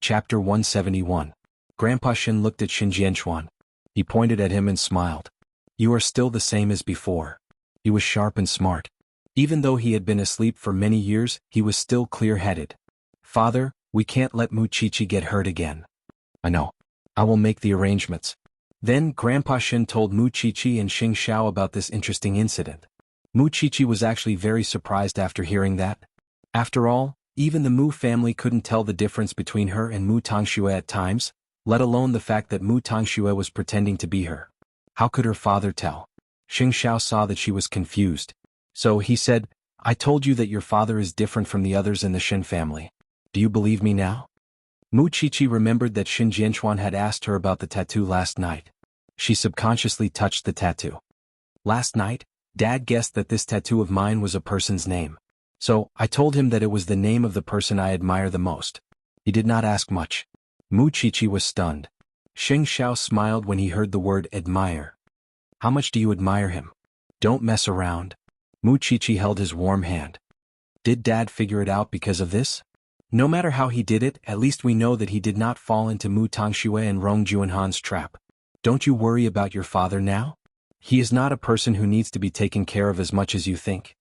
Chapter 171. Grandpa Shin looked at Shin Jianchuan. He pointed at him and smiled. You are still the same as before. He was sharp and smart. Even though he had been asleep for many years, he was still clear-headed. Father, we can't let Mu Chichi get hurt again. I know. I will make the arrangements. Then Grandpa Shin told Mu Chichi and Xing Xiao about this interesting incident. Mu Chichi was actually very surprised after hearing that. After all, even the Mu family couldn't tell the difference between her and Mu Tongxue at times, let alone the fact that Mu Tongxue was pretending to be her. How could her father tell? Xing Xiao saw that she was confused. So he said, I told you that your father is different from the others in the Shin family. Do you believe me now? Mu Chichi remembered that Shin Jianchuan had asked her about the tattoo last night. She subconsciously touched the tattoo. Last night, Dad guessed that this tattoo of mine was a person's name. So, I told him that it was the name of the person I admire the most. He did not ask much. Mu Chichi was stunned. Xing Xiao smiled when he heard the word admire. How much do you admire him? Don't mess around. Mu Chichi held his warm hand. Did Dad figure it out because of this? No matter how he did it, at least we know that he did not fall into Mu Tongxue and Rong Juanhan's trap. Don't you worry about your father now? He is not a person who needs to be taken care of as much as you think.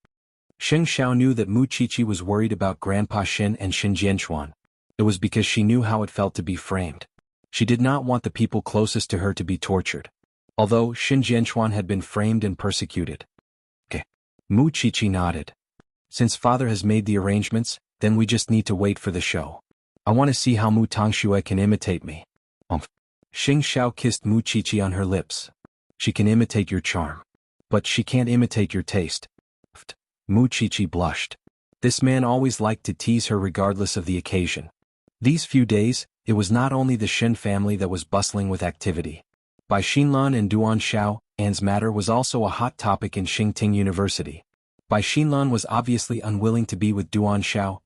Xing Xiao knew that Mu Chichi was worried about Grandpa Shin and Shin Jianchuan. It was because she knew how it felt to be framed. She did not want the people closest to her to be tortured. Although Shin Jianchuan had been framed and persecuted. Okay. Mu Chichi nodded. Since father has made the arrangements, then we just need to wait for the show. I want to see how Mu Tongxue can imitate me. Xing Xiao kissed Mu Chichi on her lips. She can imitate your charm. But she can't imitate your taste. Mu Chichi blushed. This man always liked to tease her regardless of the occasion. These few days, it was not only the Shin family that was bustling with activity. Bai Xinlan and Duan Xiao, An's matter was also a hot topic in Xingting University. Bai Xinlan was obviously unwilling to be with Duan Xiao,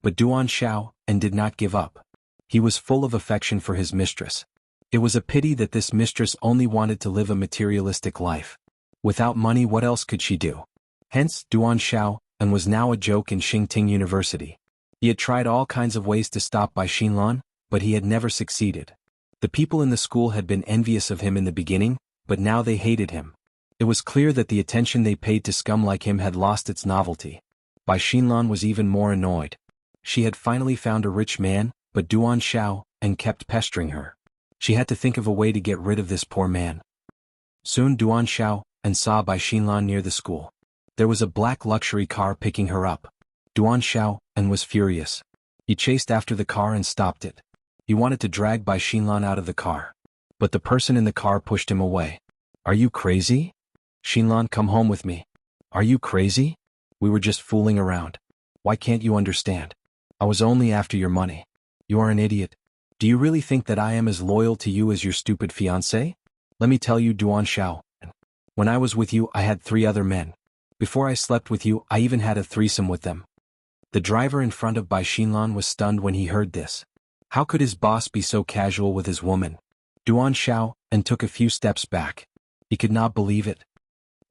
but Duan Xiao, did not give up. He was full of affection for his mistress. It was a pity that this mistress only wanted to live a materialistic life. Without money, what else could she do? Hence, Duan Xiao, was now a joke in Xingting University. He had tried all kinds of ways to stop Bai Xinlan, but he had never succeeded. The people in the school had been envious of him in the beginning, but now they hated him. It was clear that the attention they paid to scum like him had lost its novelty. Bai Xinlan was even more annoyed. She had finally found a rich man, but Duan Xiao, kept pestering her. She had to think of a way to get rid of this poor man. Soon Duan Xiao, saw Bai Xinlan near the school. There was a black luxury car picking her up. Duan Xiao, was furious. He chased after the car and stopped it. He wanted to drag Bai Xinlan out of the car. But the person in the car pushed him away. Are you crazy? Xinlan, come home with me. Are you crazy? We were just fooling around. Why can't you understand? I was only after your money. You are an idiot. Do you really think that I am as loyal to you as your stupid fiancé? Let me tell you, Duan Xiao. When I was with you, I had 3 other men. Before I slept with you, I even had a threesome with them. The driver in front of Bai Xinlan was stunned when he heard this. How could his boss be so casual with his woman? Duan Xiao, took a few steps back. He could not believe it.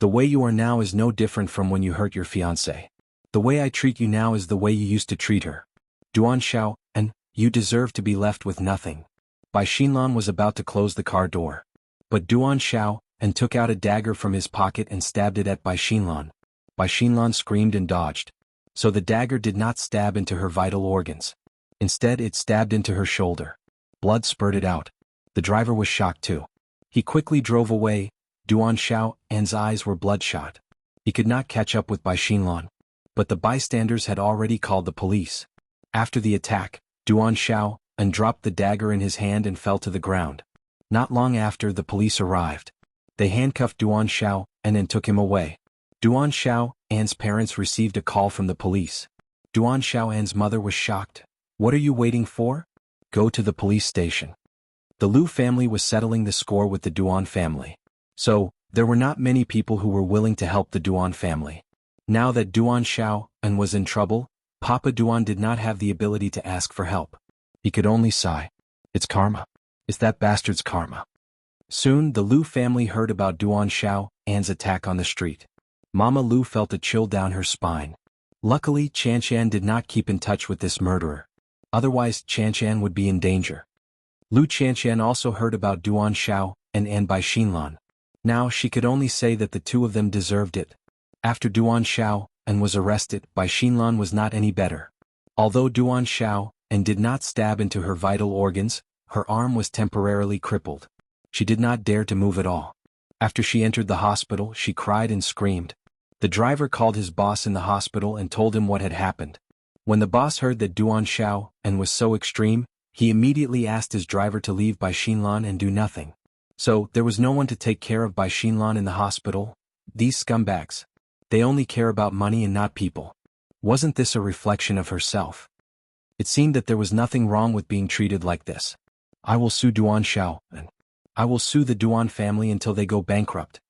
The way you are now is no different from when you hurt your fiancé. The way I treat you now is the way you used to treat her. Duan Xiao, you deserve to be left with nothing. Bai Xinlan was about to close the car door. But Duan Xiao, took out a dagger from his pocket and stabbed it at Bai Xinlan. Bai Xinlan screamed and dodged. So the dagger did not stab into her vital organs. Instead, it stabbed into her shoulder. Blood spurted out. The driver was shocked too. He quickly drove away. Duan Xiao's eyes were bloodshot. He could not catch up with Bai Xinlan. But the bystanders had already called the police. After the attack, Duan Xiao dropped the dagger in his hand and fell to the ground. Not long after, the police arrived. They handcuffed Duan Xiao and took him away. Duan Xiao's parents received a call from the police. Duan Xiao's mother was shocked. What are you waiting for? Go to the police station. The Lu family was settling the score with the Duan family. So, there were not many people who were willing to help the Duan family. Now that Duan Xiao was in trouble, Papa Duan did not have the ability to ask for help. He could only sigh. It's karma. It's that bastard's karma. Soon, the Lu family heard about Duan Xiao's attack on the street. Mama Lu felt a chill down her spine. Luckily, Chan Chan did not keep in touch with this murderer. Otherwise, Qianqian would be in danger. Lu Qianqian also heard about Duan Xiao and Bai Xinlan. Now she could only say that the two of them deserved it. After Duan Xiao was arrested, Bai Xinlan was not any better. Although Duan Xiao did not stab into her vital organs, her arm was temporarily crippled. She did not dare to move at all. After she entered the hospital, she cried and screamed. The driver called his boss in the hospital and told him what had happened. When the boss heard that Duan Xiao was so extreme, he immediately asked his driver to leave Bai Xinlan and do nothing. So, there was no one to take care of Bai Xinlan in the hospital? These scumbags. They only care about money and not people. Wasn't this a reflection of herself? It seemed that there was nothing wrong with being treated like this. I will sue Duan Xiao, and I will sue the Duan family until they go bankrupt.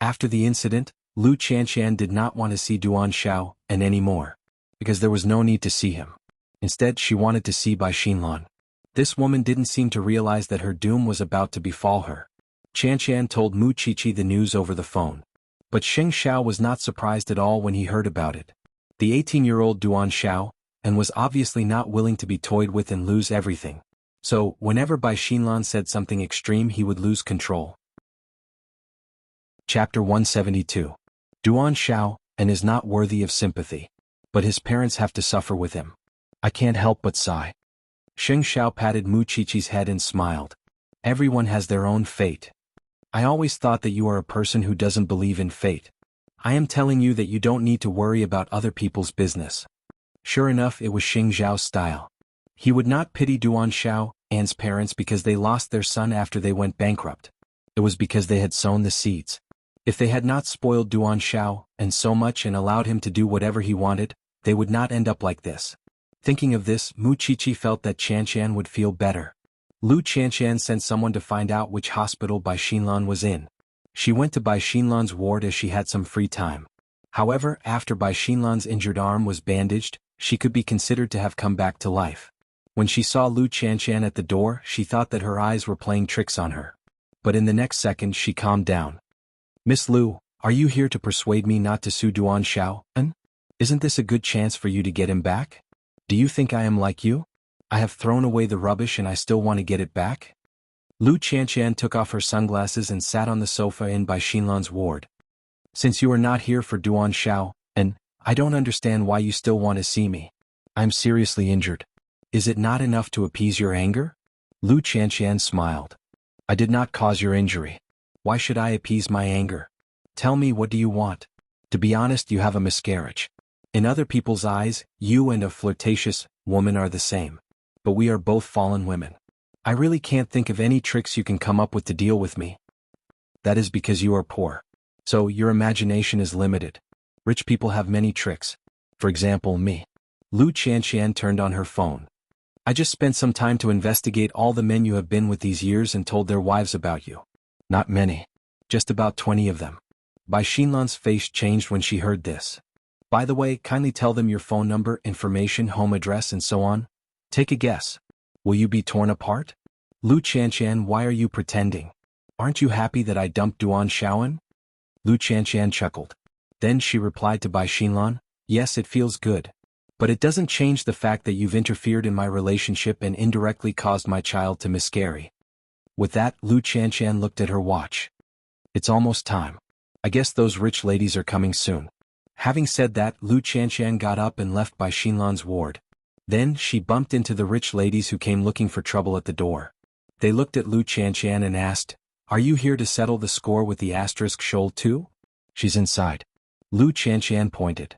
After the incident, Lu Qianqian did not want to see Duan Xiao anymore, because there was no need to see him. Instead, she wanted to see Bai Xinlan. This woman didn't seem to realize that her doom was about to befall her. Qianqian told Mu Qiqi the news over the phone. But Sheng Xiao was not surprised at all when he heard about it. The 18-year-old Duan Xiao was obviously not willing to be toyed with and lose everything. So, whenever Bai Xinlan said something extreme, he would lose control. Chapter 172. Duan Xiao is not worthy of sympathy. But his parents have to suffer with him. I can't help but sigh. Sheng Xiao patted Mu Qiqi's head and smiled. Everyone has their own fate. I always thought that you are a person who doesn't believe in fate. I am telling you that you don't need to worry about other people's business. Sure enough, it was Sheng Xiao's style. He would not pity Duan Xiao's parents because they lost their son after they went bankrupt. It was because they had sown the seeds. If they had not spoiled Duan Xiao so much and allowed him to do whatever he wanted, they would not end up like this. Thinking of this, Mu Qiqi felt that Qianqian would feel better. Lu Qianqian sent someone to find out which hospital Bai Xinlan was in. She went to Bai Xinlan's ward as she had some free time. However, after Bai Xinlan's injured arm was bandaged, she could be considered to have come back to life. When she saw Lu Qianqian at the door, she thought that her eyes were playing tricks on her. But in the next second she calmed down. Miss Lu, are you here to persuade me not to sue Duan Xiao? Isn't this a good chance for you to get him back? Do you think I am like you? I have thrown away the rubbish and I still want to get it back? Lu Qianqian took off her sunglasses and sat on the sofa in Bai Xinlan's ward. Since you are not here for Duan Xiao, I don't understand why you still want to see me. I'm seriously injured. Is it not enough to appease your anger? Lu Qianqian smiled. I did not cause your injury. Why should I appease my anger? Tell me, what do you want? To be honest, you have a miscarriage. In other people's eyes, you and a flirtatious woman are the same. But we are both fallen women. I really can't think of any tricks you can come up with to deal with me. That is because you are poor. So your imagination is limited. Rich people have many tricks. For example, me. Lu Qianqian turned on her phone. I just spent some time to investigate all the men you have been with these years and told their wives about you. Not many. Just about 20 of them. Bai Xinlan's face changed when she heard this. By the way, kindly tell them your phone number, information, home address and so on. Take a guess. Will you be torn apart? Lu Qianqian, why are you pretending? Aren't you happy that I dumped Duan Xiaoan? Lu Qianqian chuckled. Then she replied to Bai Xinlan, yes, it feels good. But it doesn't change the fact that you've interfered in my relationship and indirectly caused my child to miscarry. With that, Lu Qianqian looked at her watch. It's almost time. I guess those rich ladies are coming soon. Having said that, Lu Qianqian got up and left Bai Xinlan's ward. Then she bumped into the rich ladies who came looking for trouble at the door. They looked at Lu Qianqian and asked, are you here to settle the score with the asterisk shoal too? She's inside. Lu Qianqian pointed.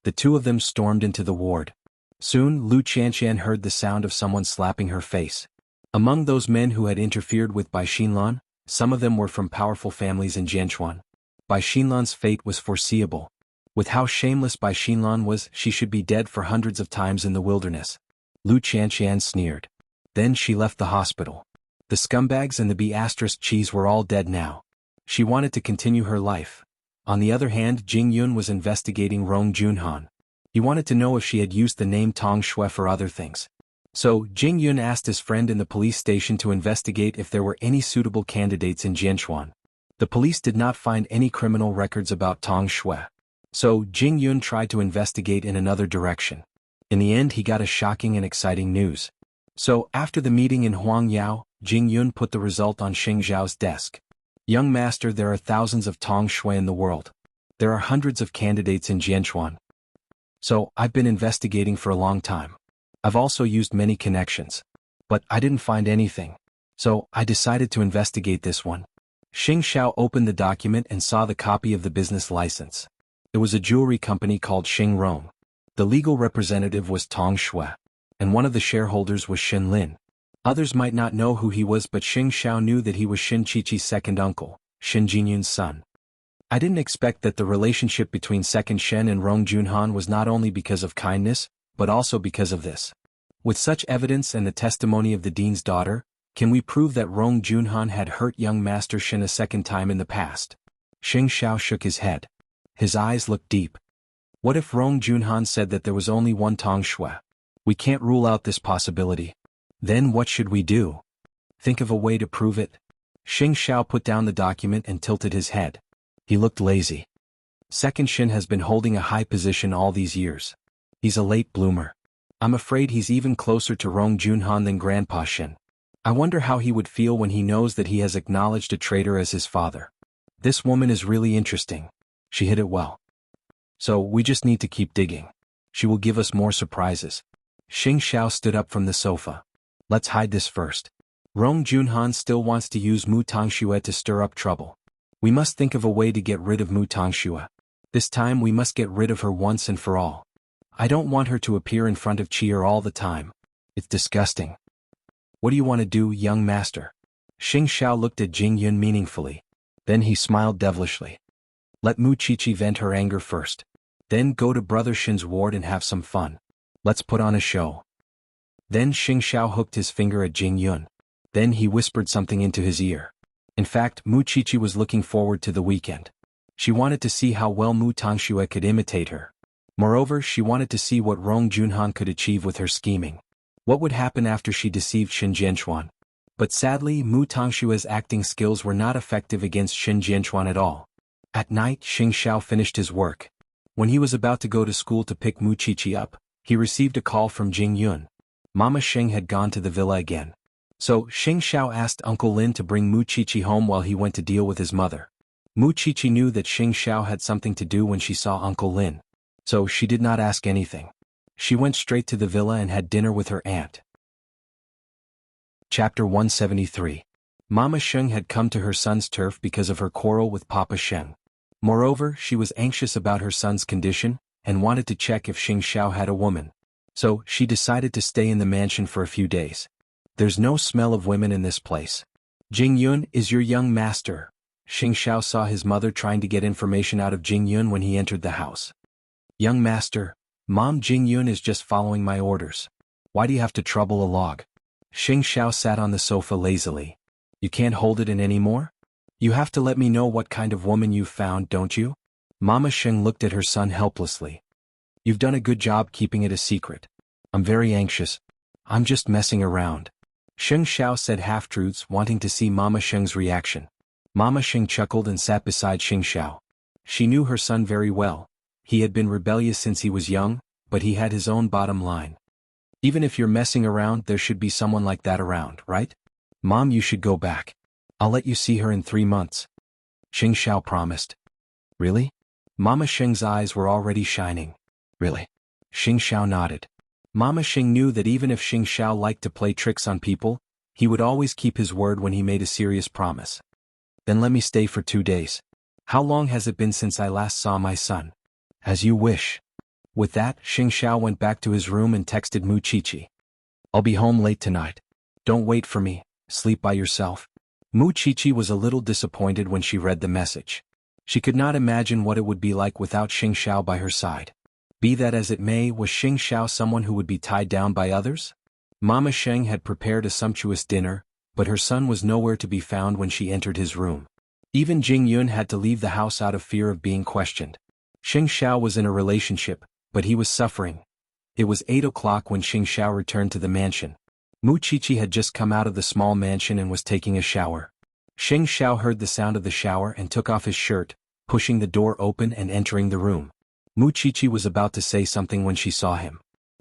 The two of them stormed into the ward. Soon Lu Qianqian heard the sound of someone slapping her face. Among those men who had interfered with Bai Xinlan, some of them were from powerful families in Jianchuan. Bai Xinlan's fate was foreseeable. With how shameless Bai Xinlan was, she should be dead for hundreds of times in the wilderness. Lu Qianqian sneered. Then she left the hospital. The scumbags and the B** cheese were all dead now. She wanted to continue her life. On the other hand, Jing Yun was investigating Rong Junhan. He wanted to know if she had used the name Tong Shui for other things. So, Jing Yun asked his friend in the police station to investigate if there were any suitable candidates in Jianchuan. The police did not find any criminal records about Tong Shui. So, Jing Yun tried to investigate in another direction. In the end he got a shocking and exciting news. So, after the meeting in Huangyao, Jing Yun put the result on Xing Zhao's desk. Young master, there are thousands of Tong Shui in the world. There are hundreds of candidates in Jianchuan. So, I've been investigating for a long time. I've also used many connections. But I didn't find anything. So, I decided to investigate this one. Xing Xiao opened the document and saw the copy of the business license. It was a jewelry company called Xing Rong. The legal representative was Tong Shui, and one of the shareholders was Shen Lin. Others might not know who he was, but Xing Xiao knew that he was Shin Qiqi's second uncle, Shin Jinyun's son. I didn't expect that the relationship between Second Shen and Rong Junhan was not only because of kindness, but also because of this. With such evidence and the testimony of the dean's daughter, can we prove that Rong Junhan had hurt young Master Shen a second time in the past? Xing Xiao shook his head. His eyes looked deep. What if Rong Junhan said that there was only one Tong Shui? We can't rule out this possibility. Then what should we do? Think of a way to prove it. Xing Xiao put down the document and tilted his head. He looked lazy. Second Shen has been holding a high position all these years. He's a late bloomer. I'm afraid he's even closer to Rong Junhan than Grandpa Shen. I wonder how he would feel when he knows that he has acknowledged a traitor as his father. This woman is really interesting. She hit it well. So we just need to keep digging. She will give us more surprises. Xing Xiao stood up from the sofa. Let's hide this first. Rong Junhan still wants to use Mu Tongxue to stir up trouble. We must think of a way to get rid of Mu Tongxue. This time we must get rid of her once and for all. I don't want her to appear in front of Chier all the time. It's disgusting. What do you want to do, young master? Xing Xiao looked at Jing Yun meaningfully. Then he smiled devilishly. Let Mu Qiqi vent her anger first. Then go to Brother Shin's ward and have some fun. Let's put on a show. Then Xing Xiao hooked his finger at Jing Yun. Then he whispered something into his ear. In fact, Mu Qiqi was looking forward to the weekend. She wanted to see how well Mu Tongxue could imitate her. Moreover, she wanted to see what Rong Junhan could achieve with her scheming. What would happen after she deceived Shin Jianchuan? But sadly, Mu Tongshua's acting skills were not effective against Shin Jianchuan at all. At night, Xing Xiao finished his work. When he was about to go to school to pick Mu Qiqi up, he received a call from Jing Yun. Mama Sheng had gone to the villa again. So, Xing Xiao asked Uncle Lin to bring Mu Qiqi home while he went to deal with his mother. Mu Qiqi knew that Xing Xiao had something to do when she saw Uncle Lin. So she did not ask anything. She went straight to the villa and had dinner with her aunt. Chapter 173. Mama Sheng had come to her son's turf because of her quarrel with Papa Sheng. Moreover, she was anxious about her son's condition, and wanted to check if Xing Xiao had a woman. So, she decided to stay in the mansion for a few days. There's no smell of women in this place. Jing Yun is your young master. Xing Xiao saw his mother trying to get information out of Jing Yun when he entered the house. Young master, Mom, Jing Yun is just following my orders. Why do you have to trouble a log? Xing Xiao sat on the sofa lazily. You can't hold it in anymore? You have to let me know what kind of woman you've found, don't you? Mama Sheng looked at her son helplessly. You've done a good job keeping it a secret. I'm very anxious. I'm just messing around. Xing Xiao said half-truths, wanting to see Mama Sheng's reaction. Mama Sheng chuckled and sat beside Xing Xiao. She knew her son very well. He had been rebellious since he was young, but he had his own bottom line. Even if you're messing around, there should be someone like that around, right? Mom, you should go back. I'll let you see her in 3 months. Xing Xiao promised. Really? Mama Sheng's eyes were already shining. Really? Xing Xiao nodded. Mama Sheng knew that even if Xing Xiao liked to play tricks on people, he would always keep his word when he made a serious promise. Then let me stay for 2 days. How long has it been since I last saw my son? As you wish. With that, Xing Xiao went back to his room and texted Mu Qiqi. I'll be home late tonight. Don't wait for me, sleep by yourself. Mu Qiqi was a little disappointed when she read the message. She could not imagine what it would be like without Xing Xiao by her side. Be that as it may, was Xing Xiao someone who would be tied down by others? Mama Sheng had prepared a sumptuous dinner, but her son was nowhere to be found when she entered his room. Even Jing Yun had to leave the house out of fear of being questioned. Xing Xiao was in a relationship, but he was suffering. It was 8 o'clock when Xing Xiao returned to the mansion. Mu Qiqi had just come out of the small mansion and was taking a shower. Xing Xiao heard the sound of the shower and took off his shirt, pushing the door open and entering the room. Mu Qiqi was about to say something when she saw him.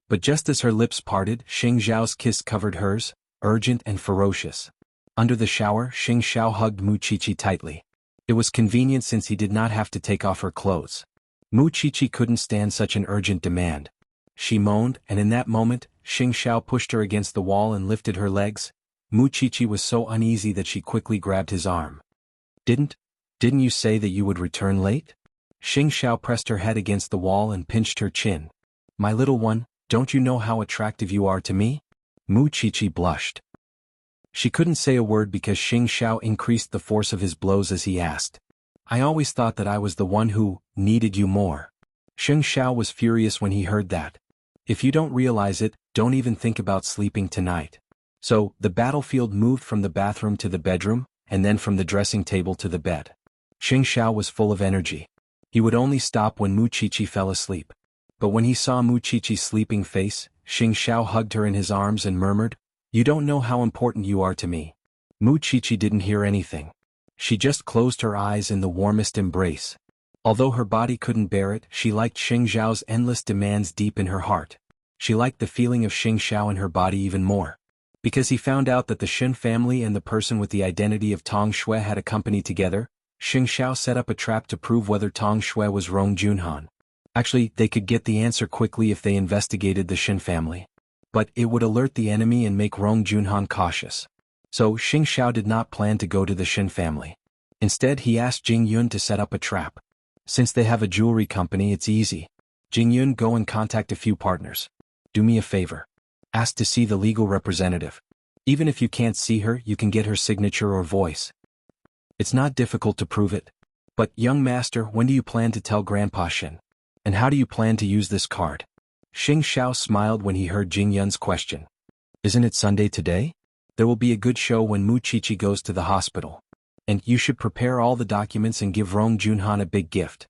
But just as her lips parted, Xing Xiao's kiss covered hers, urgent and ferocious. Under the shower, Xing Xiao hugged Mu Qiqi tightly. It was convenient since he did not have to take off her clothes. Mu Qiqi couldn't stand such an urgent demand. She moaned, and in that moment, Xing Xiao pushed her against the wall and lifted her legs. Mu Qiqi was so uneasy that she quickly grabbed his arm. Didn't you say that you would return late? Xing Xiao pressed her head against the wall and pinched her chin. My little one, don't you know how attractive you are to me? Mu Qiqi blushed. She couldn't say a word because Xing Xiao increased the force of his blows as he asked. I always thought that I was the one who needed you more. Xing Xiao was furious when he heard that. If you don't realize it, don't even think about sleeping tonight. So, the battlefield moved from the bathroom to the bedroom, and then from the dressing table to the bed. Xing Xiao was full of energy. He would only stop when Mu Qiqi fell asleep. But when he saw Mu Qiqi's sleeping face, Xing Xiao hugged her in his arms and murmured, You don't know how important you are to me. Mu Qiqi didn't hear anything. She just closed her eyes in the warmest embrace. Although her body couldn't bear it, she liked Xing Xiao's endless demands deep in her heart. She liked the feeling of Xing Xiao in her body even more. Because he found out that the Shen family and the person with the identity of Tong Shui had a company together, Xing Xiao set up a trap to prove whether Tong Shui was Rong Junhan. Actually, they could get the answer quickly if they investigated the Shen family. But it would alert the enemy and make Rong Junhan cautious. So Xing Xiao did not plan to go to the Shen family. Instead, he asked Jing Yun to set up a trap. Since they have a jewelry company, it's easy. Jing Yun, go and contact a few partners. Do me a favor. Ask to see the legal representative. Even if you can't see her, you can get her signature or voice. It's not difficult to prove it. But, young master, when do you plan to tell Grandpa Shen? And how do you plan to use this card? Xing Xiao smiled when he heard Jing Yun's question. Isn't it Sunday today? There will be a good show when Mu Qiqi goes to the hospital. And you should prepare all the documents and give Rong Junhan a big gift.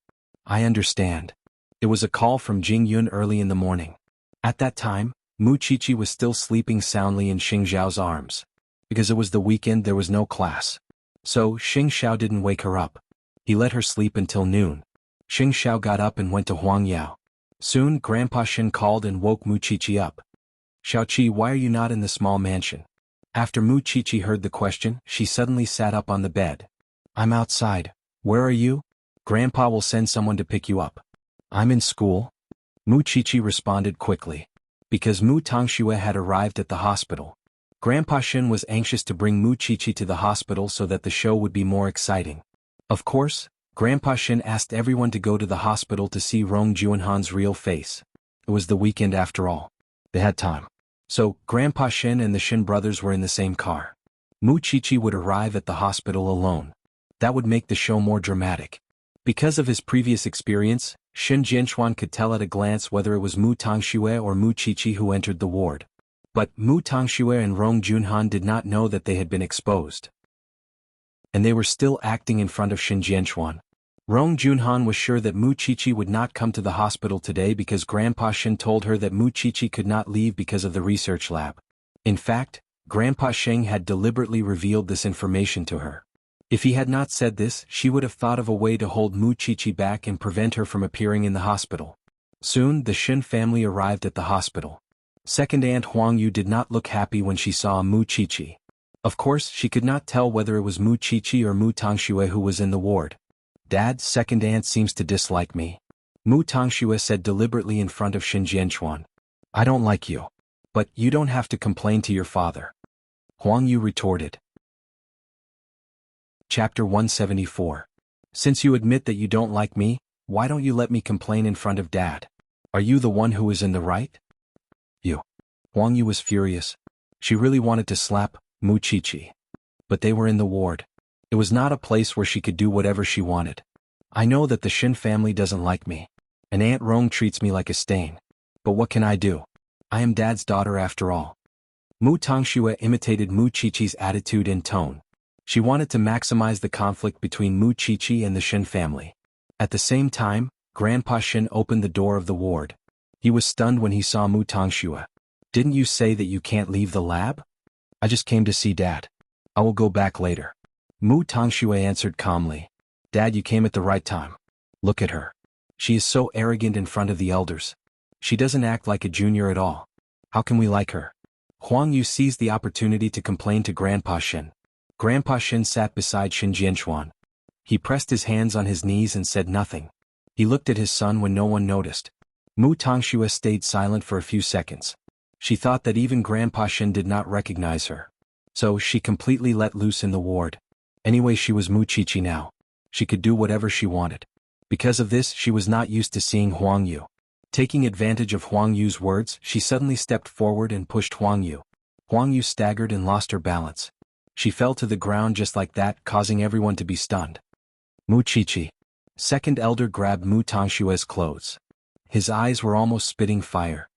I understand. It was a call from Jing Yun early in the morning. At that time, Mu Qiqi was still sleeping soundly in Xing Xiao's arms. Because it was the weekend, there was no class. So, Xing Xiao didn't wake her up. He let her sleep until noon. Xing Xiao got up and went to Huang Yao. Soon, Grandpa Shen called and woke Mu Qiqi up. Xiaoqi, why are you not in the small mansion? After Mu Qiqi heard the question, she suddenly sat up on the bed. I'm outside. Where are you? Grandpa will send someone to pick you up. I'm in school. Mu Qiqi responded quickly. Because Mu Tongxue had arrived at the hospital. Grandpa Shen was anxious to bring Mu Qiqi to the hospital so that the show would be more exciting. Of course, Grandpa Shen asked everyone to go to the hospital to see Rong Junhan's real face. It was the weekend after all. They had time. So, Grandpa Shen and the Shen brothers were in the same car. Mu Qiqi would arrive at the hospital alone. That would make the show more dramatic. Because of his previous experience, Shen Jianchuan could tell at a glance whether it was Mu Tongxue or Mu Qiqi who entered the ward. But Mu Tongxue and Rong Junhan did not know that they had been exposed. And they were still acting in front of Shen Jianchuan. Rong Junhan was sure that Mu Qiqi would not come to the hospital today because Grandpa Shen told her that Mu Qiqi could not leave because of the research lab. In fact, Grandpa Sheng had deliberately revealed this information to her. If he had not said this, she would have thought of a way to hold Mu Qiqi back and prevent her from appearing in the hospital. Soon, the Shen family arrived at the hospital. Second Aunt Huang Yu did not look happy when she saw Mu Qiqi. Of course, she could not tell whether it was Mu Qiqi or Mu Tongxue who was in the ward. Dad, second aunt seems to dislike me. Mu Tongxue said deliberately in front of Shen Jianchuan. I don't like you. But you don't have to complain to your father. Huang Yu retorted. Chapter 174. Since you admit that you don't like me, why don't you let me complain in front of Dad? Are you the one who is in the right? You. Huang Yu was furious. She really wanted to slap Mu Qiqi. But they were in the ward. It was not a place where she could do whatever she wanted. I know that the Shen family doesn't like me. And Aunt Rong treats me like a stain. But what can I do? I am Dad's daughter after all. Mu Tongxue imitated Mu Qiqi's attitude and tone. She wanted to maximize the conflict between Mu Qiqi and the Shen family. At the same time, Grandpa Shen opened the door of the ward. He was stunned when he saw Mu Tongxue. Didn't you say that you can't leave the lab? I just came to see Dad. I will go back later. Mu Tongxue answered calmly. Dad, you came at the right time. Look at her. She is so arrogant in front of the elders. She doesn't act like a junior at all. How can we like her? Huang Yu seized the opportunity to complain to Grandpa Shin. Grandpa Shin sat beside Shin Jianchuan. He pressed his hands on his knees and said nothing. He looked at his son when no one noticed. Mu Tongxue stayed silent for a few seconds. She thought that even Grandpa Shin did not recognize her. So she completely let loose in the ward. Anyway, she was Mu Qiqi now. She could do whatever she wanted. Because of this, she was not used to seeing Huang Yu. Taking advantage of Huang Yu's words, she suddenly stepped forward and pushed Huang Yu. Huang Yu staggered and lost her balance. She fell to the ground just like that, causing everyone to be stunned. Mu Qiqi. Second elder grabbed Mu Tongshue's clothes. His eyes were almost spitting fire.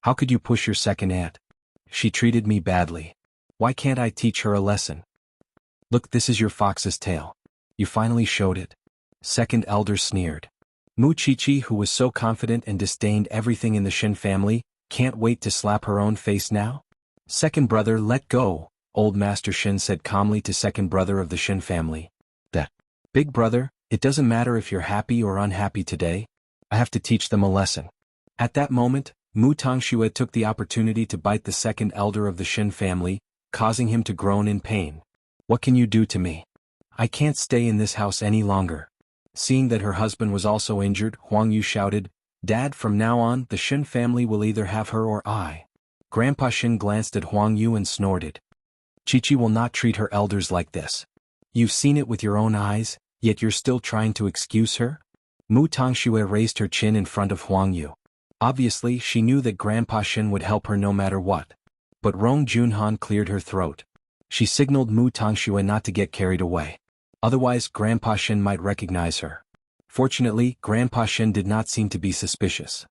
How could you push your second aunt? She treated me badly. Why can't I teach her a lesson? Look, this is your fox's tail. You finally showed it. Second elder sneered. Mu Qiqi, who was so confident and disdained everything in the Shin family, can't wait to slap her own face now? Second brother, let go, old Master Shin said calmly to second brother of the Shin family. That. Big brother, it doesn't matter if you're happy or unhappy today. I have to teach them a lesson. At that moment, Mu Tongxue took the opportunity to bite the second elder of the Shin family, causing him to groan in pain. What can you do to me? I can't stay in this house any longer. Seeing that her husband was also injured, Huang Yu shouted, Dad, from now on, the Shin family will either have her or I. Grandpa Shin glanced at Huang Yu and snorted. Qiqi will not treat her elders like this. You've seen it with your own eyes, yet you're still trying to excuse her? Mu Tongxue raised her chin in front of Huang Yu. Obviously, she knew that Grandpa Shin would help her no matter what. But Rong Junhan cleared her throat. She signaled Mu Tongxue not to get carried away. Otherwise, Grandpa Shin might recognize her. Fortunately, Grandpa Shin did not seem to be suspicious.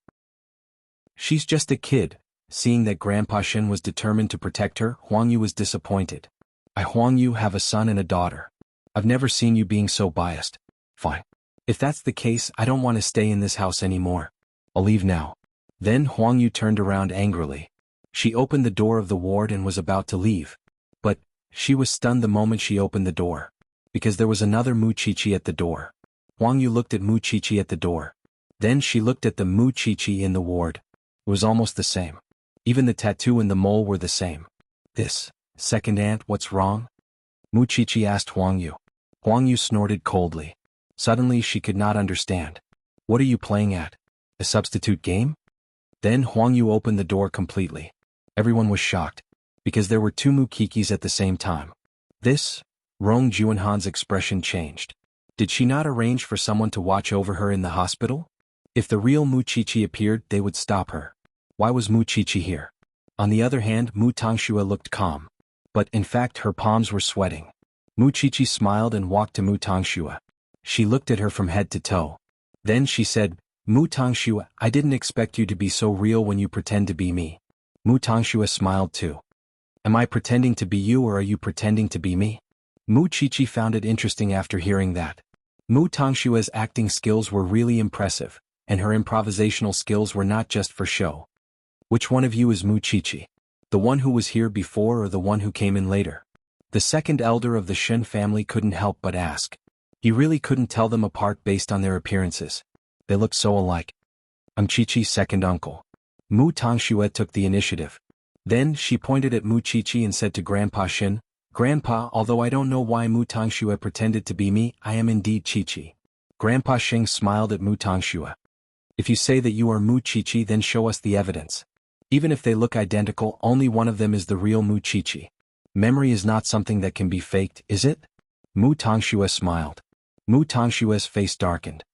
She's just a kid. Seeing that Grandpa Shin was determined to protect her, Huang Yu was disappointed. I, Huang Yu, have a son and a daughter. I've never seen you being so biased. Fine. If that's the case, I don't want to stay in this house anymore. I'll leave now. Then Huang Yu turned around angrily. She opened the door of the ward and was about to leave. But she was stunned the moment she opened the door. Because there was another Mu Qiqi at the door. Huang Yu looked at Mu Qiqi at the door. Then she looked at the Mu Qiqi in the ward. It was almost the same. Even the tattoo and the mole were the same. This, second aunt, what's wrong? Mu Qiqi asked Huang Yu. Huang Yu snorted coldly. Suddenly she could not understand. What are you playing at? A substitute game? Then Huang Yu opened the door completely. Everyone was shocked. Because there were two Mu Qiqis at the same time. This? Rong Juanhan's expression changed. Did she not arrange for someone to watch over her in the hospital? If the real Mu Qiqi appeared, they would stop her. Why was Mu Qiqi here? On the other hand, Mu Tongxue looked calm. But in fact her palms were sweating. Mu Qiqi smiled and walked to Mu Tongxue. She looked at her from head to toe. Then she said, Mu Tongxue, I didn't expect you to be so real when you pretend to be me. Mu Tongxue smiled too. Am I pretending to be you or are you pretending to be me? Mu Qiqi found it interesting after hearing that. Mu Tongshue's acting skills were really impressive, and her improvisational skills were not just for show. Which one of you is Mu Qiqi? The one who was here before or the one who came in later? The second elder of the Shin family couldn't help but ask. He really couldn't tell them apart based on their appearances. They looked so alike. I'm Qiqi's second uncle. Mu Tongxue took the initiative. Then she pointed at Mu Qiqi and said to Grandpa Shin, Grandpa, although I don't know why Mu Tongxue pretended to be me, I am indeed Qiqi. Grandpa Shing smiled at Mu Tongxue. If you say that you are Mu Qiqi, then show us the evidence. Even if they look identical, only one of them is the real Mu Qiqi. Memory is not something that can be faked, is it? Mu Tongxue smiled. Mu Tongshue's face darkened.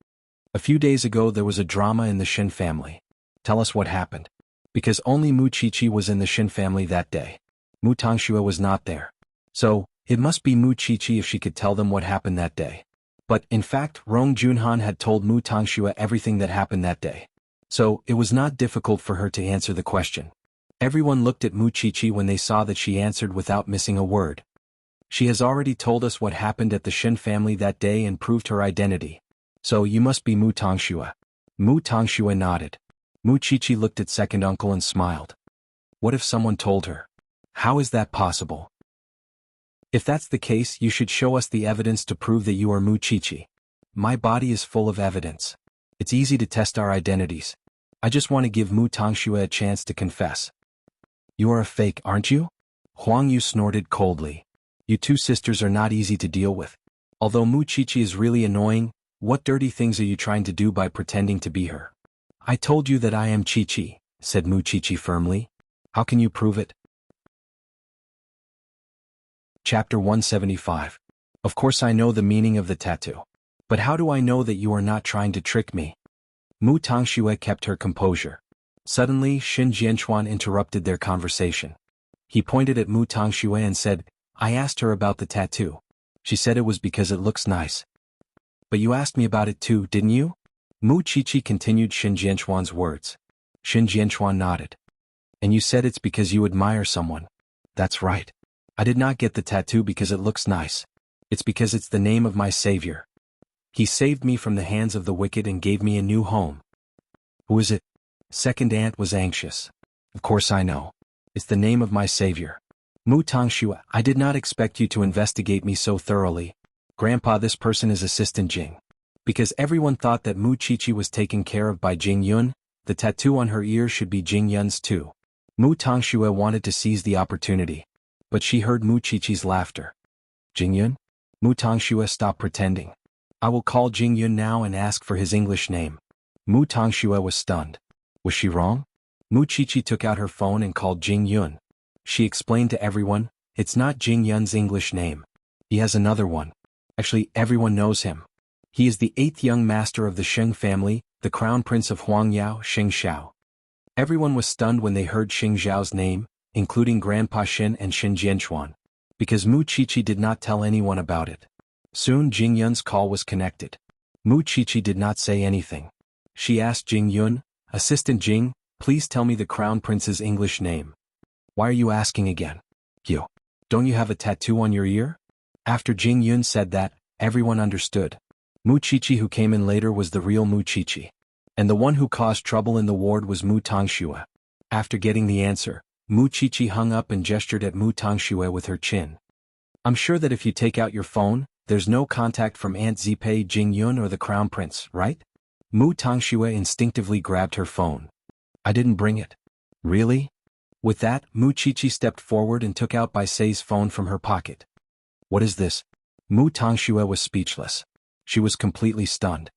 A few days ago there was a drama in the Shin family. Tell us what happened. Because only Mu Qiqi was in the Shin family that day. Mu Tongxue was not there. So, it must be Mu Qiqi if she could tell them what happened that day. But, in fact, Rong Junhan had told Mu Tongxue everything that happened that day. So, it was not difficult for her to answer the question. Everyone looked at Mu Qiqi when they saw that she answered without missing a word. She has already told us what happened at the Shin family that day and proved her identity. So, you must be Mu Tongxue. Mu Tongxue nodded. Mu Qiqi looked at second uncle and smiled. What if someone told her? How is that possible? If that's the case, you should show us the evidence to prove that you are Mu Qiqi. My body is full of evidence. It's easy to test our identities. I just want to give Mu Tongxue a chance to confess. You are a fake, aren't you? Huang Yu snorted coldly. You two sisters are not easy to deal with. Although Mu Qiqi is really annoying, what dirty things are you trying to do by pretending to be her? I told you that I am Qiqi, said Mu Qiqi firmly. How can you prove it? Chapter 175. Of course I know the meaning of the tattoo. But how do I know that you are not trying to trick me? Mu Tongxue kept her composure. Suddenly, Xin Jianchuan interrupted their conversation. He pointed at Mu Tongxue and said, I asked her about the tattoo. She said it was because it looks nice. But you asked me about it too, didn't you? Mu Qiqi continued Xin Jianchuan's words. Xin Jianchuan nodded. And you said it's because you admire someone. That's right. I did not get the tattoo because it looks nice. It's because it's the name of my savior. He saved me from the hands of the wicked and gave me a new home. Who is it? Second aunt was anxious. Of course I know. It's the name of my savior. Mu Tongxue, I did not expect you to investigate me so thoroughly. Grandpa, this person is Assistant Jing. Because everyone thought that Mu Qiqi was taken care of by Jing Yun, the tattoo on her ear should be Jing Yun's too. Mu Tongxue wanted to seize the opportunity. But she heard Mu Qiqi's laughter. Jing Yun? Mu Tongxue, stop pretending. I will call Jing Yun now and ask for his English name. Mu Tongxue was stunned. Was she wrong? Mu Qiqi took out her phone and called Jing Yun. She explained to everyone, it's not Jing Yun's English name. He has another one. Actually, everyone knows him. He is the 8th young master of the Sheng family, the crown prince of Huangyao, Xing Xiao. Everyone was stunned when they heard Xing Xiao's name, including Grandpa Xin and Xin Jianchuan, because Mu Qiqi did not tell anyone about it. Soon Jing Yun's call was connected. Mu Qiqi did not say anything. She asked Jing Yun, Assistant Jing, please tell me the crown prince's English name. Why are you asking again? You. Don't you have a tattoo on your ear? After Jing Yun said that, everyone understood. Mu Qiqi who came in later was the real Mu Qiqi. And the one who caused trouble in the ward was Mu Tongxue. After getting the answer, Mu Qiqi hung up and gestured at Mu Tongxue with her chin. I'm sure that if you take out your phone, there's no contact from Aunt Zipei, Jing Yun or the crown prince, right? Mu Tongxue instinctively grabbed her phone. I didn't bring it. Really? With that, Mu Qiqi stepped forward and took out Bai Sei's phone from her pocket. What is this? Mu Tongxue was speechless. She was completely stunned.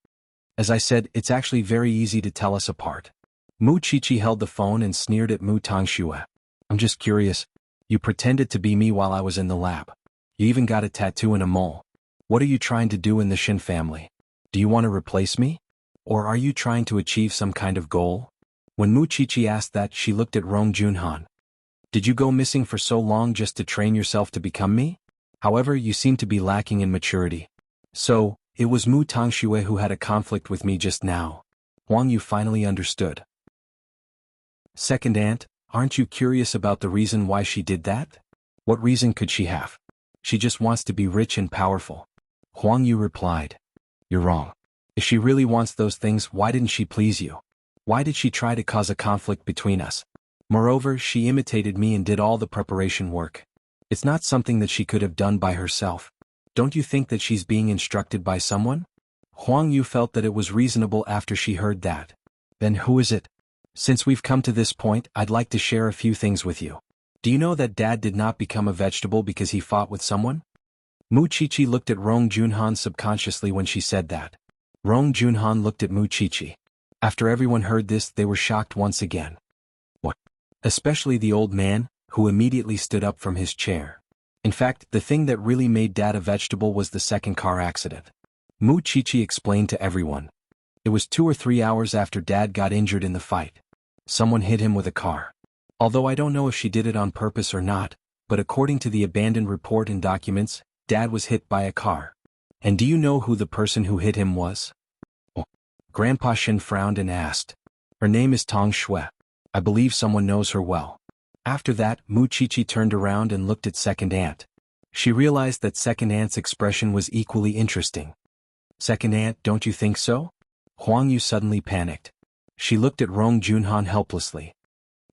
As I said, it's actually very easy to tell us apart. Mu Qiqi held the phone and sneered at Mu Tongxue. I'm just curious. You pretended to be me while I was in the lab. You even got a tattoo and a mole. What are you trying to do in the Shin family? Do you want to replace me? Or are you trying to achieve some kind of goal? When Mu Qiqi asked that, she looked at Rong Junhan. Did you go missing for so long just to train yourself to become me? However, you seem to be lacking in maturity. So, it was Mu Tongxue who had a conflict with me just now. Huang Yu finally understood. Second aunt, aren't you curious about the reason why she did that? What reason could she have? She just wants to be rich and powerful. Huang Yu replied. You're wrong. If she really wants those things, why didn't she please you? Why did she try to cause a conflict between us? Moreover, she imitated me and did all the preparation work. It's not something that she could have done by herself. Don't you think that she's being instructed by someone? Huang Yu felt that it was reasonable after she heard that. Then who is it? Since we've come to this point, I'd like to share a few things with you. Do you know that Dad did not become a vegetable because he fought with someone? Mu Qiqi looked at Rong Junhan subconsciously when she said that. Rong Junhan looked at Mu Qiqi. After everyone heard this, they were shocked once again. What? Especially the old man, who immediately stood up from his chair. In fact, the thing that really made Dad a vegetable was the second car accident. Mu Qiqi explained to everyone. It was 2 or 3 hours after Dad got injured in the fight. Someone hit him with a car. Although I don't know if she did it on purpose or not, but according to the abandoned report and documents, Dad was hit by a car. And do you know who the person who hit him was? Oh. Grandpa Xin frowned and asked. Her name is Tong Shui. I believe someone knows her well. After that, Mu Qiqi turned around and looked at Second Aunt. She realized that Second Aunt's expression was equally interesting. Second Aunt, don't you think so? Huang Yu suddenly panicked. She looked at Rong Junhan helplessly.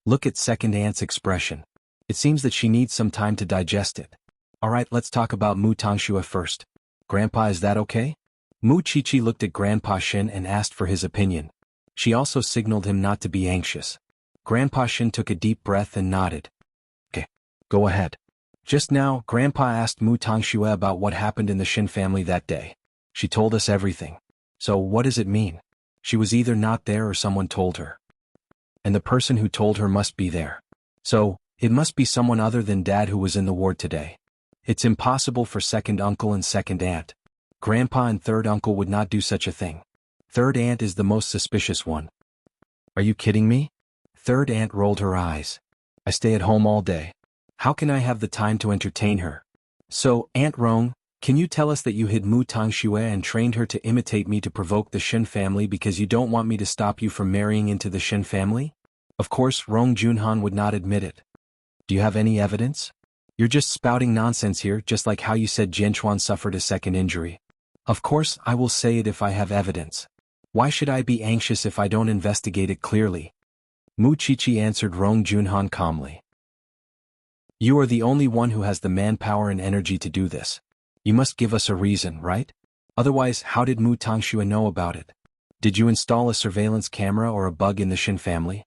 Look at Second Aunt's expression. It seems that she needs some time to digest it. Alright, let's talk about Mu Tongxue first. Grandpa, is that okay? Mu Qiqi looked at Grandpa Xin and asked for his opinion. She also signaled him not to be anxious. Grandpa Shin took a deep breath and nodded. Okay, go ahead. Just now, Grandpa asked Mu Tongxue about what happened in the Shin family that day. She told us everything. So what does it mean? She was either not there or someone told her. And the person who told her must be there. So, it must be someone other than Dad who was in the ward today. It's impossible for second uncle and second aunt. Grandpa and third uncle would not do such a thing. Third aunt is the most suspicious one. Are you kidding me? Third aunt rolled her eyes. I stay at home all day. How can I have the time to entertain her? So, Aunt Rong, can you tell us that you hid Mu Tongxue and trained her to imitate me to provoke the Shin family because you don't want me to stop you from marrying into the Shin family? Of course, Rong Junhan would not admit it. Do you have any evidence? You're just spouting nonsense here, just like how you said Jianchuan suffered a second injury. Of course, I will say it if I have evidence. Why should I be anxious if I don't investigate it clearly? Mu Qiqi answered Rong Junhan calmly. You are the only one who has the manpower and energy to do this. You must give us a reason, right? Otherwise, how did Mu Tongxue know about it? Did you install a surveillance camera or a bug in the Shin family?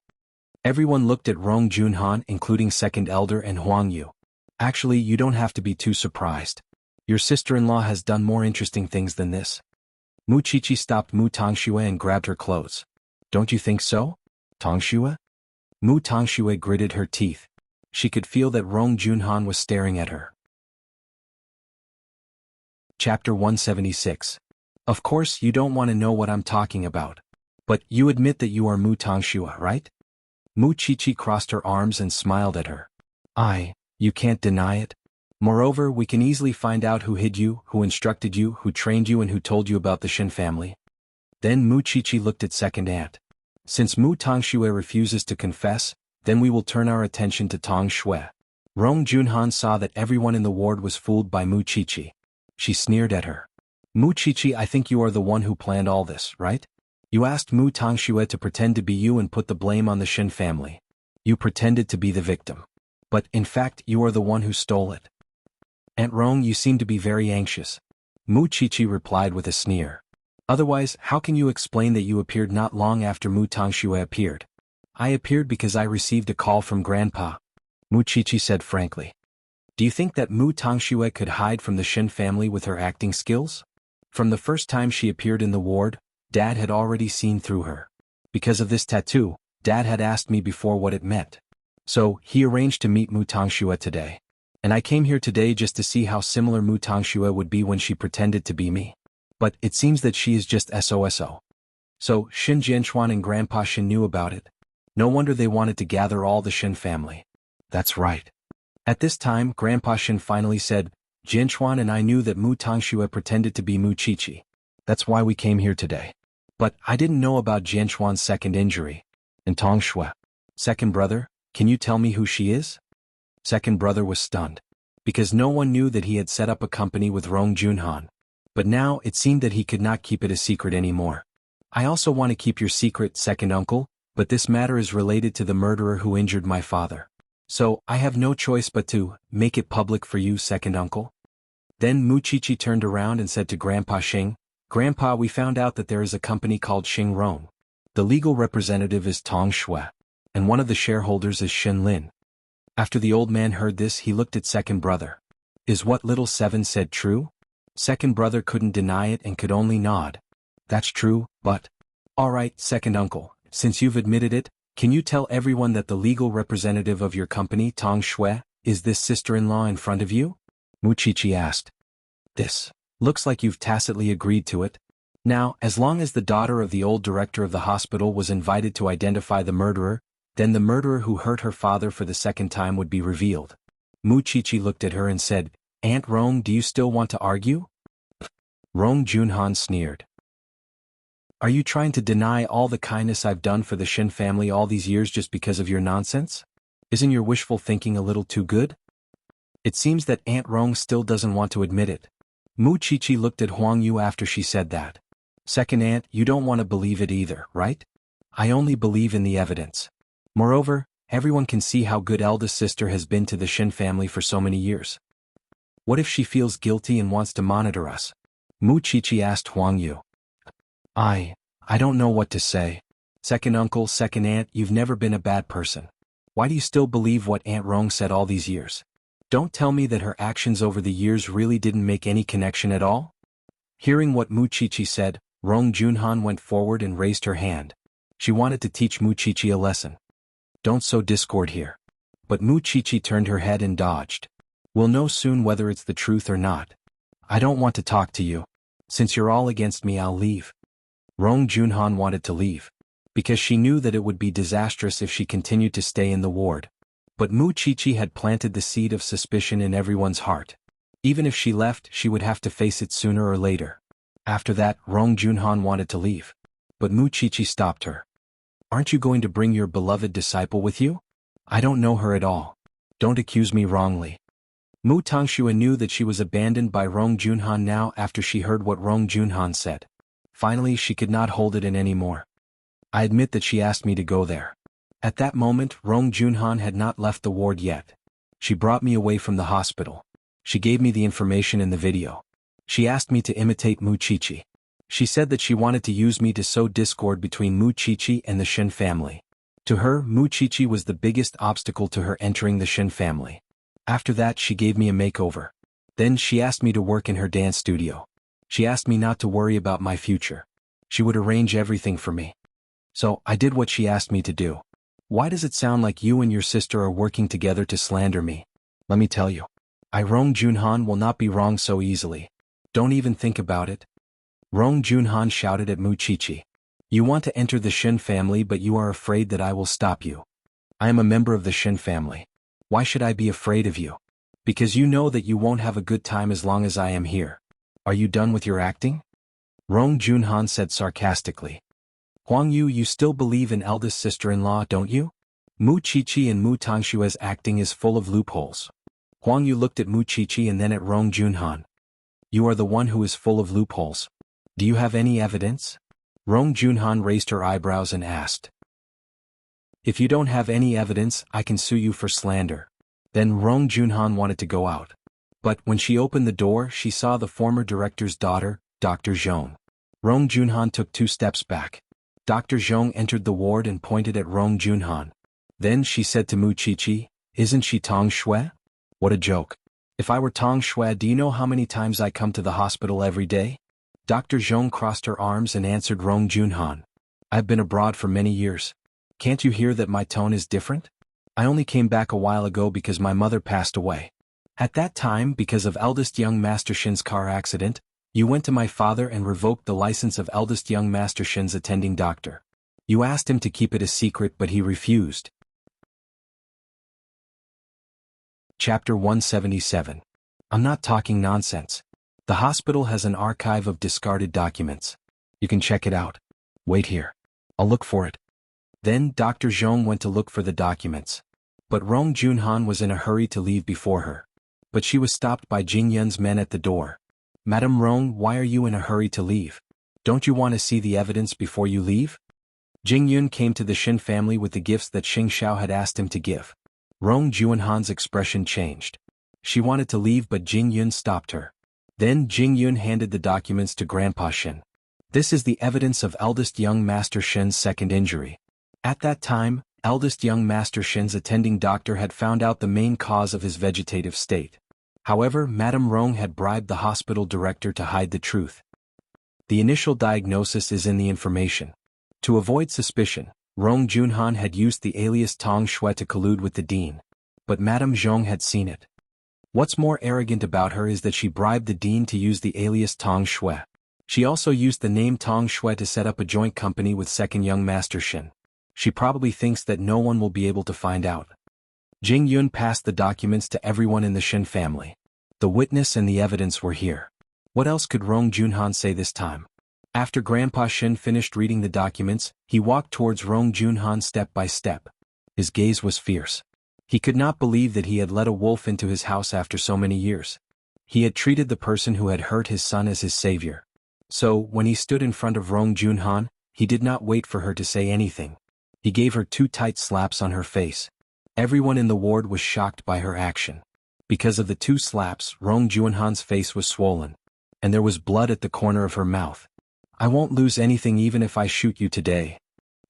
Everyone looked at Rong Junhan, including Second Elder and Huang Yu. Actually, you don't have to be too surprised. Your sister-in-law has done more interesting things than this. Mu Qiqi stopped Mu Tongxue and grabbed her clothes. Don't you think so, Tongxue? Mu Tongxue gritted her teeth. She could feel that Rong Junhan was staring at her. Chapter 176. Of course you don't want to know what I'm talking about. But you admit that you are Mu Tongxue, right? Mu Qiqi crossed her arms and smiled at her. You can't deny it. Moreover, we can easily find out who hid you, who instructed you, who trained you and who told you about the Shin family. Then Mu Qiqi looked at second aunt. Since Mu Tongxue refuses to confess, then we will turn our attention to Tongxue. Rong Junhan saw that everyone in the ward was fooled by Mu Qiqi. She sneered at her. Mu Qiqi, I think you are the one who planned all this, right? You asked Mu Tongxue to pretend to be you and put the blame on the Shin family. You pretended to be the victim. But, in fact, you are the one who stole it. Aunt Rong, you seem to be very anxious. Mu Qiqi replied with a sneer. Otherwise, how can you explain that you appeared not long after Mu Tongxue appeared? I appeared because I received a call from Grandpa. Mu Qiqi said frankly. Do you think that Mu Tongxue could hide from the Shin family with her acting skills? From the first time she appeared in the ward, Dad had already seen through her. Because of this tattoo, Dad had asked me before what it meant. So, he arranged to meet Mu Tongxue today. And I came here today just to see how similar Mu Tongxue would be when she pretended to be me. But it seems that she is just SOSO. So, Shin Jianchuan and Grandpa Shin knew about it. No wonder they wanted to gather all the Shin family. That's right. At this time, Grandpa Shin finally said, Jianchuan and I knew that Mu Tongxue pretended to be Mu Qiqi. That's why we came here today. But I didn't know about Jianchuan's second injury. And Tongxue, second brother, can you tell me who she is? Second brother was stunned. Because no one knew that he had set up a company with Rong Junhan. But now it seemed that he could not keep it a secret anymore. I also want to keep your secret, second uncle, but this matter is related to the murderer who injured my father. So, I have no choice but to make it public for you, second uncle. Then Mu Qiqi turned around and said to Grandpa Xing, Grandpa, we found out that there is a company called Xing Rong. The legal representative is Tong Shui, and one of the shareholders is Shin Lin. After the old man heard this, he looked at second brother. Is what little Seven said true? Second brother couldn't deny it and could only nod. That's true, but... Alright, second uncle, since you've admitted it, can you tell everyone that the legal representative of your company, Tong Shui, is this sister-in-law in front of you? Mu Qiqi asked. This. Looks like you've tacitly agreed to it. Now, as long as the daughter of the old director of the hospital was invited to identify the murderer, then the murderer who hurt her father for the second time would be revealed. Mu Qiqi looked at her and said, Aunt Rong, do you still want to argue? Rong Junhan sneered. Are you trying to deny all the kindness I've done for the Shin family all these years just because of your nonsense? Isn't your wishful thinking a little too good? It seems that Aunt Rong still doesn't want to admit it. Mu Qiqi looked at Huang Yu after she said that. Second aunt, you don't want to believe it either, right? I only believe in the evidence. Moreover, everyone can see how good eldest sister has been to the Shin family for so many years. What if she feels guilty and wants to monitor us? Mu Qiqi asked Huang Yu. I don't know what to say. Second uncle, second aunt, you've never been a bad person. Why do you still believe what Aunt Rong said all these years? Don't tell me that her actions over the years really didn't make any connection at all? Hearing what Mu Chichi said, Rong Junhan went forward and raised her hand. She wanted to teach Mu Chichi a lesson. Don't sow discord here. But Mu Chichi turned her head and dodged. We'll know soon whether it's the truth or not. I don't want to talk to you. Since you're all against me, I'll leave. Rong Junhan wanted to leave, because she knew that it would be disastrous if she continued to stay in the ward. But Mu Chichi had planted the seed of suspicion in everyone's heart. Even if she left, she would have to face it sooner or later. After that, Rong Junhan wanted to leave. But Mu Chichi stopped her. Aren't you going to bring your beloved disciple with you? I don't know her at all. Don't accuse me wrongly. Mu Tongxue knew that she was abandoned by Rong Junhan now after she heard what Rong Junhan said. Finally, she could not hold it in anymore. I admit that she asked me to go there. At that moment, Rong Junhan had not left the ward yet. She brought me away from the hospital. She gave me the information in the video. She asked me to imitate Mu Chichi. She said that she wanted to use me to sow discord between Mu Chichi and the Shen family. To her, Mu Chichi was the biggest obstacle to her entering the Shen family. After that, she gave me a makeover. Then she asked me to work in her dance studio. She asked me not to worry about my future. She would arrange everything for me. So, I did what she asked me to do. Why does it sound like you and your sister are working together to slander me? Let me tell you. Rong Junhan will not be wrong so easily. Don't even think about it. Rong Junhan shouted at Mu Chichi. You want to enter the Shen family, but you are afraid that I will stop you. I am a member of the Shen family. Why should I be afraid of you? Because you know that you won't have a good time as long as I am here. Are you done with your acting? Rong Junhan said sarcastically. Huang Yu, you still believe in eldest sister-in-law, don't you? Mu Chichi and Mu Tongshua's acting is full of loopholes. Huang Yu looked at Mu Chichi and then at Rong Junhan. You are the one who is full of loopholes. Do you have any evidence? Rong Junhan raised her eyebrows and asked. If you don't have any evidence, I can sue you for slander. Then Rong Junhan wanted to go out. But when she opened the door, she saw the former director's daughter, Dr. Zhong. Rong Junhan took 2 steps back. Dr. Zhong entered the ward and pointed at Rong Junhan. Then she said to Mu Chichi, isn't she Tong Shui? What a joke. If I were Tong Shui, do you know how many times I come to the hospital every day? Dr. Zhong crossed her arms and answered Rong Junhan. I've been abroad for many years. Can't you hear that my tone is different? I only came back a while ago because my mother passed away. At that time, because of eldest young Master Shin's car accident, you went to my father and revoked the license of eldest young Master Shin's attending doctor. You asked him to keep it a secret, but he refused. Chapter 177. I'm not talking nonsense. The hospital has an archive of discarded documents. You can check it out. Wait here. I'll look for it. Then Dr. Zhong went to look for the documents. But Rong Junhan was in a hurry to leave before her. But she was stopped by Jing Yun's men at the door. Madam Rong, why are you in a hurry to leave? Don't you want to see the evidence before you leave? Jing Yun came to the Shin family with the gifts that Xing Xiao had asked him to give. Rong Junhan's expression changed. She wanted to leave, but Jing Yun stopped her. Then Jing Yun handed the documents to Grandpa Shin. This is the evidence of eldest young Master Shin's second injury. At that time, eldest young Master Shin's attending doctor had found out the main cause of his vegetative state. However, Madame Rong had bribed the hospital director to hide the truth. The initial diagnosis is in the information. To avoid suspicion, Rong Junhan had used the alias Tong Shui to collude with the dean. But Madame Zhong had seen it. What's more arrogant about her is that she bribed the dean to use the alias Tong Shui. She also used the name Tong Shui to set up a joint company with second young Master Shin. She probably thinks that no one will be able to find out. Jing Yun passed the documents to everyone in the Shin family. The witness and the evidence were here. What else could Rong Junhan say this time? After Grandpa Shin finished reading the documents, he walked towards Rong Junhan step by step. His gaze was fierce. He could not believe that he had let a wolf into his house after so many years. He had treated the person who had hurt his son as his savior. So, when he stood in front of Rong Junhan, he did not wait for her to say anything. He gave her 2 tight slaps on her face. Everyone in the ward was shocked by her action. Because of the 2 slaps, Rong Junhan's face was swollen. And there was blood at the corner of her mouth. I won't lose anything even if I shoot you today.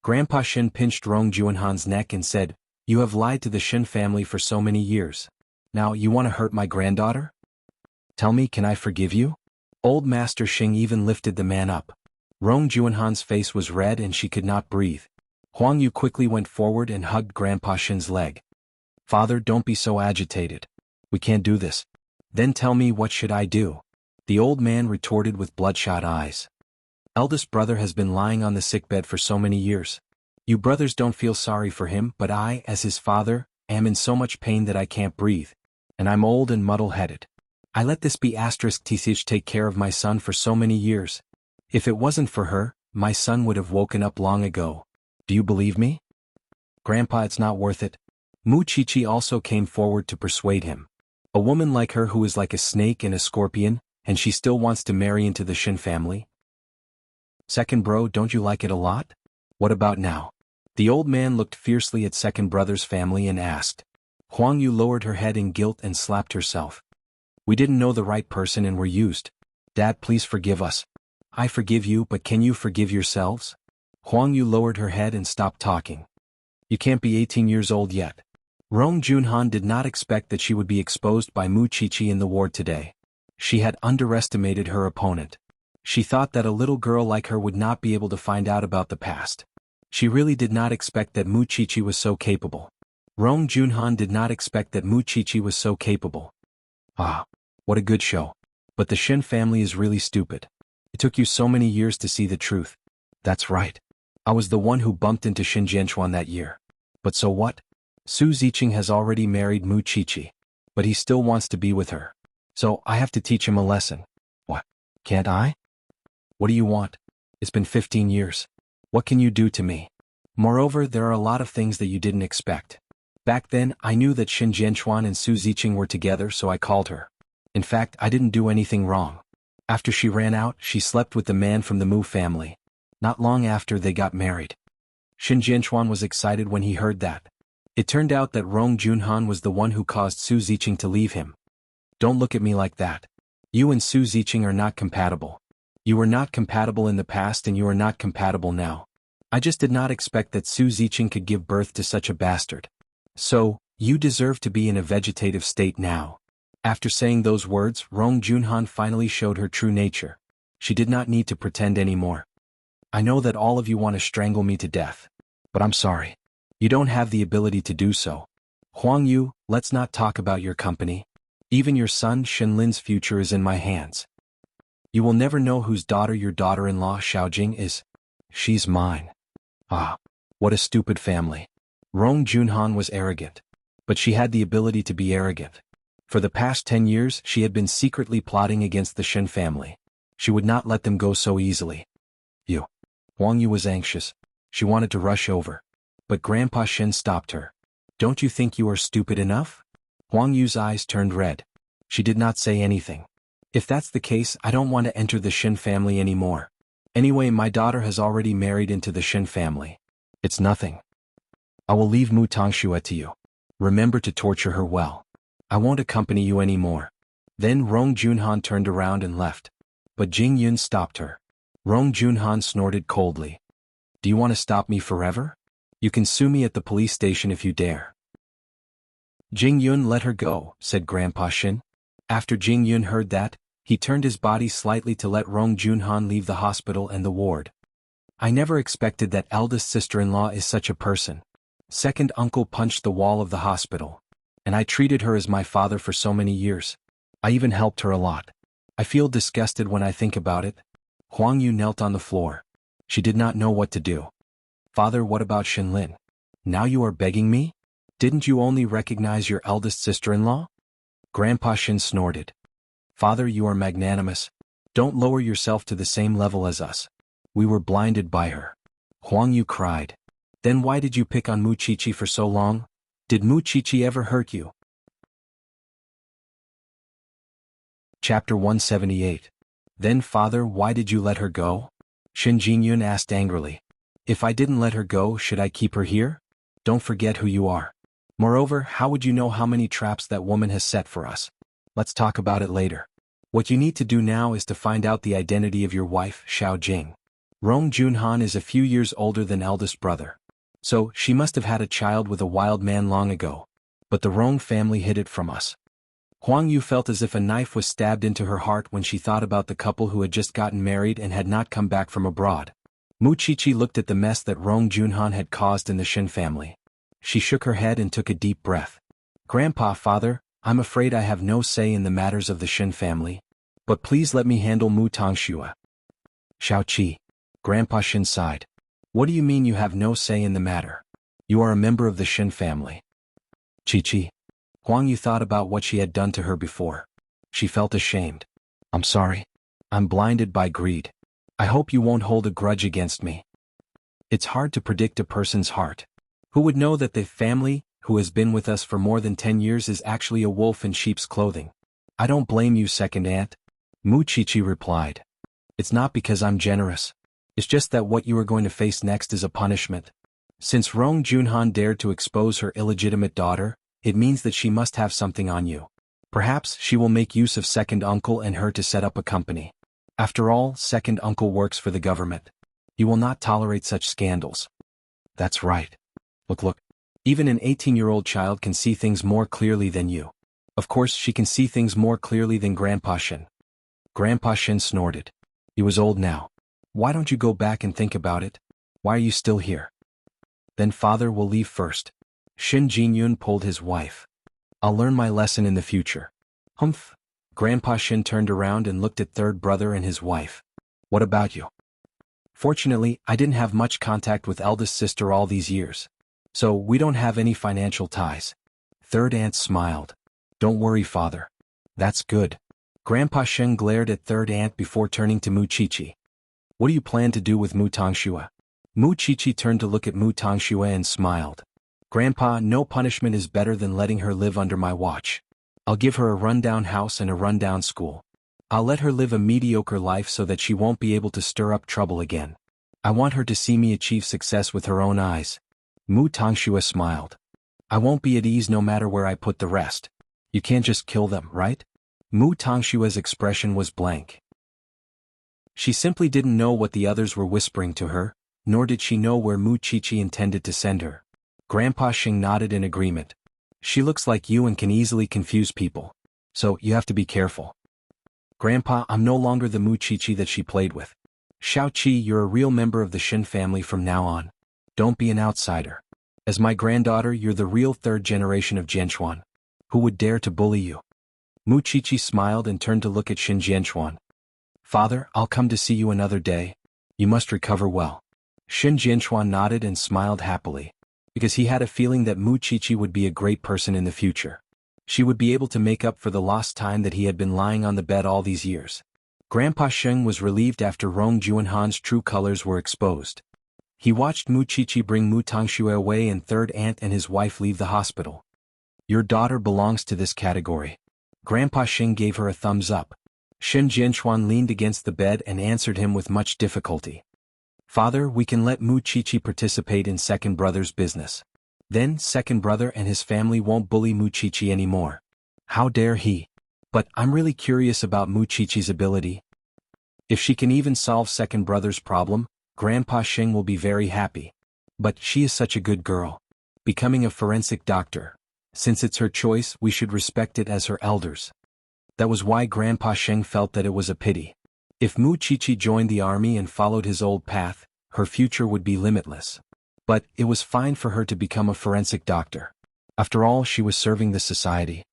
Grandpa Shin pinched Rong Juanhan's neck and said, "You have lied to the Shin family for so many years. Now you want to hurt my granddaughter? Tell me, can I forgive you?" Old Master Xing even lifted the man up. Rong Juanhan's face was red and she could not breathe. Huang Yu quickly went forward and hugged Grandpa Shin's leg. "Father, don't be so agitated. We can't do this." "Then tell me, what should I do?" the old man retorted with bloodshot eyes. "Eldest brother has been lying on the sickbed for so many years. You brothers don't feel sorry for him, but I, as his father, am in so much pain that I can't breathe. And I'm old and muddle-headed. I let this be *Tisich take care of my son for so many years. If it wasn't for her, my son would have woken up long ago. Do you believe me?" "Grandpa, it's not worth it." Mu Chichi also came forward to persuade him. "A woman like her who is like a snake and a scorpion, and she still wants to marry into the Shin family? Second bro, don't you like it a lot? What about now?" The old man looked fiercely at second brother's family and asked. Huang Yu lowered her head in guilt and slapped herself. "We didn't know the right person and were used. Dad, please forgive us." "I forgive you, but can you forgive yourselves?" Huang Yu lowered her head and stopped talking. "You can't be 18 years old yet." Rong Junhan did not expect that she would be exposed by Mu Chichi in the ward today. She had underestimated her opponent. She thought that a little girl like her would not be able to find out about the past. She really did not expect that Mu Chichi was so capable. Rong Junhan did not expect that Mu Chichi was so capable. Ah, what a good show. But the Shin family is really stupid. It took you so many years to see the truth. That's right. I was the one who bumped into Shin Jianchuan that year. But so what? Su Ziqing has already married Mu Chichi. But he still wants to be with her. So I have to teach him a lesson. What? Can't I? What do you want? It's been 15 years. What can you do to me? Moreover, there are a lot of things that you didn't expect. Back then, I knew that Shin Jianchuan and Su Ziqing were together, so I called her. In fact, I didn't do anything wrong. After she ran out, she slept with the man from the Mu family. Not long after, they got married. Shin Jianchuan was excited when he heard that. It turned out that Rong Junhan was the one who caused Su Ziqing to leave him. Don't look at me like that. You and Su Ziqing are not compatible. You were not compatible in the past and you are not compatible now. I just did not expect that Su Ziqing could give birth to such a bastard. So, you deserve to be in a vegetative state now. After saying those words, Rong Junhan finally showed her true nature. She did not need to pretend anymore. I know that all of you want to strangle me to death. But I'm sorry. You don't have the ability to do so. Huang Yu, let's not talk about your company. Even your son Shenlin's future is in my hands. You will never know whose daughter your daughter-in-law Xiaojing is. She's mine. Ah, what a stupid family. Rong Junhan was arrogant. But she had the ability to be arrogant. For the past 10 years, she had been secretly plotting against the Shin family. She would not let them go so easily. Huang Yu was anxious. She wanted to rush over. But Grandpa Shin stopped her. Don't you think you are stupid enough? Huang Yu's eyes turned red. She did not say anything. If that's the case, I don't want to enter the Shin family anymore. Anyway, my daughter has already married into the Shin family. It's nothing. I will leave Mu Tongxue to you. Remember to torture her well. I won't accompany you anymore. Then Rong Junhan turned around and left. But Jing Yun stopped her. Rong Junhan snorted coldly. Do you want to stop me forever? You can sue me at the police station if you dare. Jing Yun, let her go, said Grandpa Shin. After Jing Yun heard that, he turned his body slightly to let Rong Junhan leave the hospital and the ward. I never expected that eldest sister-in-law is such a person. Second uncle punched the wall of the hospital. And I treated her as my father for so many years. I even helped her a lot. I feel disgusted when I think about it. Huang Yu knelt on the floor. She did not know what to do. Father, what about Shenlin? Now you are begging me? Didn't you only recognize your eldest sister-in-law? Grandpa Shin snorted. Father, you are magnanimous. Don't lower yourself to the same level as us. We were blinded by her. Huang Yu cried. Then why did you pick on Mu Chichi for so long? Did Mu Chichi ever hurt you? Chapter 178. Then father, why did you let her go? Shin Jingyun asked angrily. If I didn't let her go, should I keep her here? Don't forget who you are. Moreover, how would you know how many traps that woman has set for us? Let's talk about it later. What you need to do now is to find out the identity of your wife, Xiao Jing. Rong Junhan is a few years older than eldest brother. So, she must have had a child with a wild man long ago. But the Rong family hid it from us. Huang Yu felt as if a knife was stabbed into her heart when she thought about the couple who had just gotten married and had not come back from abroad. Mu Qiqi looked at the mess that Rong Junhan had caused in the Shin family. She shook her head and took a deep breath. Grandpa, father, I'm afraid I have no say in the matters of the Shin family. But please let me handle Mu Tongxue. Xiaoqi. Grandpa Shin sighed. What do you mean you have no say in the matter? You are a member of the Shin family. Qiqi. Huang Yu thought about what she had done to her before. She felt ashamed. I'm sorry. I'm blinded by greed. I hope you won't hold a grudge against me. It's hard to predict a person's heart. Who would know that the family, who has been with us for more than 10 years, is actually a wolf in sheep's clothing? I don't blame you, second aunt. Mu Qiqi replied. It's not because I'm generous. It's just that what you are going to face next is a punishment. Since Rong Junhan dared to expose her illegitimate daughter, it means that she must have something on you. Perhaps she will make use of second uncle and her to set up a company. After all, second uncle works for the government. You will not tolerate such scandals. That's right. Look. Even an 18-year-old child can see things more clearly than you. Of course, she can see things more clearly than Grandpa Shin. Grandpa Shin snorted. He was old now. Why don't you go back and think about it? Why are you still here? Then father will leave first. Shin Jinyun pulled his wife. I'll learn my lesson in the future. Humph. Grandpa Shin turned around and looked at third brother and his wife. What about you? Fortunately, I didn't have much contact with eldest sister all these years. So we don't have any financial ties. Third aunt smiled. Don't worry, father. That's good. Grandpa Shin glared at third aunt before turning to Mu Qiqi. What do you plan to do with Mu Tongxue? Mu Qiqi turned to look at Mu Tongxue and smiled. Grandpa, no punishment is better than letting her live under my watch. I'll give her a rundown house and a rundown school. I'll let her live a mediocre life so that she won't be able to stir up trouble again. I want her to see me achieve success with her own eyes. Mu Tongxue smiled. I won't be at ease no matter where I put the rest. You can't just kill them, right? Mu Tongxue's expression was blank. She simply didn't know what the others were whispering to her, nor did she know where Mu Qiqi intended to send her. Grandpa Xing nodded in agreement. She looks like you and can easily confuse people. So, you have to be careful. Grandpa, I'm no longer the Mu Qiqi that she played with. Xiaoqi, you're a real member of the Shin family from now on. Don't be an outsider. As my granddaughter, you're the real third generation of Jianchuan. Who would dare to bully you? Mu Qiqi smiled and turned to look at Shin Jianchuan. Father, I'll come to see you another day. You must recover well. Shin Jianchuan nodded and smiled happily, because he had a feeling that Mu Qiqi would be a great person in the future. She would be able to make up for the lost time that he had been lying on the bed all these years. Grandpa Sheng was relieved after Rong Junhan's true colors were exposed. He watched Mu Qiqi bring Mu Tongxue away and third aunt and his wife leave the hospital. Your daughter belongs to this category. Grandpa Sheng gave her a thumbs up. Shin Jianchuan leaned against the bed and answered him with much difficulty. Father, we can let Mu Qiqi participate in second brother's business. Then second brother and his family won't bully Mu Qiqi anymore. How dare he? But I'm really curious about Mu Qiqi's ability. If she can even solve second brother's problem, Grandpa Sheng will be very happy. But she is such a good girl. Becoming a forensic doctor. Since it's her choice, we should respect it as her elders. That was why Grandpa Sheng felt that it was a pity. If Mu Qiqi joined the army and followed his old path, her future would be limitless. But it was fine for her to become a forensic doctor. After all, she was serving the society.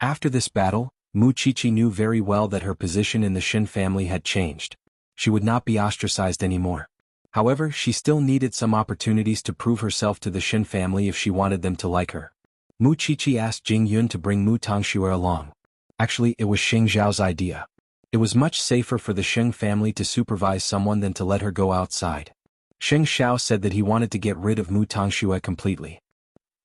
After this battle, Mu Qiqi knew very well that her position in the Shin family had changed. She would not be ostracized anymore. However, she still needed some opportunities to prove herself to the Shin family if she wanted them to like her. Mu Qiqi asked Jing Yun to bring Mu Tongxue along. Actually, it was Xing Zhao's idea. It was much safer for the Sheng family to supervise someone than to let her go outside. Sheng Xiao said that he wanted to get rid of Mu Tongxue completely.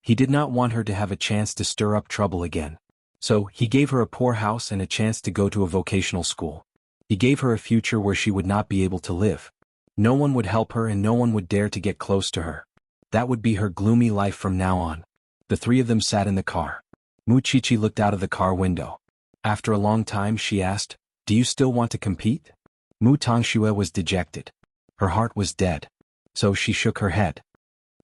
He did not want her to have a chance to stir up trouble again. So, he gave her a poor house and a chance to go to a vocational school. He gave her a future where she would not be able to live. No one would help her and no one would dare to get close to her. That would be her gloomy life from now on. The three of them sat in the car. Mu Qiqi looked out of the car window. After a long time she asked, "Do you still want to compete?" Mu Tongxue was dejected. Her heart was dead. So she shook her head.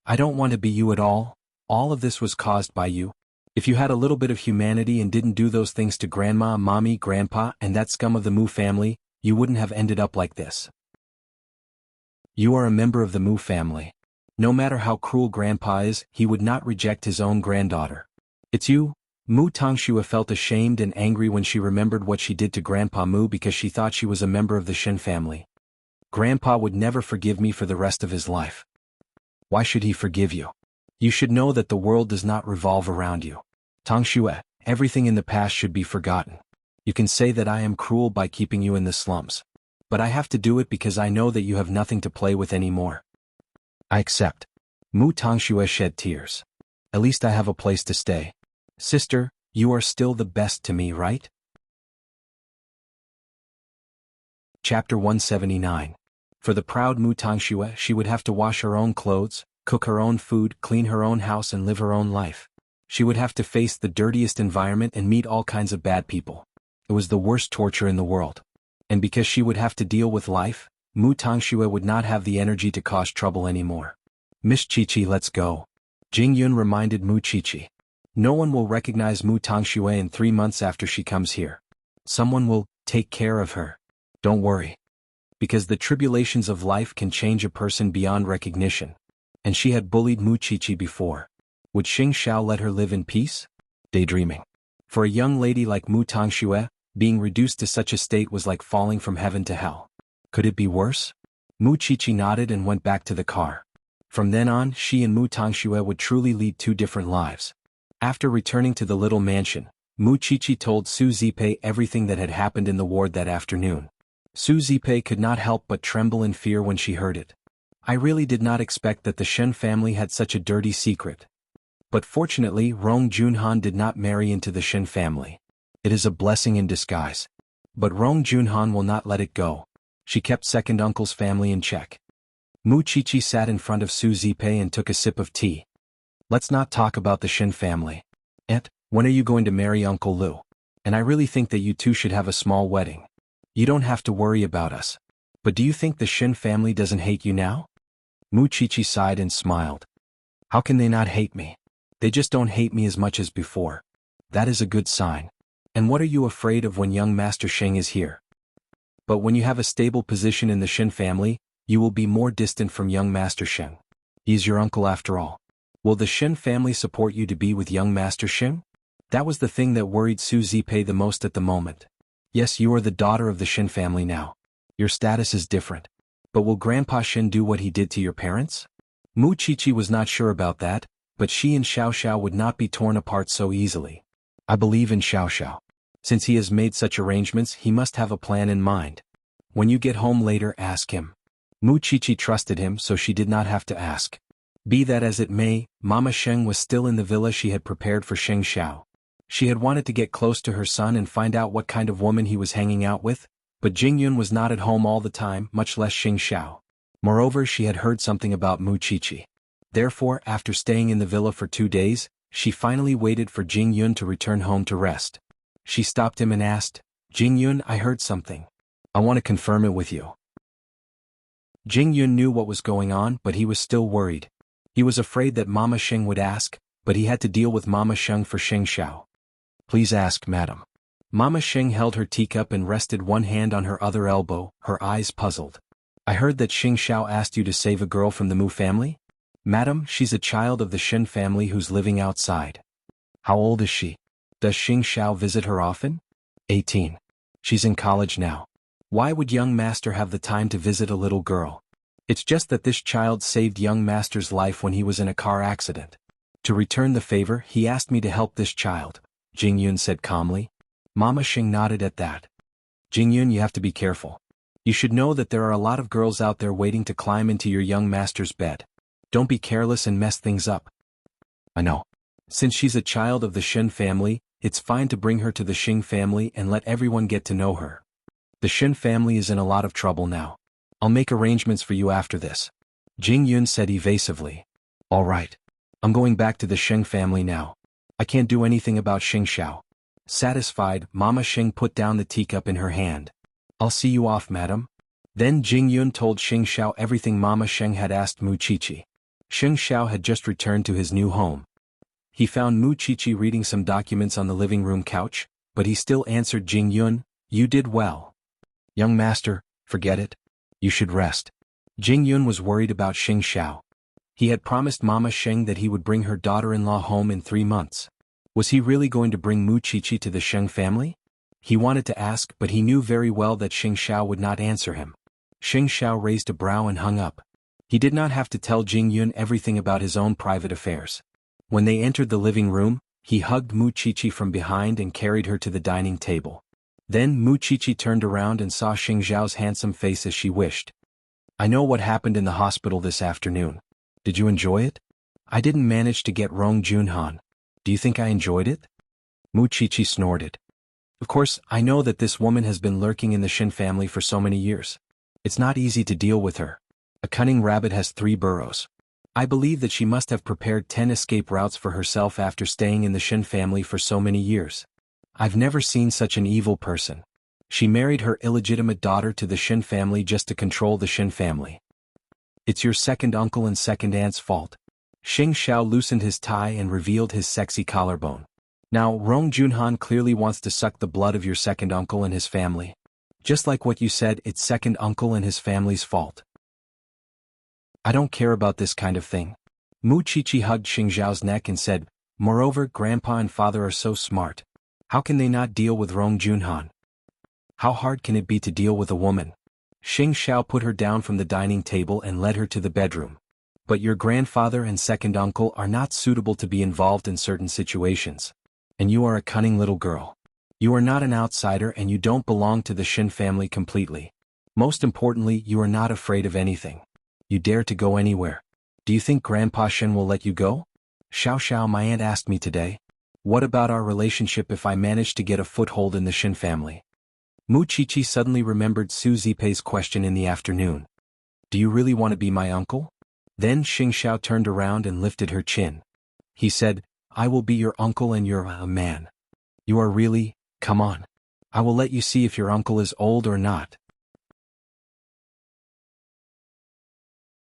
I don't want to be you at all. All of this was caused by you. If you had a little bit of humanity and didn't do those things to grandma, mommy, grandpa, and that scum of the Mu family, you wouldn't have ended up like this. You are a member of the Mu family. No matter how cruel grandpa is, he would not reject his own granddaughter. It's you. Mu Tongxue felt ashamed and angry when she remembered what she did to Grandpa Mu because she thought she was a member of the Shen family. Grandpa would never forgive me for the rest of his life. Why should he forgive you? You should know that the world does not revolve around you. Tongxue, everything in the past should be forgotten. You can say that I am cruel by keeping you in the slums. But I have to do it because I know that you have nothing to play with anymore. I accept. Mu Tongxue shed tears. At least I have a place to stay. Sister, you are still the best to me, right? Chapter 179. For the proud Mu Tongxue, she would have to wash her own clothes, cook her own food, clean her own house and live her own life. She would have to face the dirtiest environment and meet all kinds of bad people. It was the worst torture in the world. And because she would have to deal with life, Mu Tongxue would not have the energy to cause trouble anymore. Miss Chichi, let's go. Jing Yun reminded Mu Chichi. No one will recognize Mu Tongxue in 3 months after she comes here. Someone will take care of her. Don't worry. Because the tribulations of life can change a person beyond recognition. And she had bullied Mu Chichi before. Would Xing Xiao let her live in peace? Daydreaming. For a young lady like Mu Tongxue, being reduced to such a state was like falling from heaven to hell. Could it be worse? Mu Chichi nodded and went back to the car. From then on, she and Mu Tongxue would truly lead 2 different lives. After returning to the little mansion, Mu Chichi told Su Zipei everything that had happened in the ward that afternoon. Su Zipei could not help but tremble in fear when she heard it. I really did not expect that the Shen family had such a dirty secret. But fortunately, Rong Junhan did not marry into the Shen family. It is a blessing in disguise. But Rong Junhan will not let it go. She kept second uncle's family in check. Mu Chichi sat in front of Su Zipei and took a sip of tea. Let's not talk about the Shen family. When are you going to marry Uncle Lu? And I really think that you two should have a small wedding. You don't have to worry about us. But do you think the Shen family doesn't hate you now? Mu Chichi sighed and smiled. How can they not hate me? They just don't hate me as much as before. That is a good sign. And what are you afraid of when young Master Sheng is here? But when you have a stable position in the Shen family, you will be more distant from young Master Sheng. He is your uncle after all. Will the Shen family support you to be with young Master Sheng? That was the thing that worried Su Zipei the most at the moment. Yes, you are the daughter of the Shen family now. Your status is different. But will Grandpa Shen do what he did to your parents? Mu Chichi was not sure about that, but she and Xiao Xiao would not be torn apart so easily. I believe in Xiao Xiao. Since he has made such arrangements, he must have a plan in mind. When you get home later, ask him. Mu Chichi trusted him, so she did not have to ask. Be that as it may, Mama Sheng was still in the villa she had prepared for Xing Xiao. She had wanted to get close to her son and find out what kind of woman he was hanging out with, but Jing Yun was not at home all the time, much less Xing Xiao. Moreover, she had heard something about Mu Chichi. Therefore, after staying in the villa for 2 days, she finally waited for Jing Yun to return home to rest. She stopped him and asked, Jing Yun, I heard something. I want to confirm it with you. Jing Yun knew what was going on, but he was still worried. He was afraid that Mama Sheng would ask, but he had to deal with Mama Sheng for Xing Xiao. Please ask, madam. Mama Sheng held her teacup and rested one hand on her other elbow, her eyes puzzled. I heard that Xing Xiao asked you to save a girl from the Mu family? Madam, she's a child of the Shen family who's living outside. How old is she? Does Xing Xiao visit her often? 18. She's in college now. Why would young master have the time to visit a little girl? It's just that this child saved young master's life when he was in a car accident. To return the favor, he asked me to help this child, Jing Yun said calmly. Mama Xing nodded at that. Jing Yun, you have to be careful. You should know that there are a lot of girls out there waiting to climb into your young master's bed. Don't be careless and mess things up. I know. Since she's a child of the Shen family, it's fine to bring her to the Xing family and let everyone get to know her. The Shen family is in a lot of trouble now. I'll make arrangements for you after this. Jing Yun said evasively. All right. I'm going back to the Sheng family now. I can't do anything about Xing Xiao. Satisfied, Mama Sheng put down the teacup in her hand. I'll see you off, madam. Then Jing Yun told Xing Xiao everything Mama Sheng had asked Mu Qiqi. Xing Xiao had just returned to his new home. He found Mu Qiqi reading some documents on the living room couch, but he still answered Jing Yun, "You did well. Young master, forget it. You should rest." Jing Yun was worried about Xing Xiao. He had promised Mama Sheng that he would bring her daughter-in-law home in 3 months. Was he really going to bring Mu Qiqi to the Sheng family? He wanted to ask, but he knew very well that Xing Xiao would not answer him. Xing Xiao raised a brow and hung up. He did not have to tell Jing Yun everything about his own private affairs. When they entered the living room, he hugged Mu Qiqi from behind and carried her to the dining table. Then Mu Qiqi turned around and saw Xing Xiao's handsome face as she wished. "I know what happened in the hospital this afternoon. Did you enjoy it? I didn't manage to get Rong Junhan. Do you think I enjoyed it?" Mu Qiqi snorted. "Of course, I know that this woman has been lurking in the Shin family for so many years. It's not easy to deal with her. A cunning rabbit has 3 burrows. I believe that she must have prepared 10 escape routes for herself after staying in the Shin family for so many years. I've never seen such an evil person. She married her illegitimate daughter to the Shin family just to control the Shin family. It's your second uncle and second aunt's fault." Xing Xiao loosened his tie and revealed his sexy collarbone. "Now, Rong Junhan clearly wants to suck the blood of your second uncle and his family. Just like what you said, it's second uncle and his family's fault. I don't care about this kind of thing." Mu Qiqi hugged Xing Xiao's neck and said, "Moreover, Grandpa and Father are so smart. How can they not deal with Rong Junhan? How hard can it be to deal with a woman?" Xing Xiao put her down from the dining table and led her to the bedroom. "But your grandfather and second uncle are not suitable to be involved in certain situations. And you are a cunning little girl. You are not an outsider and you don't belong to the Shin family completely. Most importantly, you are not afraid of anything. You dare to go anywhere. Do you think Grandpa Shin will let you go?" "Xiao Xiao, my aunt asked me today. What about our relationship if I manage to get a foothold in the Shin family?" Mu Qiqi suddenly remembered Su Zipei's question in the afternoon. "Do you really want to be my uncle?" Then Xing Xiao turned around and lifted her chin. He said, "I will be your uncle and you're a man. You are really, come on. I will let you see if your uncle is old or not."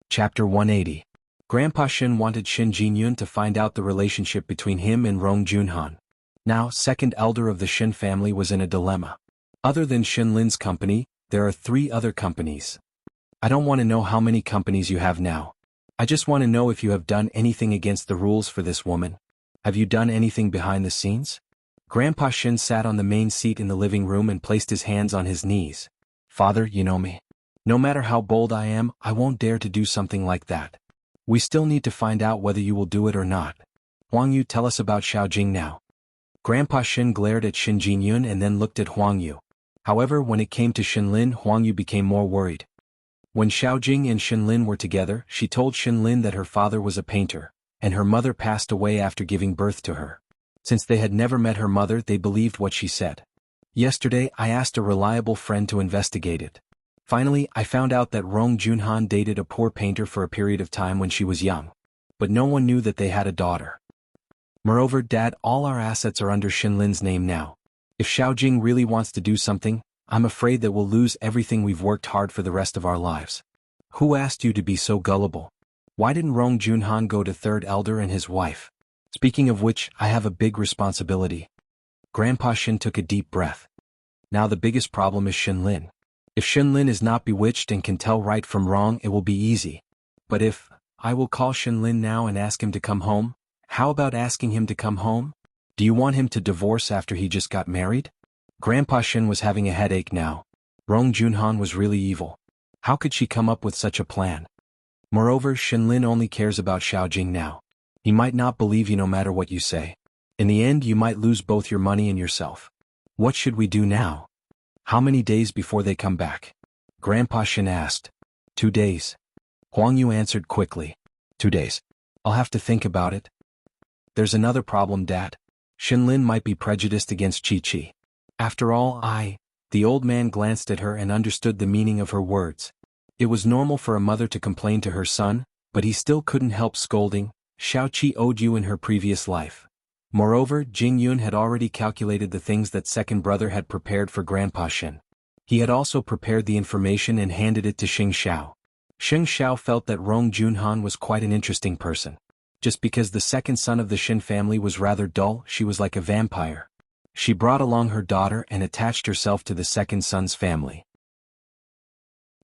Chapter 180. Grandpa Shin wanted Shin Jinyun to find out the relationship between him and Rong Junhan. Now, second elder of the Shin family was in a dilemma. Other than Shin Lin's company, there are 3 other companies. I don't want to know how many companies you have now. I just want to know if you have done anything against the rules for this woman. Have you done anything behind the scenes? Grandpa Shin sat on the main seat in the living room and placed his hands on his knees. "Father, you know me. No matter how bold I am, I won't dare to do something like that. We still need to find out whether you will do it or not. Huang Yu, tell us about Xiaojing now." Grandpa Shin glared at Shin Jinyun and then looked at Huang Yu. However, when it came to Shinlin, Huang Yu became more worried. When Xiaojing and Shinlin were together, she told Shinlin that her father was a painter, and her mother passed away after giving birth to her. Since they had never met her mother, they believed what she said. Yesterday, I asked a reliable friend to investigate it. Finally, I found out that Rong Junhan dated a poor painter for a period of time when she was young. But no one knew that they had a daughter. Moreover, Dad, all our assets are under Shinlin's name now. If Xiaojing really wants to do something, I'm afraid that we'll lose everything we've worked hard for the rest of our lives. Who asked you to be so gullible? Why didn't Rong Junhan go to third elder and his wife? Speaking of which, I have a big responsibility." Grandpa Shin took a deep breath. Now the biggest problem is Shinlin. If Shinlin is not bewitched and can tell right from wrong, it will be easy. But if, I will call Shinlin now and ask him to come home. How about asking him to come home? Do you want him to divorce after he just got married? Grandpa Shin was having a headache now. Rong Junhan was really evil. How could she come up with such a plan? Moreover, Shinlin only cares about Xiaojing now. He might not believe you no matter what you say. In the end, you might lose both your money and yourself. What should we do now? How many days before they come back? Grandpa Shin asked. 2 days. Huang Yu answered quickly. 2 days. I'll have to think about it. There's another problem, Dad. Shinlin might be prejudiced against Chi-Chi. After all, the old man glanced at her and understood the meaning of her words. It was normal for a mother to complain to her son, but he still couldn't help scolding. Xiaoqi owed you in her previous life. Moreover, Jing Yun had already calculated the things that second brother had prepared for Grandpa Shin. He had also prepared the information and handed it to Xing Xiao. Xing Xiao felt that Rong Junhan was quite an interesting person. Just because the second son of the Xin family was rather dull, she was like a vampire. She brought along her daughter and attached herself to the second son's family.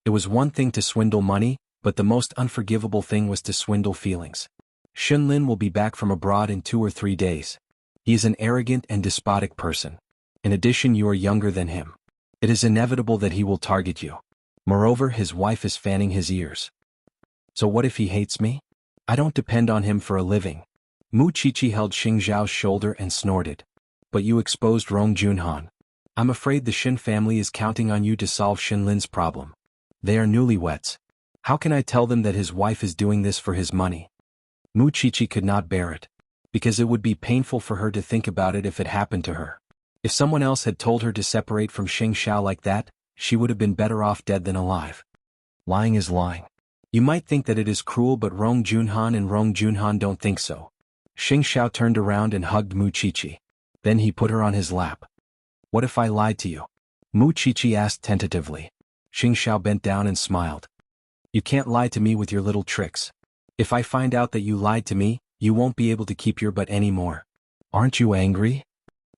It was one thing to swindle money, but the most unforgivable thing was to swindle feelings. Xunlin will be back from abroad in 2 or 3 days. He is an arrogant and despotic person. In addition, you are younger than him. It is inevitable that he will target you. Moreover, his wife is fanning his ears. So what if he hates me? I don't depend on him for a living. Mu Qiqi held Xing Zhao's shoulder and snorted. But you exposed Rong Junhan. I'm afraid the Xin family is counting on you to solve Xunlin's problem. They are newlyweds. How can I tell them that his wife is doing this for his money? Mu Qiqi could not bear it. Because it would be painful for her to think about it if it happened to her. If someone else had told her to separate from Xing Xiao like that, she would have been better off dead than alive. Lying is lying. You might think that it is cruel, but Rong Junhan and Rong Junhan don't think so. Xing Xiao turned around and hugged Mu Qiqi. Then he put her on his lap. What if I lied to you? Mu Qiqi asked tentatively. Xing Xiao bent down and smiled. You can't lie to me with your little tricks. If I find out that you lied to me, you won't be able to keep your butt anymore. Aren't you angry?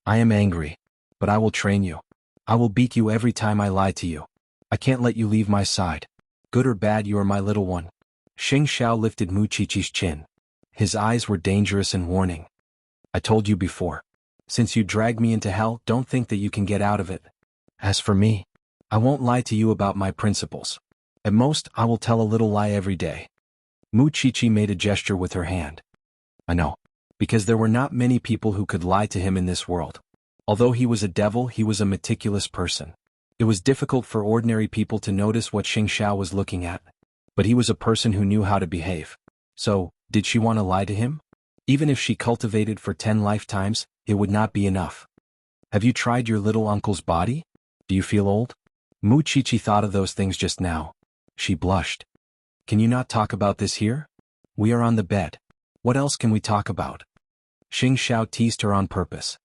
I am angry. But I will train you. I will beat you every time I lie to you. I can't let you leave my side. Good or bad, you are my little one. Xing Xiao lifted Mu Qiqi's chin. His eyes were dangerous and warning. I told you before. Since you dragged me into hell, don't think that you can get out of it. As for me, I won't lie to you about my principles. At most, I will tell a little lie every day. Mu Qiqi made a gesture with her hand. I know. Because there were not many people who could lie to him in this world. Although he was a devil, he was a meticulous person. It was difficult for ordinary people to notice what Xing Xiao was looking at. But he was a person who knew how to behave. So, did she want to lie to him? Even if she cultivated for 10 lifetimes, it would not be enough. Have you tried your little uncle's body? Do you feel old? Mu Qiqi thought of those things just now. She blushed. Can you not talk about this here? We are on the bed. What else can we talk about? Xing Xiao teased her on purpose.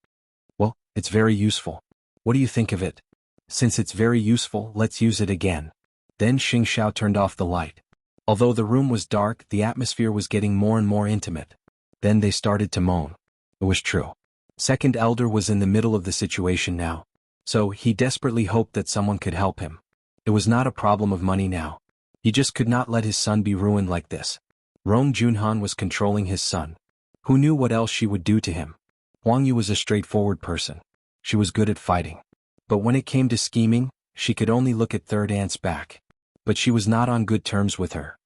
Well, it's very useful. What do you think of it? Since it's very useful, let's use it again. Then Xing Xiao turned off the light. Although the room was dark, the atmosphere was getting more and more intimate. Then they started to moan. It was true. Second Elder was in the middle of the situation now. So, he desperately hoped that someone could help him. It was not a problem of money now. He just could not let his son be ruined like this. Rong Junhan was controlling his son. Who knew what else she would do to him? Huang Yu was a straightforward person. She was good at fighting. But when it came to scheming, she could only look at Third Aunt's back. But she was not on good terms with her.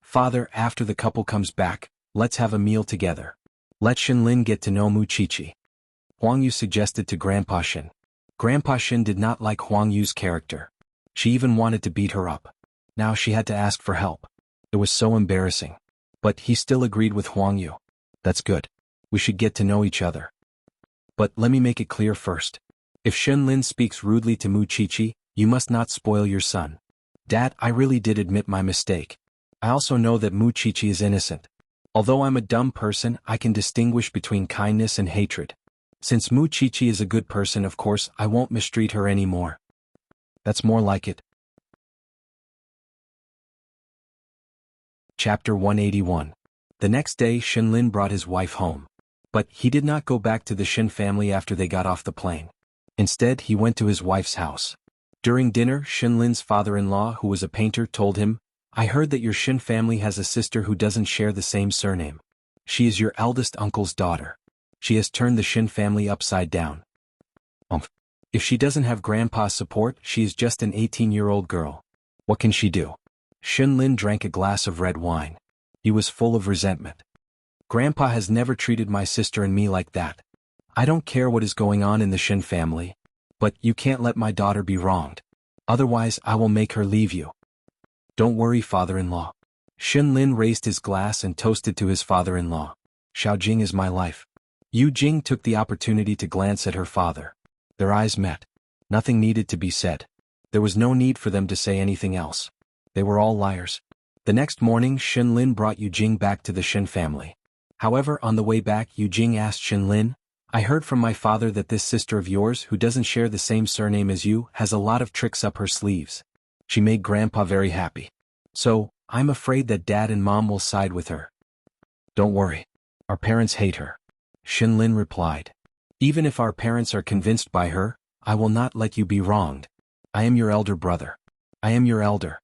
Father, after the couple comes back, let's have a meal together. Let Xunlin get to know Mu Qiqi. Huang Yu suggested to Grandpa Xin. Grandpa Xin did not like Huang Yu's character. She even wanted to beat her up. Now she had to ask for help. It was so embarrassing. But he still agreed with Huang Yu. That's good. We should get to know each other. But let me make it clear first. If Xunlin speaks rudely to Mu Qiqi, you must not spoil your son. Dad, I really did admit my mistake. I also know that Mu Qiqi is innocent. Although I'm a dumb person, I can distinguish between kindness and hatred. Since Mu Qiqi is a good person, of course, I won't mistreat her anymore. That's more like it. Chapter 181. The next day, Xunlin brought his wife home. But he did not go back to the Xin family after they got off the plane. Instead, he went to his wife's house. During dinner, Xunlin's father-in-law, who was a painter, told him, I heard that your Xin family has a sister who doesn't share the same surname. She is your eldest uncle's daughter. She has turned the Xin family upside down. If she doesn't have Grandpa's support, she is just an 18-year-old girl. What can she do? Xunlin drank a glass of red wine. He was full of resentment. Grandpa has never treated my sister and me like that. I don't care what is going on in the Xin family. But you can't let my daughter be wronged. Otherwise, I will make her leave you. Don't worry, father-in-law. Xunlin raised his glass and toasted to his father-in-law. Xiaojing is my life. Yu Jing took the opportunity to glance at her father. Their eyes met. Nothing needed to be said. There was no need for them to say anything else. They were all liars. The next morning, Xunlin brought Yu Jing back to the Xin family. However, on the way back, Yu Jing asked Xunlin, I heard from my father that this sister of yours who doesn't share the same surname as you has a lot of tricks up her sleeves. She made Grandpa very happy. So, I'm afraid that Dad and Mom will side with her. Don't worry. Our parents hate her. Shinlin replied. Even if our parents are convinced by her, I will not let you be wronged. I am your elder brother. I am your elder.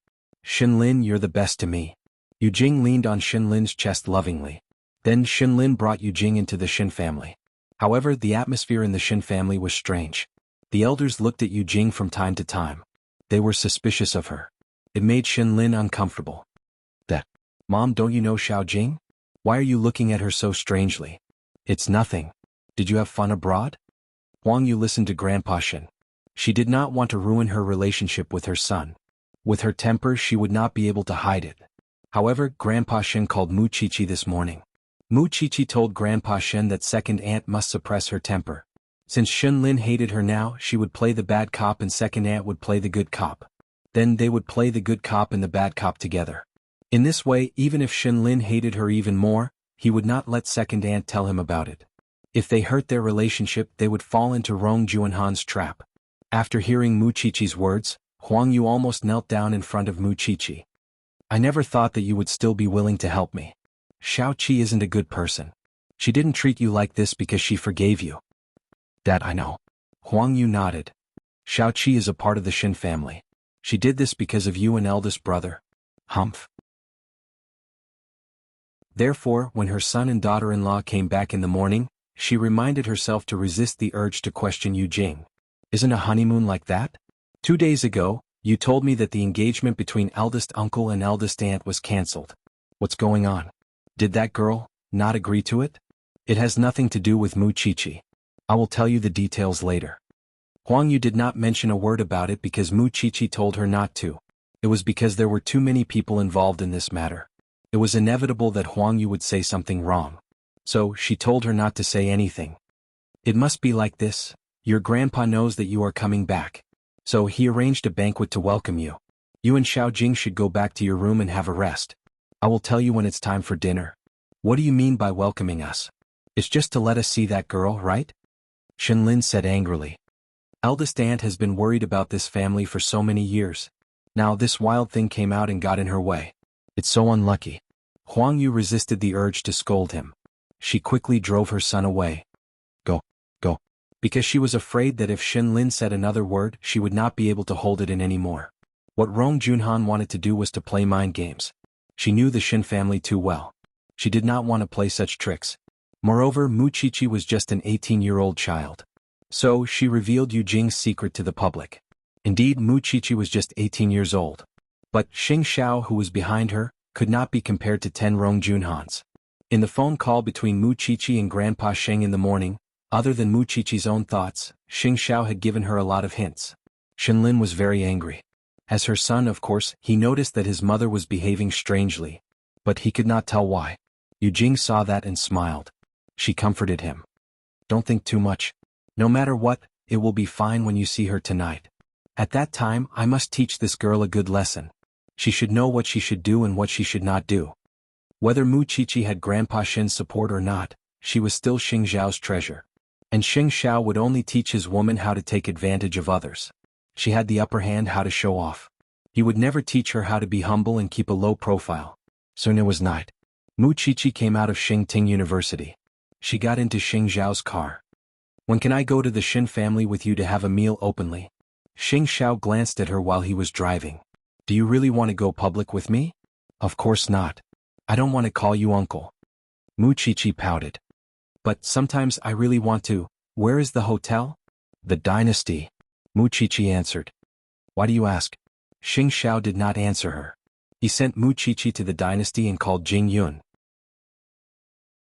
Shinlin, you're the best to me. Yujing leaned on Shinlin's chest lovingly. Then Shinlin brought Yujing into the Shin family. However, the atmosphere in the Shin family was strange. The elders looked at Yujing from time to time. They were suspicious of her. It made Shinlin uncomfortable. Mom, don't you know Xiao Jing? Why are you looking at her so strangely? It's nothing. Did you have fun abroad? Huang Yu listened to Grandpa Shin. She did not want to ruin her relationship with her son. With her temper, she would not be able to hide it. However, Grandpa Shin called Mu Chichi this morning. Mu Chichi told Grandpa Shin that second aunt must suppress her temper. Since Shinlin hated her now, she would play the bad cop and second aunt would play the good cop. Then they would play the good cop and the bad cop together. In this way, even if Shinlin hated her even more, he would not let second aunt tell him about it. If they hurt their relationship, they would fall into Rong Juanhan's trap. After hearing Mu Chichi's words, Huang Yu almost knelt down in front of Mu Chichi. I never thought that you would still be willing to help me. Xiao Qi isn't a good person. She didn't treat you like this because she forgave you. That I know. Huang Yu nodded. Xiao Qi is a part of the Shin family. She did this because of you and eldest brother. Humph. Therefore, when her son and daughter-in-law came back in the morning, she reminded herself to resist the urge to question Yujing. Isn't a honeymoon like that? 2 days ago, you told me that the engagement between eldest uncle and eldest aunt was cancelled. What's going on? Did that girl not agree to it? It has nothing to do with Mu Chichi. I will tell you the details later. Huang Yu did not mention a word about it because Mu Chichi told her not to. It was because there were too many people involved in this matter. It was inevitable that Huang Yu would say something wrong. So, she told her not to say anything. It must be like this. Your grandpa knows that you are coming back. So he arranged a banquet to welcome you. You and Xiao Jing should go back to your room and have a rest. I will tell you when it's time for dinner. What do you mean by welcoming us? It's just to let us see that girl, right? Shinlin said angrily. Eldest aunt has been worried about this family for so many years. Now this wild thing came out and got in her way. It's so unlucky. Huang Yu resisted the urge to scold him. She quickly drove her son away. Go. Because she was afraid that if Shinlin said another word, she would not be able to hold it in anymore. What Rong Junhan wanted to do was to play mind games. She knew the Shin family too well. She did not want to play such tricks. Moreover, Mu Chichi was just an 18-year-old child. So, she revealed Yujing's secret to the public. Indeed, Mu Chichi was just 18 years old. But Xing Xiao, who was behind her, could not be compared to 10 Rong Junhans. In the phone call between Mu Chichi and Grandpa Sheng in the morning, other than Mu Chichi's own thoughts, Xing Xiao had given her a lot of hints. Shinlin was very angry. As her son, of course, he noticed that his mother was behaving strangely. But he could not tell why. Yujing saw that and smiled. She comforted him. Don't think too much. No matter what, it will be fine when you see her tonight. At that time, I must teach this girl a good lesson. She should know what she should do and what she should not do. Whether Mu Chichi had Grandpa Shin's support or not, she was still Xing Xiao's treasure. And Xing Xiao would only teach his woman how to take advantage of others. She had the upper hand how to show off. He would never teach her how to be humble and keep a low profile. Soon it was night. Mu Chichi came out of Xingting University. She got into Xing Xiao's car. When can I go to the Shin family with you to have a meal openly? Xing Xiao glanced at her while he was driving. Do you really want to go public with me? Of course not. I don't want to call you uncle. Mu Chichi pouted. But sometimes I really want to. Where is the hotel? The Dynasty. Mu Chichi answered. Why do you ask? Xing Xiao did not answer her. He sent Mu Chichi to the Dynasty and called Jing Yun.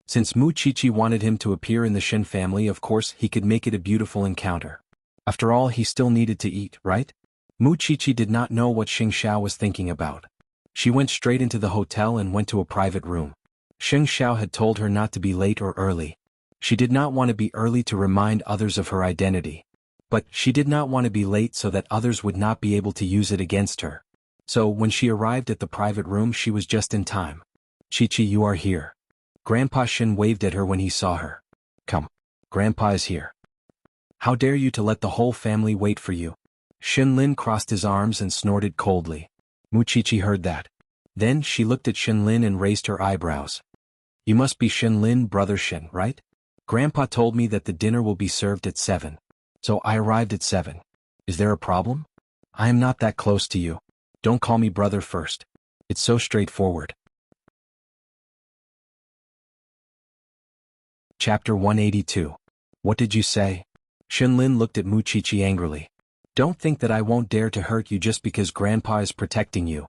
Since Mu Chichi wanted him to appear in the Shin family, of course he could make it a beautiful encounter. After all, he still needed to eat, right? Mu Chichi did not know what Xing Xiao was thinking about. She went straight into the hotel and went to a private room. Xing Xiao had told her not to be late or early. She did not want to be early to remind others of her identity. But she did not want to be late so that others would not be able to use it against her. So when she arrived at the private room, she was just in time. Chichi, you are here. Grandpa Shin waved at her when he saw her. Come. Grandpa is here. How dare you to let the whole family wait for you? Shinlin crossed his arms and snorted coldly. Muchichi heard that. Then she looked at Shinlin and raised her eyebrows. You must be Shinlin, brother Shin, right? Grandpa told me that the dinner will be served at 7. So I arrived at 7. Is there a problem? I am not that close to you. Don't call me brother first. It's so straightforward. Chapter 182. What did you say? Shinlin looked at Muchichi angrily. Don't think that I won't dare to hurt you just because Grandpa is protecting you.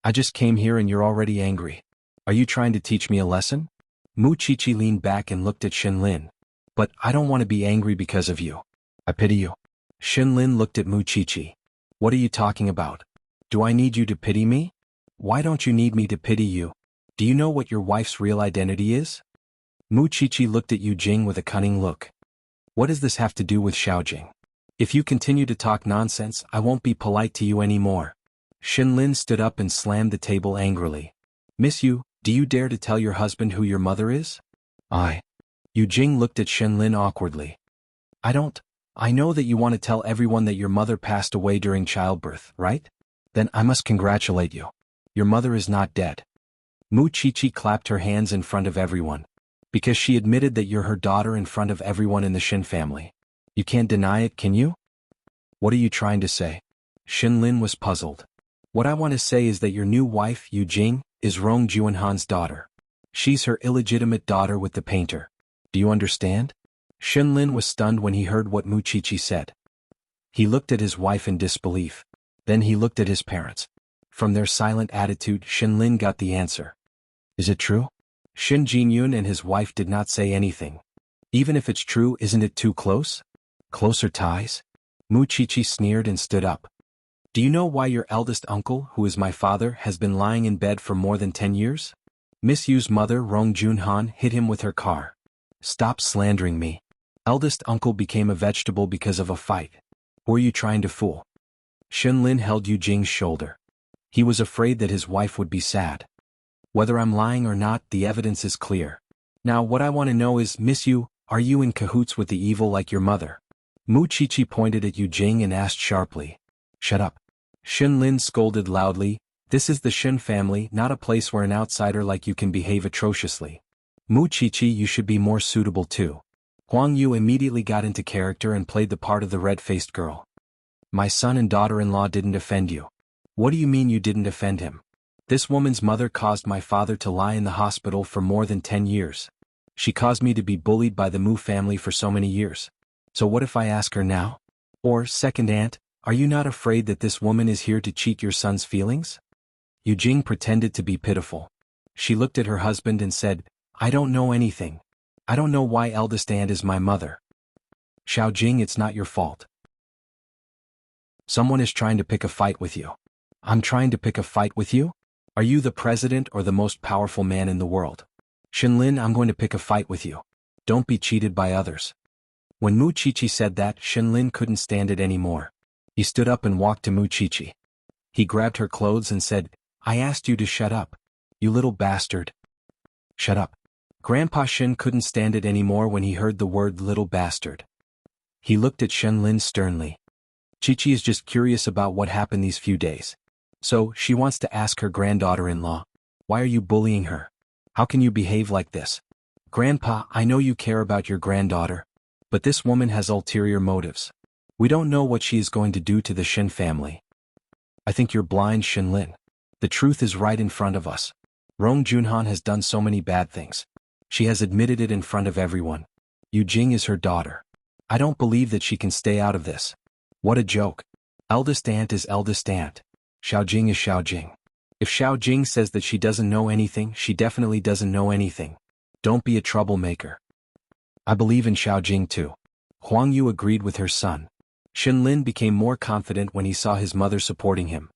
I just came here and you're already angry. Are you trying to teach me a lesson? Muchichi leaned back and looked at Shinlin. But I don't want to be angry because of you. I pity you. Shinlin looked at Muchichi. What are you talking about? Do I need you to pity me? Why don't you need me to pity you? Do you know what your wife's real identity is? Muchichi looked at Yujing with a cunning look. What does this have to do with Xiaojing? If you continue to talk nonsense, I won't be polite to you anymore. Shinlin stood up and slammed the table angrily. Miss Yu, do you dare to tell your husband who your mother is? Yujing looked at Shinlin awkwardly. I know that you want to tell everyone that your mother passed away during childbirth, right? Then I must congratulate you. Your mother is not dead. Muchichi clapped her hands in front of everyone. Because she admitted that you're her daughter in front of everyone in the Shin family. You can't deny it, can you? What are you trying to say? Shinlin was puzzled. What I want to say is that your new wife, Yujing, is Rong Juanhan's daughter. She's her illegitimate daughter with the painter. Do you understand? Shinlin was stunned when he heard what Muchichi said. He looked at his wife in disbelief. Then he looked at his parents. From their silent attitude, Shinlin got the answer. Is it true? Shin Jinyun and his wife did not say anything. Even if it's true, isn't it too close? Closer ties? Muchichi sneered and stood up. Do you know why your eldest uncle, who is my father, has been lying in bed for more than 10 years? Miss Yu's mother, Rong Junhan, hit him with her car. Stop slandering me. Eldest uncle became a vegetable because of a fight. Who are you trying to fool? Shinlin held Yujing's shoulder. He was afraid that his wife would be sad. Whether I'm lying or not, the evidence is clear. Now what I want to know is, Miss Yu, are you in cahoots with the evil like your mother? Muchichi pointed at Yujing and asked sharply. Shut up. Shinlin scolded loudly. This is the Shin family, not a place where an outsider like you can behave atrociously. Muchichi, you should be more suitable too. Huang Yu immediately got into character and played the part of the red-faced girl. My son and daughter-in-law didn't offend you. What do you mean you didn't offend him? This woman's mother caused my father to lie in the hospital for more than 10 years. She caused me to be bullied by the Mu family for so many years. So what if I ask her now? Or, second aunt, are you not afraid that this woman is here to cheat your son's feelings? Yujing pretended to be pitiful. She looked at her husband and said, I don't know anything. I don't know why eldest aunt is my mother. Xiaojing, it's not your fault. Someone is trying to pick a fight with you. I'm trying to pick a fight with you? Are you the president or the most powerful man in the world? Shinlin, I'm going to pick a fight with you. Don't be cheated by others. When Muchichi said that, Shinlin couldn't stand it anymore. He stood up and walked to Muchichi. He grabbed her clothes and said, I asked you to shut up. You little bastard. Shut up. Grandpa Shin couldn't stand it anymore when he heard the word little bastard. He looked at Shinlin sternly. Chichi is just curious about what happened these few days. So, she wants to ask her granddaughter-in-law, why are you bullying her? How can you behave like this? Grandpa, I know you care about your granddaughter, but this woman has ulterior motives. We don't know what she is going to do to the Shin family. I think you're blind, Shinlin. The truth is right in front of us. Rong Junhan has done so many bad things. She has admitted it in front of everyone. Yujing is her daughter. I don't believe that she can stay out of this. What a joke. Eldest aunt is eldest aunt. Xiaojing is Xiaojing. If Xiaojing says that she doesn't know anything, she definitely doesn't know anything. Don't be a troublemaker. I believe in Xiaojing too. Huang Yu agreed with her son. Shinlin became more confident when he saw his mother supporting him.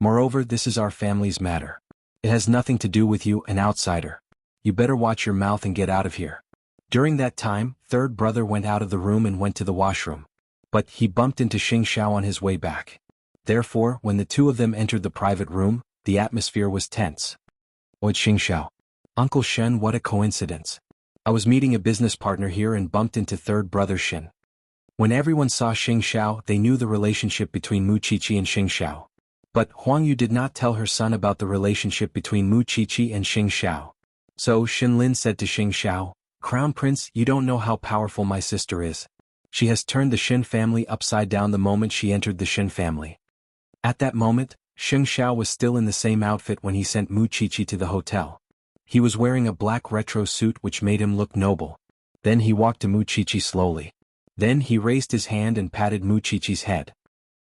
Moreover, this is our family's matter. It has nothing to do with you, an outsider. You better watch your mouth and get out of here. During that time, third brother went out of the room and went to the washroom. But he bumped into Xing Xiao on his way back. Therefore, when the two of them entered the private room, the atmosphere was tense. Oi, Xing Xiao. Uncle Shen, what a coincidence. I was meeting a business partner here and bumped into third brother Xin. When everyone saw Xing Xiao, they knew the relationship between Mu Qiqi and Xing Xiao. But Huang Yu did not tell her son about the relationship between Mu Qiqi and Xing Xiao. So Xinlin said to Xing Xiao, "Crown Prince, you don't know how powerful my sister is. She has turned the Xin family upside down the moment she entered the Xin family." At that moment, Xing Xiao was still in the same outfit when he sent Mu Qiqi to the hotel. He was wearing a black retro suit which made him look noble. Then he walked to Mu Qiqi slowly. Then he raised his hand and patted Mu Qiqi's head.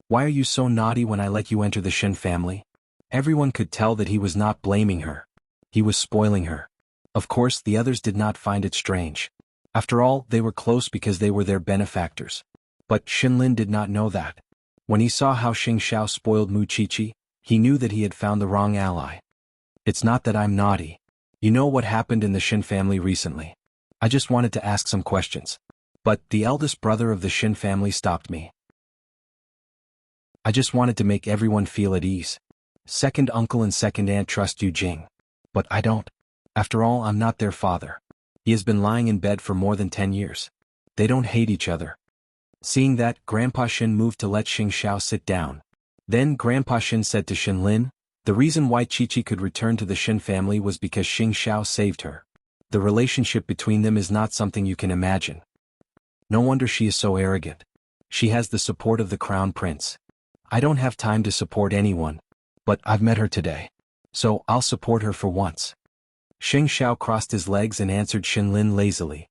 "Why are you so naughty when I let you enter the Xin family?" Everyone could tell that he was not blaming her. He was spoiling her. Of course, the others did not find it strange. After all, they were close because they were their benefactors. But Xinlin did not know that. When he saw how Xing Xiao spoiled Mu Qiqi, he knew that he had found the wrong ally. "It's not that I'm naughty. You know what happened in the Xin family recently. I just wanted to ask some questions." But the eldest brother of the Xin family stopped me. "I just wanted to make everyone feel at ease. Second uncle and second aunt trust Yu Jing. But I don't. After all, I'm not their father. He has been lying in bed for more than 10 years. They don't hate each other." Seeing that, Grandpa Xin moved to let Xing Xiao sit down. Then Grandpa Xin said to Xinlin, "The reason why Qiqi could return to the Xin family was because Xing Xiao saved her. The relationship between them is not something you can imagine. No wonder she is so arrogant. She has the support of the Crown Prince. I don't have time to support anyone. But I've met her today. So I'll support her for once." Xing Xiao crossed his legs and answered Xinlin lazily.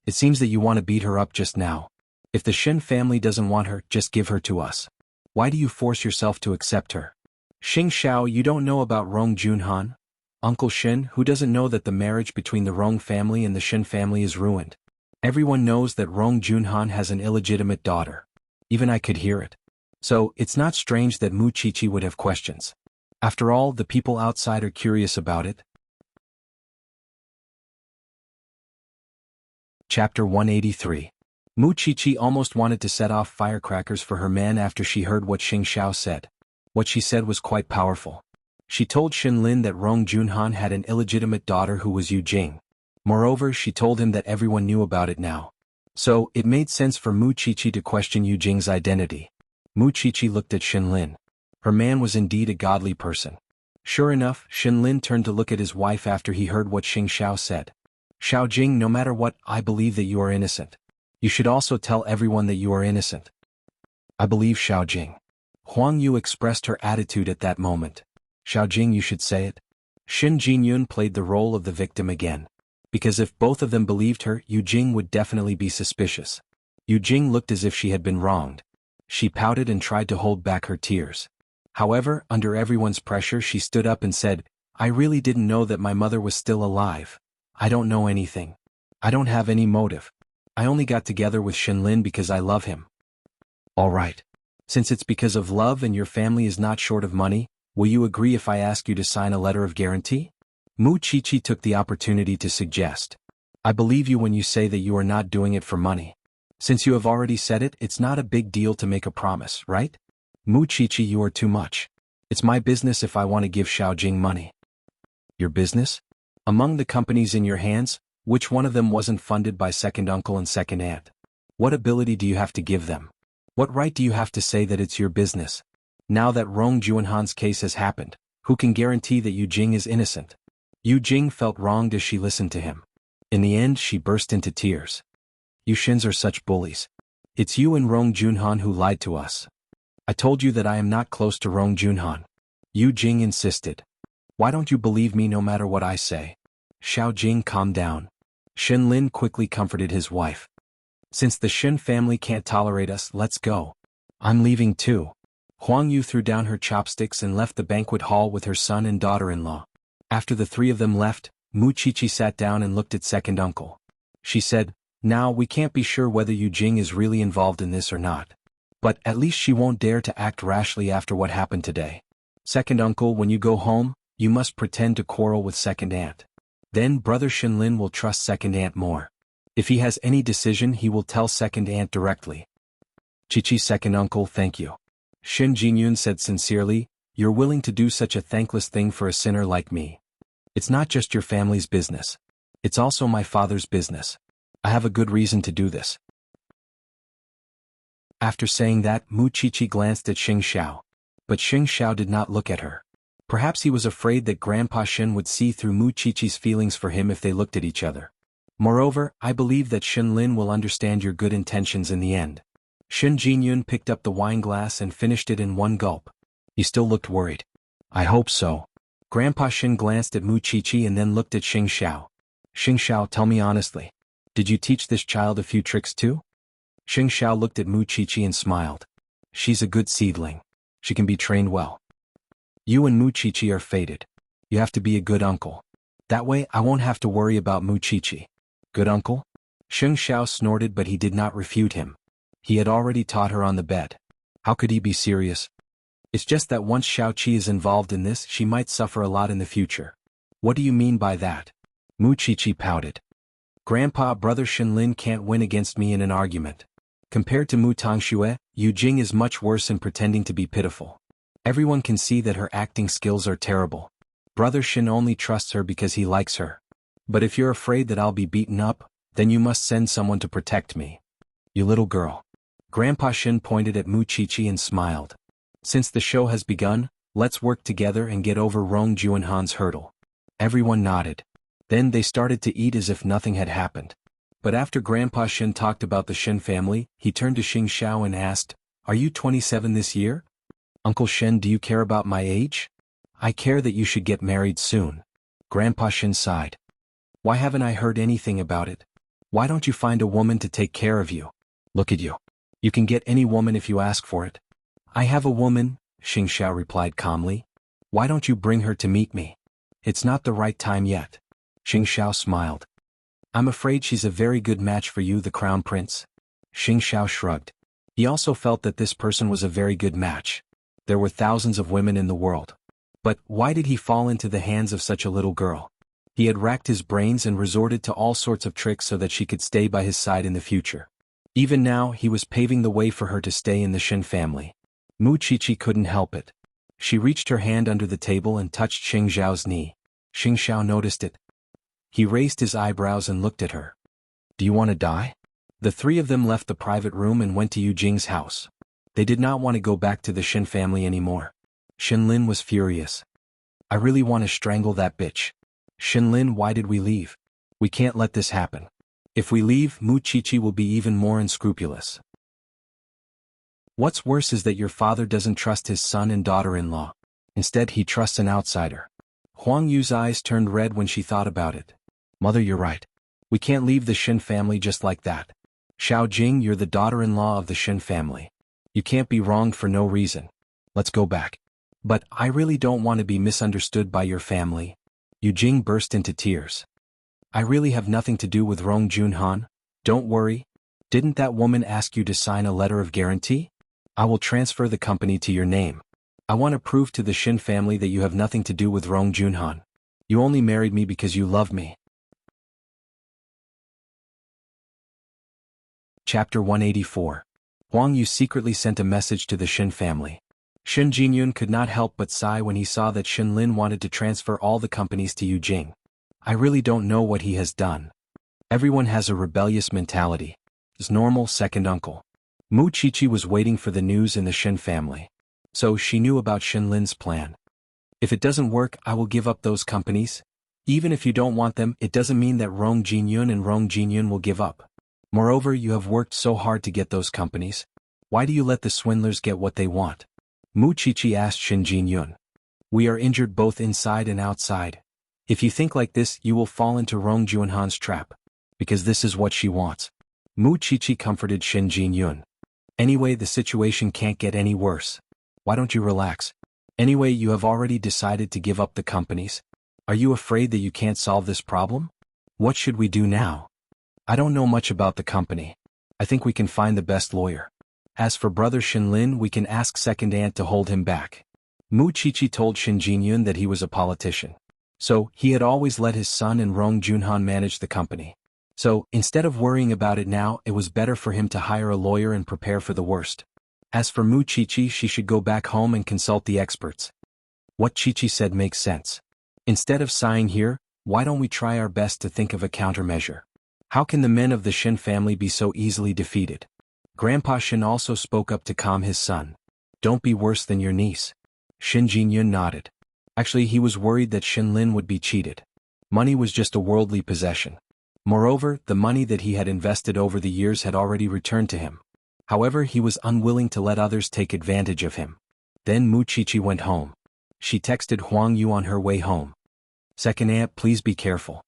"It seems that you want to beat her up just now. If the Xin family doesn't want her, just give her to us. Why do you force yourself to accept her?" "Xing Xiao, you don't know about Rong Junhan? Uncle Xin, who doesn't know that the marriage between the Rong family and the Xin family is ruined? Everyone knows that Rong Junhan has an illegitimate daughter. Even I could hear it. So, it's not strange that Mu Qiqi would have questions. After all, the people outside are curious about it." Chapter 183. Mu Qiqi almost wanted to set off firecrackers for her man after she heard what Xing Xiao said. What she said was quite powerful. She told Xinlin that Rong Junhan had an illegitimate daughter who was Yu Jing. Moreover, she told him that everyone knew about it now. So, it made sense for Mu Qiqi to question Yu Jing's identity. Mu Qiqi looked at Xinlin. Her man was indeed a godly person. Sure enough, Xinlin turned to look at his wife after he heard what Xing Xiao said. "Xiao Jing, no matter what, I believe that you are innocent. You should also tell everyone that you are innocent." "I believe Xiao Jing." Huang Yu expressed her attitude at that moment. "Xiao Jing, you should say it." Xin Jinyun played the role of the victim again. Because if both of them believed her, Yu Jing would definitely be suspicious. Yu Jing looked as if she had been wronged. She pouted and tried to hold back her tears. However, under everyone's pressure, she stood up and said, "I really didn't know that my mother was still alive. I don't know anything. I don't have any motive. I only got together with Xinlin because I love him." "All right. Since it's because of love and your family is not short of money, will you agree if I ask you to sign a letter of guarantee?" Mu Qiqi took the opportunity to suggest. "I believe you when you say that you are not doing it for money. Since you have already said it, it's not a big deal to make a promise, right?" "Mu Qiqi, you are too much. It's my business if I want to give Xiao Jing money." "Your business? Among the companies in your hands, which one of them wasn't funded by second uncle and second aunt? What ability do you have to give them? What right do you have to say that it's your business? Now that Rong Juanhan's case has happened, who can guarantee that Yu Jing is innocent?" Yu Jing felt wronged as she listened to him. In the end, she burst into tears. "You Shins are such bullies. It's you and Rong Junhan who lied to us. I told you that I am not close to Rong Junhan." Yu Jing insisted. "Why don't you believe me no matter what I say?" "Xiao Jing, calm down." Xinlin quickly comforted his wife. "Since the Xin family can't tolerate us, let's go. I'm leaving too." Huang Yu threw down her chopsticks and left the banquet hall with her son and daughter-in-law. After the three of them left, Mu Qiqi sat down and looked at second uncle. She said, "Now we can't be sure whether Yu Jing is really involved in this or not. But at least she won't dare to act rashly after what happened today. Second uncle, when you go home, you must pretend to quarrel with second aunt. Then brother Xinlin will trust second aunt more. If he has any decision, he will tell second aunt directly." "Qiqi, second uncle, thank you." Xin Jinyun said sincerely, "You're willing to do such a thankless thing for a sinner like me. It's not just your family's business. It's also my father's business. I have a good reason to do this. After saying that, Mu Qiqi glanced at Xing Xiao. But Xing Xiao did not look at her. Perhaps he was afraid that Grandpa Shen would see through Mu Qiqi's feelings for him if they looked at each other. Moreover, I believe that Shen Lin will understand your good intentions in the end. Shen Jinyun picked up the wine glass and finished it in one gulp. He still looked worried. I hope so. Grandpa Shen glanced at Mu Qiqi and then looked at Xing Xiao. Xing Xiao, tell me honestly. Did you teach this child a few tricks too? Xing Xiao looked at Mu Qiqi and smiled. She's a good seedling. She can be trained well. You and Mu Qiqi are fated. You have to be a good uncle. That way I won't have to worry about Mu Qiqi. Good uncle? Xing Xiao snorted, but he did not refute him. He had already taught her on the bed. How could he be serious? It's just that once Xiao Qi is involved in this, she might suffer a lot in the future. What do you mean by that? Mu Qiqi pouted. Grandpa, brother Shen Lin can't win against me in an argument. Compared to Mu Tangxue, Yu Jing is much worse in pretending to be pitiful. Everyone can see that her acting skills are terrible. Brother Shen only trusts her because he likes her. But if you're afraid that I'll be beaten up, then you must send someone to protect me. You little girl. Grandpa Shen pointed at Mu Qiqi and smiled. Since the show has begun, let's work together and get over Rong Juanhan's hurdle. Everyone nodded. Then they started to eat as if nothing had happened. But after Grandpa Shen talked about the Shen family, he turned to Xing Xiao and asked, Are you 27 this year? Uncle Shen, do you care about my age? I care that you should get married soon. Grandpa Shen sighed. Why haven't I heard anything about it? Why don't you find a woman to take care of you? Look at you. You can get any woman if you ask for it. I have a woman, Xing Xiao replied calmly. Why don't you bring her to meet me? It's not the right time yet. Xing Xiao smiled. I'm afraid she's a very good match for you, the crown prince. Xing Xiao shrugged. He also felt that this person was a very good match. There were thousands of women in the world. But why did he fall into the hands of such a little girl? He had racked his brains and resorted to all sorts of tricks so that she could stay by his side in the future. Even now, he was paving the way for her to stay in the Shen family. Mu Qiqi couldn't help it. She reached her hand under the table and touched Xing Xiao's knee. Xing Xiao noticed it. He raised his eyebrows and looked at her. Do you want to die? The three of them left the private room and went to Yu Jing's house. They did not want to go back to the Shen family anymore. Shen Lin was furious. I really want to strangle that bitch. Shen Lin, why did we leave? We can't let this happen. If we leave, Mu Qiqi will be even more unscrupulous. What's worse is that your father doesn't trust his son and daughter-in-law. Instead, he trusts an outsider. Huang Yu's eyes turned red when she thought about it. Mother, you're right. We can't leave the Shen family just like that. Xiao Jing, you're the daughter-in-law of the Shen family. You can't be wronged for no reason. Let's go back. But I really don't want to be misunderstood by your family. Yu Jing burst into tears. I really have nothing to do with Rong Junhan. Don't worry. Didn't that woman ask you to sign a letter of guarantee? I will transfer the company to your name. I want to prove to the Shen family that you have nothing to do with Rong Junhan. You only married me because you love me. Chapter 184. Huang Yu secretly sent a message to the Shen family. Shen Jinyun could not help but sigh when he saw that Shen Lin wanted to transfer all the companies to Yu Jing. I really don't know what he has done. Everyone has a rebellious mentality. His normal second uncle. Mu Qiqi was waiting for the news in the Shen family. So she knew about Shen Lin's plan. If it doesn't work, I will give up those companies. Even if you don't want them, it doesn't mean that Rong Jinyun and Rong Jinyun will give up. Moreover, you have worked so hard to get those companies. Why do you let the swindlers get what they want? Mu Qiqi asked Shen Jinyun. We are injured both inside and outside. If you think like this, you will fall into Rong Juanhan's trap. Because this is what she wants. Mu Qiqi comforted Shen Jinyun. Anyway, the situation can't get any worse. Why don't you relax? Anyway, you have already decided to give up the companies. Are you afraid that you can't solve this problem? What should we do now? I don't know much about the company. I think we can find the best lawyer. As for brother Shen Lin, we can ask second aunt to hold him back. Mu Qiqi told Shen Jinyun that he was a politician. So, he had always let his son and Rong Junhan manage the company. So, instead of worrying about it now, it was better for him to hire a lawyer and prepare for the worst. As for Mu Qiqi, she should go back home and consult the experts. What Qiqi said makes sense. Instead of sighing here, Why don't we try our best to think of a countermeasure? How can the men of the Shin family be so easily defeated? Grandpa Shin also spoke up to calm his son. Don't be worse than your niece. Shin Jingyun nodded. Actually, he was worried that Shin Lin would be cheated. Money was just a worldly possession. Moreover, the money that he had invested over the years had already returned to him. However, he was unwilling to let others take advantage of him. Then Mu Chichi went home. She texted Huang Yu on her way home. Second aunt, please be careful.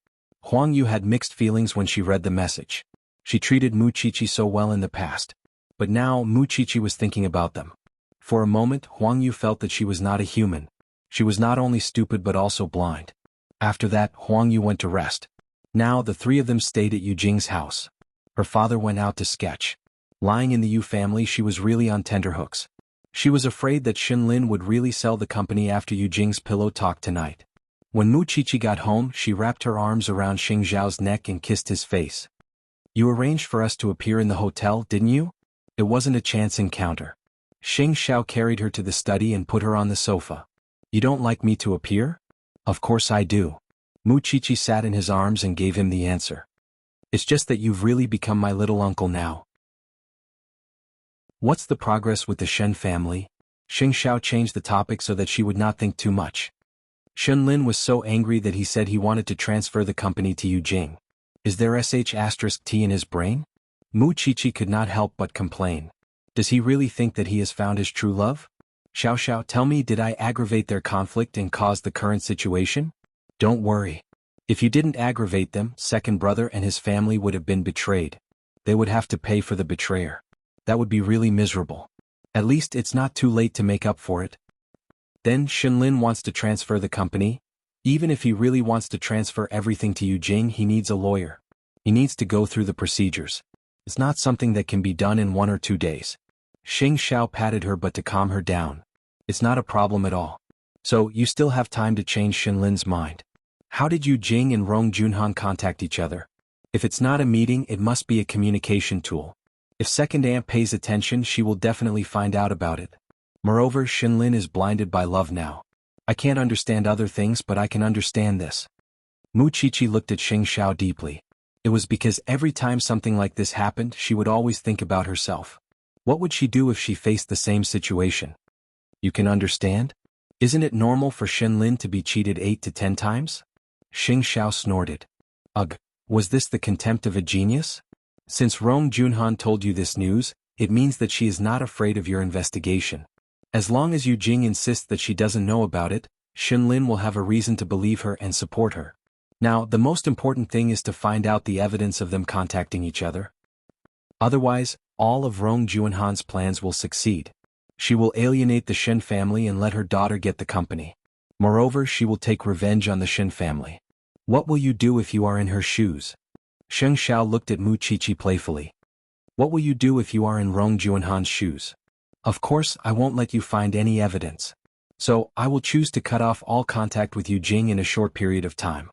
Huang Yu had mixed feelings when she read the message. She treated Mu Chichi so well in the past. But now Mu Chichi was thinking about them. For a moment, Huang Yu felt that she was not a human. She was not only stupid but also blind. After that, Huang Yu went to rest. Now the three of them stayed at Yu Jing's house. Her father went out to sketch. Lying in the Yu family, she was really on tenterhooks. She was afraid that Shin Lin would really sell the company after Yu Jing's pillow talk tonight. When Mu Chichi got home, she wrapped her arms around Xing Zhao's neck and kissed his face. You arranged for us to appear in the hotel, didn't you? It wasn't a chance encounter. Xing Zhao carried her to the study and put her on the sofa. You don't like me to appear? Of course I do. Mu Chichi sat in his arms and gave him the answer. It's just that you've really become my little uncle now. What's the progress with the Shen family? Xing Zhao changed the topic so that she would not think too much. Shen Lin was so angry that he said he wanted to transfer the company to Yu Jing. Is there sh*t in his brain? Mu Chichi could not help but complain. Does he really think that he has found his true love? Xiao Xiao, tell me, did I aggravate their conflict and cause the current situation? Don't worry. If you didn't aggravate them, second brother and his family would have been betrayed. They would have to pay for the betrayer. That would be really miserable. At least it's not too late to make up for it. Then Shin Lin wants to transfer the company. Even if he really wants to transfer everything to Yu Jing, he needs a lawyer. He needs to go through the procedures. It's not something that can be done in 1 or 2 days. Xing Zhao patted her but to calm her down. It's not a problem at all. So, you still have time to change Shin Lin's mind. How did Yu Jing and Rong Junhan contact each other? If it's not a meeting, it must be a communication tool. If second aunt pays attention, she will definitely find out about it. Moreover, Shin Lin is blinded by love now. I can't understand other things, but I can understand this. Mu Chichi looked at Xing Zhao deeply. It was because every time something like this happened, she would always think about herself. What would she do if she faced the same situation? You can understand? Isn't it normal for Shin Lin to be cheated 8 to 10 times? Xing Zhao snorted. Ugh, was this the contempt of a genius? Since Rong Junhan told you this news, it means that she is not afraid of your investigation. As long as Yu Jing insists that she doesn't know about it, Shin Lin will have a reason to believe her and support her. Now, the most important thing is to find out the evidence of them contacting each other. Otherwise, all of Rong Junhan's plans will succeed. She will alienate the Shen family and let her daughter get the company. Moreover, she will take revenge on the Shen family. What will you do if you are in her shoes? Xing Zhao looked at Mu Chichi playfully. What will you do if you are in Rong Junhan's shoes? Of course, I won't let you find any evidence. So, I will choose to cut off all contact with Yu Jing in a short period of time.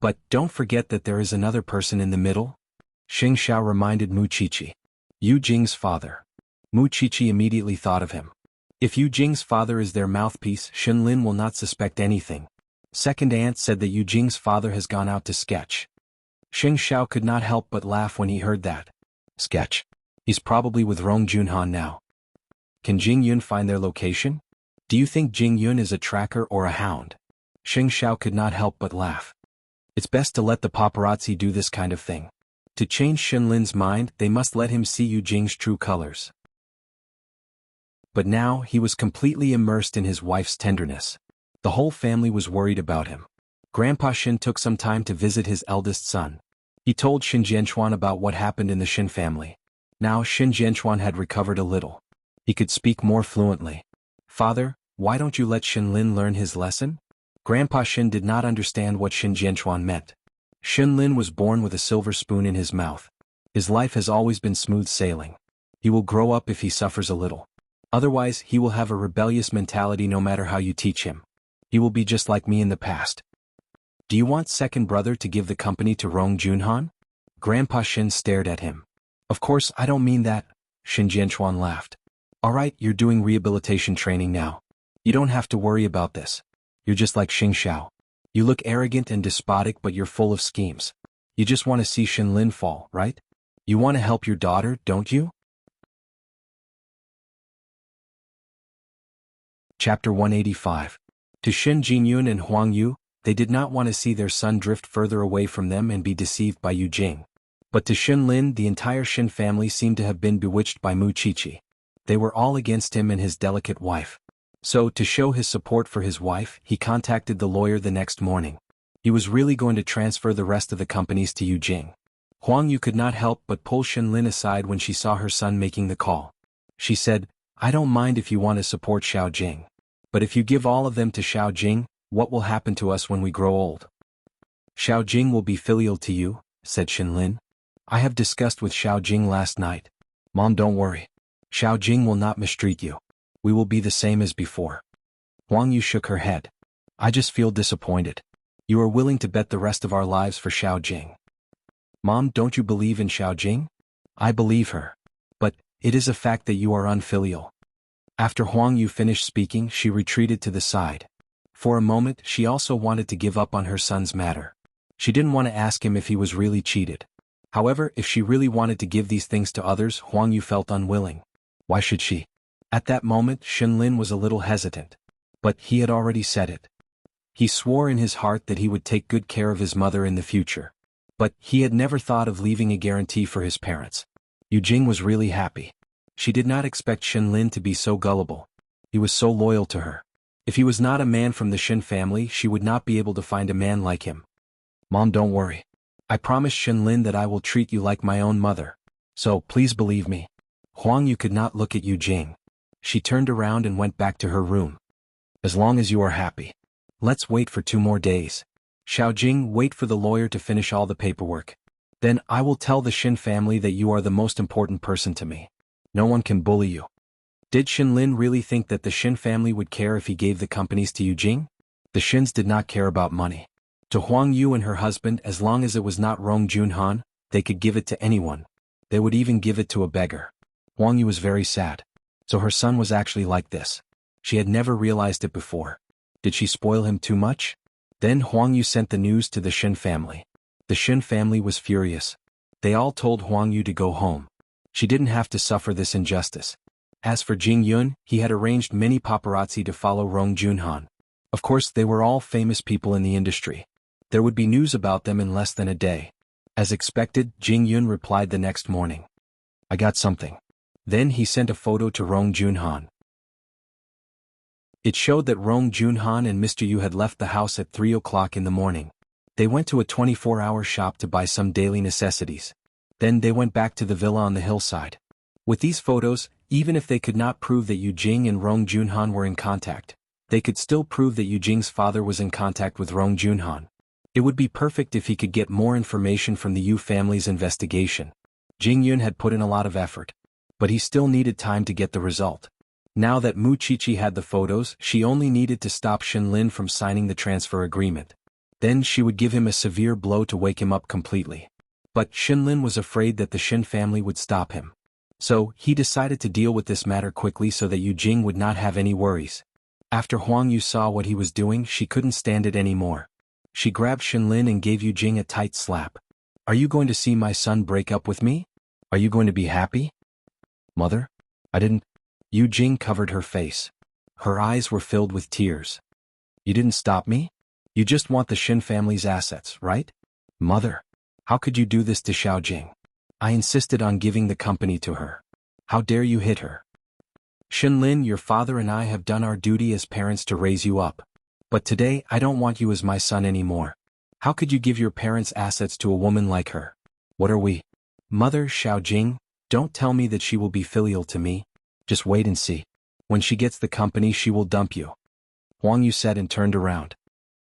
But, don't forget that there is another person in the middle. Xing Zhao reminded Mu Chichi. Yu Jing's father. Mu Chichi immediately thought of him. If Yu Jing's father is their mouthpiece, Shin Lin will not suspect anything. Second aunt said that Yu Jing's father has gone out to sketch. Xing Zhao could not help but laugh when he heard that. Sketch. He's probably with Rong Junhan now. Can Jing Yun find their location? Do you think Jing Yun is a tracker or a hound? Xing Zhao could not help but laugh. It's best to let the paparazzi do this kind of thing. To change Shin Lin's mind, they must let him see Yu Jing's true colors. But now, he was completely immersed in his wife's tenderness. The whole family was worried about him. Grandpa Shin took some time to visit his eldest son. He told Shin Jianchuan about what happened in the Shin family. Now Shin Jianchuan had recovered a little. He could speak more fluently. Father, why don't you let Shin Lin learn his lesson? Grandpa Shin did not understand what Shin Jianchuan meant. Shin Lin was born with a silver spoon in his mouth. His life has always been smooth sailing. He will grow up if he suffers a little. Otherwise, he will have a rebellious mentality no matter how you teach him. He will be just like me in the past. Do you want second brother to give the company to Rong Junhan? Grandpa Shin stared at him. Of course, I don't mean that. Shin Jianchuan laughed. Alright, you're doing rehabilitation training now. You don't have to worry about this. You're just like Xing Zhao. You look arrogant and despotic, but you're full of schemes. You just want to see Shinlin fall, right? You want to help your daughter, don't you? Chapter 185. To Shin Jingyun and Huang Yu, they did not want to see their son drift further away from them and be deceived by Yu Jing. But to Shinlin, the entire Shin family seemed to have been bewitched by Mu Qiqi. They were all against him and his delicate wife. So, to show his support for his wife, he contacted the lawyer the next morning. He was really going to transfer the rest of the companies to Yu Jing. Huang Yu could not help but pull Shinlin aside when she saw her son making the call. She said, "I don't mind if you want to support Xiao Jing. But if you give all of them to Xiao Jing, what will happen to us when we grow old?" "Xiao Jing will be filial to you," said Shinlin. "I have discussed with Xiao Jing last night. Mom, don't worry. Xiao Jing will not mistreat you. We will be the same as before." Huang Yu shook her head. "I just feel disappointed. You are willing to bet the rest of our lives for Xiao Jing." "Mom, don't you believe in Xiao Jing?" "I believe her. But it is a fact that you are unfilial." After Huang Yu finished speaking, she retreated to the side. For a moment, she also wanted to give up on her son's matter. She didn't want to ask him if he was really cheated. However, if she really wanted to give these things to others, Huang Yu felt unwilling. Why should she? At that moment, Shinlin was a little hesitant. But he had already said it. He swore in his heart that he would take good care of his mother in the future. But he had never thought of leaving a guarantee for his parents. Yu Jing was really happy. She did not expect Shinlin to be so gullible. He was so loyal to her. If he was not a man from the Shin family, she would not be able to find a man like him. "Mom, don't worry. I promised Shinlin that I will treat you like my own mother. So, please believe me." Huang Yu could not look at Yu Jing. She turned around and went back to her room. "As long as you are happy. Let's wait for 2 more days. Xiao Jing, wait for the lawyer to finish all the paperwork. Then I will tell the Shin family that you are the most important person to me. No one can bully you." Did Shinlin really think that the Shin family would care if he gave the companies to Yu Jing? The Shins did not care about money. To Huang Yu and her husband, as long as it was not Rong Junhan, they could give it to anyone. They would even give it to a beggar. Huang Yu was very sad. So her son was actually like this. She had never realized it before. Did she spoil him too much? Then Huang Yu sent the news to the Shin family. The Shin family was furious. They all told Huang Yu to go home. She didn't have to suffer this injustice. As for Jing Yun, he had arranged many paparazzi to follow Rong Junhan. Of course, they were all famous people in the industry. There would be news about them in less than a day. As expected, Jing Yun replied the next morning. "I got something." Then he sent a photo to Rong Junhan. It showed that Rong Junhan and Mr. Yu had left the house at 3 o'clock in the morning. They went to a 24-hour shop to buy some daily necessities. Then they went back to the villa on the hillside. With these photos, even if they could not prove that Yu Jing and Rong Junhan were in contact, they could still prove that Yu Jing's father was in contact with Rong Junhan. It would be perfect if he could get more information from the Yu family's investigation. Jing Yun had put in a lot of effort. But he still needed time to get the result. Now that Mu Qiqi had the photos, she only needed to stop Shinlin from signing the transfer agreement. Then she would give him a severe blow to wake him up completely. But Shinlin was afraid that the Shin family would stop him. So, he decided to deal with this matter quickly so that Yu Jing would not have any worries. After Huang Yu saw what he was doing, she couldn't stand it anymore. She grabbed Shinlin and gave Yu Jing a tight slap. "Are you going to see my son break up with me? Are you going to be happy?" "Mother? I didn't..." Yu Jing covered her face. Her eyes were filled with tears. "You didn't stop me? You just want the Shin family's assets, right? Mother, how could you do this to Xiao Jing? I insisted on giving the company to her. How dare you hit her? Shinlin, your father and I have done our duty as parents to raise you up. But today I don't want you as my son anymore. How could you give your parents' assets to a woman like her? What are we?" "Mother, Xiao Jing, don't tell me that she will be filial to me. Just wait and see. When she gets the company, she will dump you." Huang Yu said and turned around.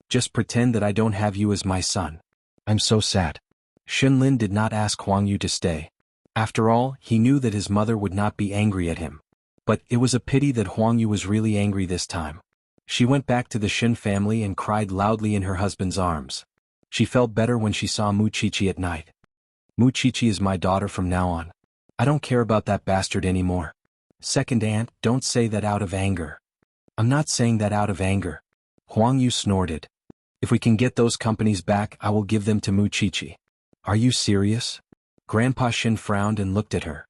"Just pretend that I don't have you as my son. I'm so sad." Shinlin did not ask Huang Yu to stay. After all, he knew that his mother would not be angry at him. But it was a pity that Huang Yu was really angry this time. She went back to the Shin family and cried loudly in her husband's arms. She felt better when she saw Mu Qiqi at night. "Mu Qiqi is my daughter from now on. I don't care about that bastard anymore." "Second aunt, don't say that out of anger." "I'm not saying that out of anger." Huang Yu snorted. If we can get those companies back, I will give them to Muchichi. Are you serious? Grandpa Shin frowned and looked at her.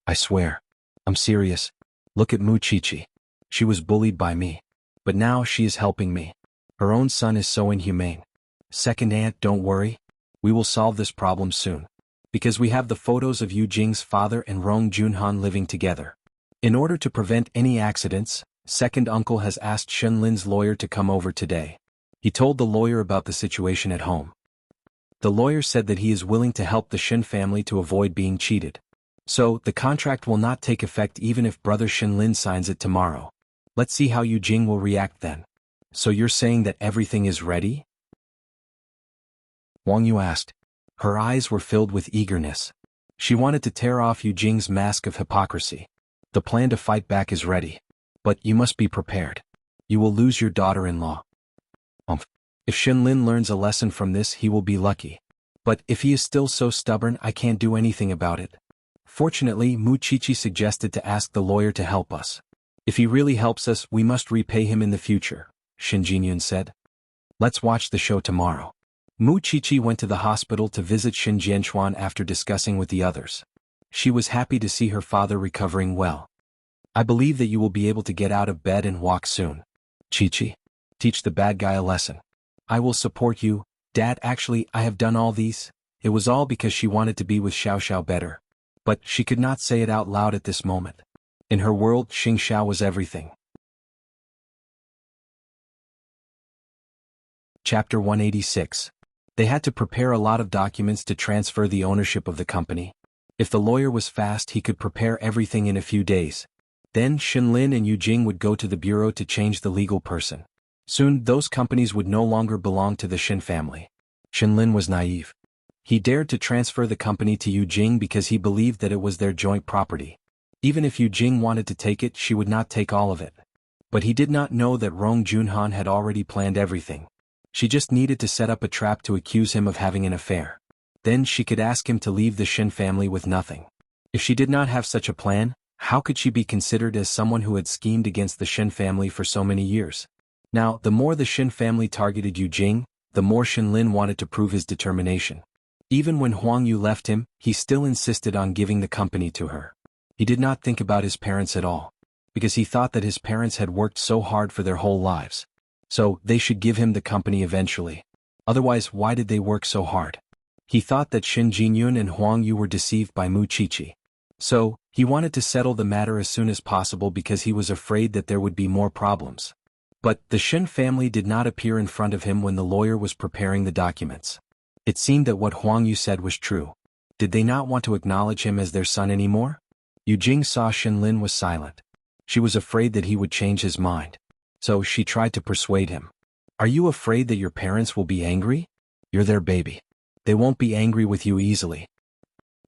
I swear. I'm serious. Look at Muchichi. She was bullied by me. But now she is helping me. Her own son is so inhumane. Second aunt, don't worry. We will solve this problem soon. Because we have the photos of Yu Jing's father and Rong Junhan living together. In order to prevent any accidents, second uncle has asked Shen Lin's lawyer to come over today. He told the lawyer about the situation at home. The lawyer said that he is willing to help the Shen family to avoid being cheated. So, the contract will not take effect even if brother Shen Lin signs it tomorrow. Let's see how Yu Jing will react then. So you're saying that everything is ready? Wang Yu asked. Her eyes were filled with eagerness. She wanted to tear off Yu Jing's mask of hypocrisy. The plan to fight back is ready. But you must be prepared. You will lose your daughter-in-law. If Shen Lin learns a lesson from this, he will be lucky. But if he is still so stubborn, I can't do anything about it. Fortunately, Muchichi suggested to ask the lawyer to help us. If he really helps us, we must repay him in the future, Shin Jinyun said. Let's watch the show tomorrow. Muchichi went to the hospital to visit Shin Jianchuan after discussing with the others. She was happy to see her father recovering well. I believe that you will be able to get out of bed and walk soon. Chichi, teach the bad guy a lesson. I will support you, Dad. Actually, I have done all these. It was all because she wanted to be with Xiao Xiao better. But she could not say it out loud at this moment. In her world, Xing Xiao was everything. Chapter 186. They had to prepare a lot of documents to transfer the ownership of the company. If the lawyer was fast, he could prepare everything in a few days. Then Shin Lin and Yu Jing would go to the bureau to change the legal person. Soon, those companies would no longer belong to the Shin family. Shin Lin was naive. He dared to transfer the company to Yu Jing because he believed that it was their joint property. Even if Yu Jing wanted to take it, she would not take all of it. But he did not know that Rong Junhan had already planned everything. She just needed to set up a trap to accuse him of having an affair. Then she could ask him to leave the Shin family with nothing. If she did not have such a plan, how could she be considered as someone who had schemed against the Shin family for so many years? Now, the more the Shin family targeted Yu Jing, the more Shin Lin wanted to prove his determination. Even when Huang Yu left him, he still insisted on giving the company to her. He did not think about his parents at all, because he thought that his parents had worked so hard for their whole lives. So, they should give him the company eventually. Otherwise, why did they work so hard? He thought that Shin Jinyun and Huang Yu were deceived by Muchichi. So, he wanted to settle the matter as soon as possible because he was afraid that there would be more problems. But the Shin family did not appear in front of him when the lawyer was preparing the documents. It seemed that what Huang Yu said was true. Did they not want to acknowledge him as their son anymore? Yu Jing saw Shin Lin was silent. She was afraid that he would change his mind. So she tried to persuade him. Are you afraid that your parents will be angry? You're their baby. They won't be angry with you easily.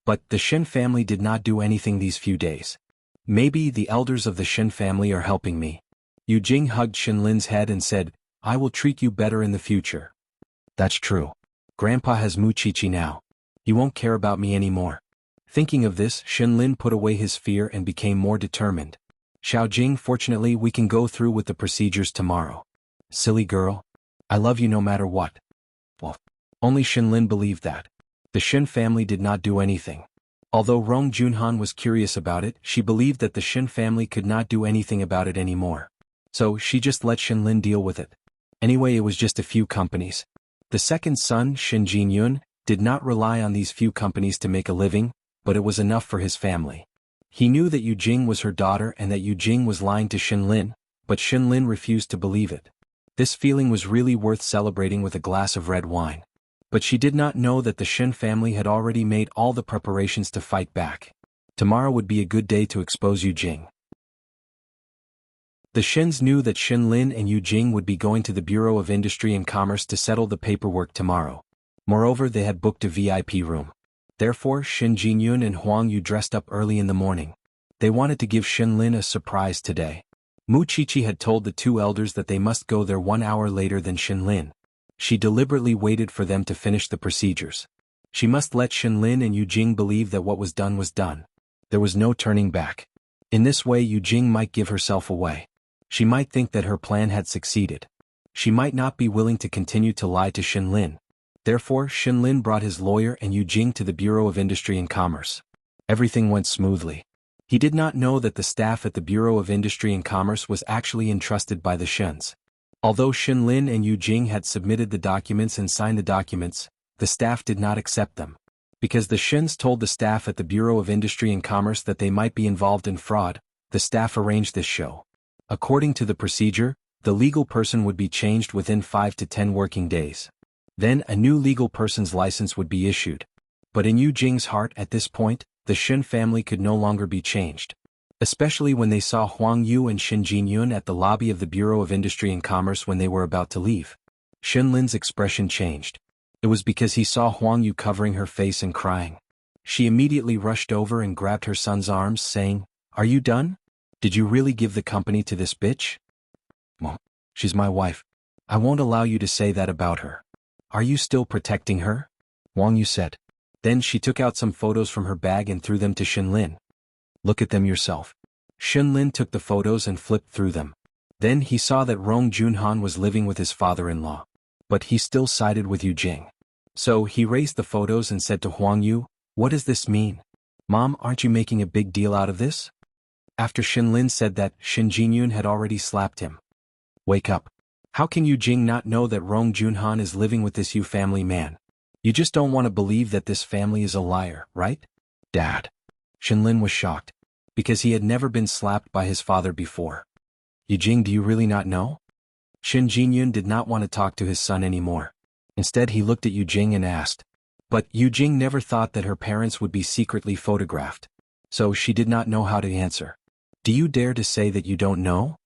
But the Shin family did not do anything these few days. Maybe the elders of the Shin family are helping me. Yu Jing hugged Shin Lin's head and said, I will treat you better in the future. That's true. Grandpa has Muchichi now. He won't care about me anymore. Thinking of this, Shin Lin put away his fear and became more determined. Xiao Jing, fortunately we can go through with the procedures tomorrow. Silly girl. I love you no matter what. Well, only Shin Lin believed that. The Shin family did not do anything. Although Rong Junhan was curious about it, she believed that the Shin family could not do anything about it anymore. So she just let Shin Lin deal with it. Anyway, it was just a few companies. The second son, Shin Jinyun, did not rely on these few companies to make a living, but it was enough for his family. He knew that Yu Jing was her daughter and that Yu Jing was lying to Shin Lin, but Shin Lin refused to believe it. This feeling was really worth celebrating with a glass of red wine. But she did not know that the Shin family had already made all the preparations to fight back. Tomorrow would be a good day to expose Yu Jing. The Shins knew that Shin Lin and Yu Jing would be going to the Bureau of Industry and Commerce to settle the paperwork tomorrow. Moreover, they had booked a VIP room. Therefore, Shin Jinyun and Huang Yu dressed up early in the morning. They wanted to give Shin Lin a surprise today. Muchichi had told the two elders that they must go there 1 hour later than Shin Lin. She deliberately waited for them to finish the procedures. She must let Shin Lin and Yu Jing believe that what was done was done. There was no turning back. In this way, Yu Jing might give herself away. She might think that her plan had succeeded. She might not be willing to continue to lie to Shinlin. Therefore, Shinlin brought his lawyer and Yu Jing to the Bureau of Industry and Commerce. Everything went smoothly. He did not know that the staff at the Bureau of Industry and Commerce was actually entrusted by the Shins. Although Shinlin and Yu Jing had submitted the documents and signed the documents, the staff did not accept them. Because the Shins told the staff at the Bureau of Industry and Commerce that they might be involved in fraud, the staff arranged this show. According to the procedure, the legal person would be changed within 5 to 10 working days. Then a new legal person's license would be issued. But in Yu Jing's heart at this point, the Shin family could no longer be changed. Especially when they saw Huang Yu and Shin Jinyun at the lobby of the Bureau of Industry and Commerce when they were about to leave. Shinlin's expression changed. It was because he saw Huang Yu covering her face and crying. She immediately rushed over and grabbed her son's arms, saying, "Are you done? Did you really give the company to this bitch?" "Mom, she's my wife. I won't allow you to say that about her." "Are you still protecting her?" Huang Yu said. Then she took out some photos from her bag and threw them to Shinlin. "Look at them yourself." Shinlin took the photos and flipped through them. Then he saw that Rong Junhan was living with his father-in-law. But he still sided with Yu Jing. So he raised the photos and said to Huang Yu, "What does this mean? Mom, aren't you making a big deal out of this?" After Shinlin said that, Shin Jinyun had already slapped him. "Wake up. How can Yu Jing not know that Rong Junhan is living with this Yu family man? You just don't want to believe that this family is a liar, right?" "Dad." Shinlin was shocked. Because he had never been slapped by his father before. "Yu Jing, do you really not know?" Shin Jinyun did not want to talk to his son anymore. Instead he looked at Yu Jing and asked. But Yu Jing never thought that her parents would be secretly photographed. So she did not know how to answer. "Do you dare to say that you don't know?"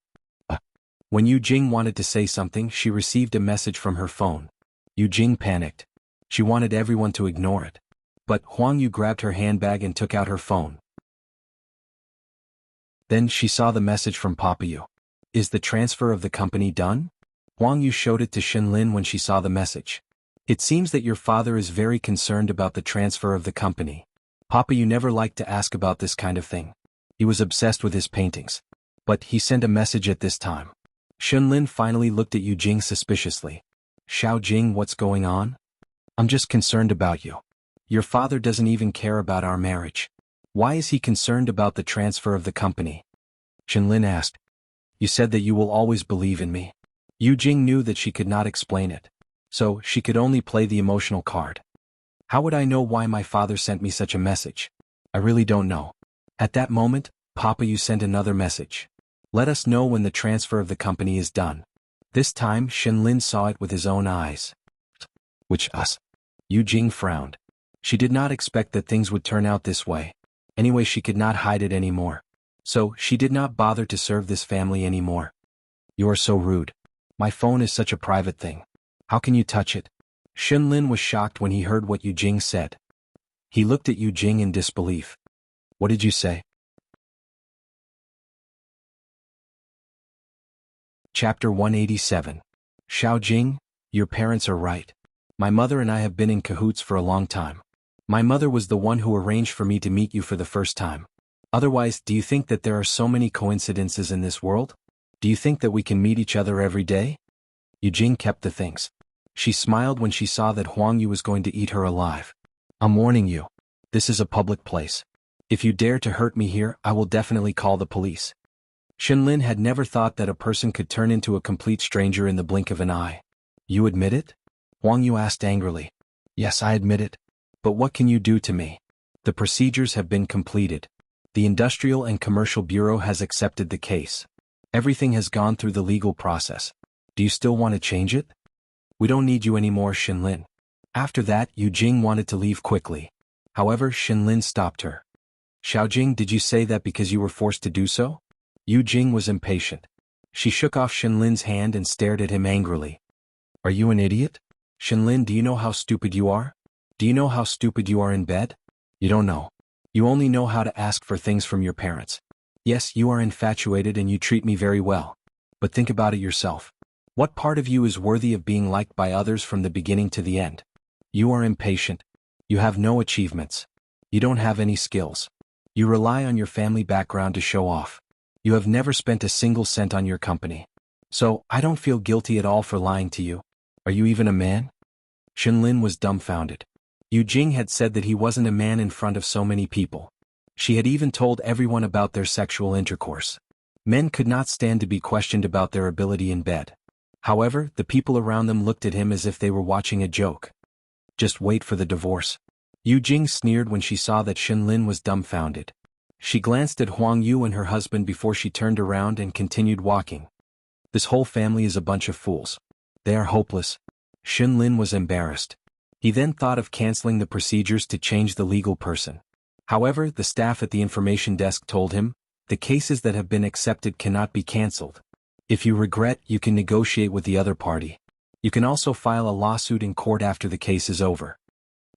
When Yu Jing wanted to say something, she received a message from her phone. Yu Jing panicked. She wanted everyone to ignore it. But Huang Yu grabbed her handbag and took out her phone. Then she saw the message from Papa Yu. "Is the transfer of the company done?" Huang Yu showed it to Shinlin when she saw the message. "It seems that your father is very concerned about the transfer of the company. Papa Yu never liked to ask about this kind of thing. He was obsessed with his paintings. But he sent a message at this time." Shinlin finally looked at Yu Jing suspiciously. "Xiao Jing, what's going on?" "I'm just concerned about you. Your father doesn't even care about our marriage. Why is he concerned about the transfer of the company?" Shinlin asked. "You said that you will always believe in me." Yu Jing knew that she could not explain it. So she could only play the emotional card. "How would I know why my father sent me such a message? I really don't know." At that moment, Papa Yu sent another message. "Let us know when the transfer of the company is done." This time Shinlin saw it with his own eyes. "Which us?" Yu Jing frowned. She did not expect that things would turn out this way. Anyway, she could not hide it anymore. So she did not bother to serve this family anymore. "You are so rude. My phone is such a private thing. How can you touch it?" Shinlin was shocked when he heard what Yu Jing said. He looked at Yu Jing in disbelief. "What did you say?" Chapter 187. Xiao Jing, your parents are right. My mother and I have been in cahoots for a long time. My mother was the one who arranged for me to meet you for the first time. Otherwise, do you think that there are so many coincidences in this world? Do you think that we can meet each other every day? Yu Jing kept the things. She smiled when she saw that Huang Yu was going to eat her alive. "I'm warning you. This is a public place. If you dare to hurt me here, I will definitely call the police." Shinlin had never thought that a person could turn into a complete stranger in the blink of an eye. "You admit it?" Huang Yu asked angrily. "Yes, I admit it. But what can you do to me?" "The procedures have been completed. The Industrial and Commercial Bureau has accepted the case. Everything has gone through the legal process. Do you still want to change it?" "We don't need you anymore, Shinlin." After that, Yu Jing wanted to leave quickly. However, Shinlin stopped her. "Xiao Jing, did you say that because you were forced to do so?" Yu Jing was impatient. She shook off Shinlin's hand and stared at him angrily. "Are you an idiot? Shinlin, do you know how stupid you are? Do you know how stupid you are in bed? You don't know. You only know how to ask for things from your parents. Yes, you are infatuated and you treat me very well. But think about it yourself. What part of you is worthy of being liked by others from the beginning to the end? You are impatient. You have no achievements. You don't have any skills. You rely on your family background to show off. You have never spent a single cent on your company. So, I don't feel guilty at all for lying to you. Are you even a man? Shenlin was dumbfounded. Yu Jing had said that he wasn't a man in front of so many people. She had even told everyone about their sexual intercourse. Men could not stand to be questioned about their ability in bed. However, the people around them looked at him as if they were watching a joke. Just wait for the divorce. Yu Jing sneered when she saw that Shenlin was dumbfounded. She glanced at Huang Yu and her husband before she turned around and continued walking. This whole family is a bunch of fools. They are hopeless. Shenlin was embarrassed. He then thought of canceling the procedures to change the legal person. However, the staff at the information desk told him, the cases that have been accepted cannot be cancelled. If you regret, you can negotiate with the other party. You can also file a lawsuit in court after the case is over.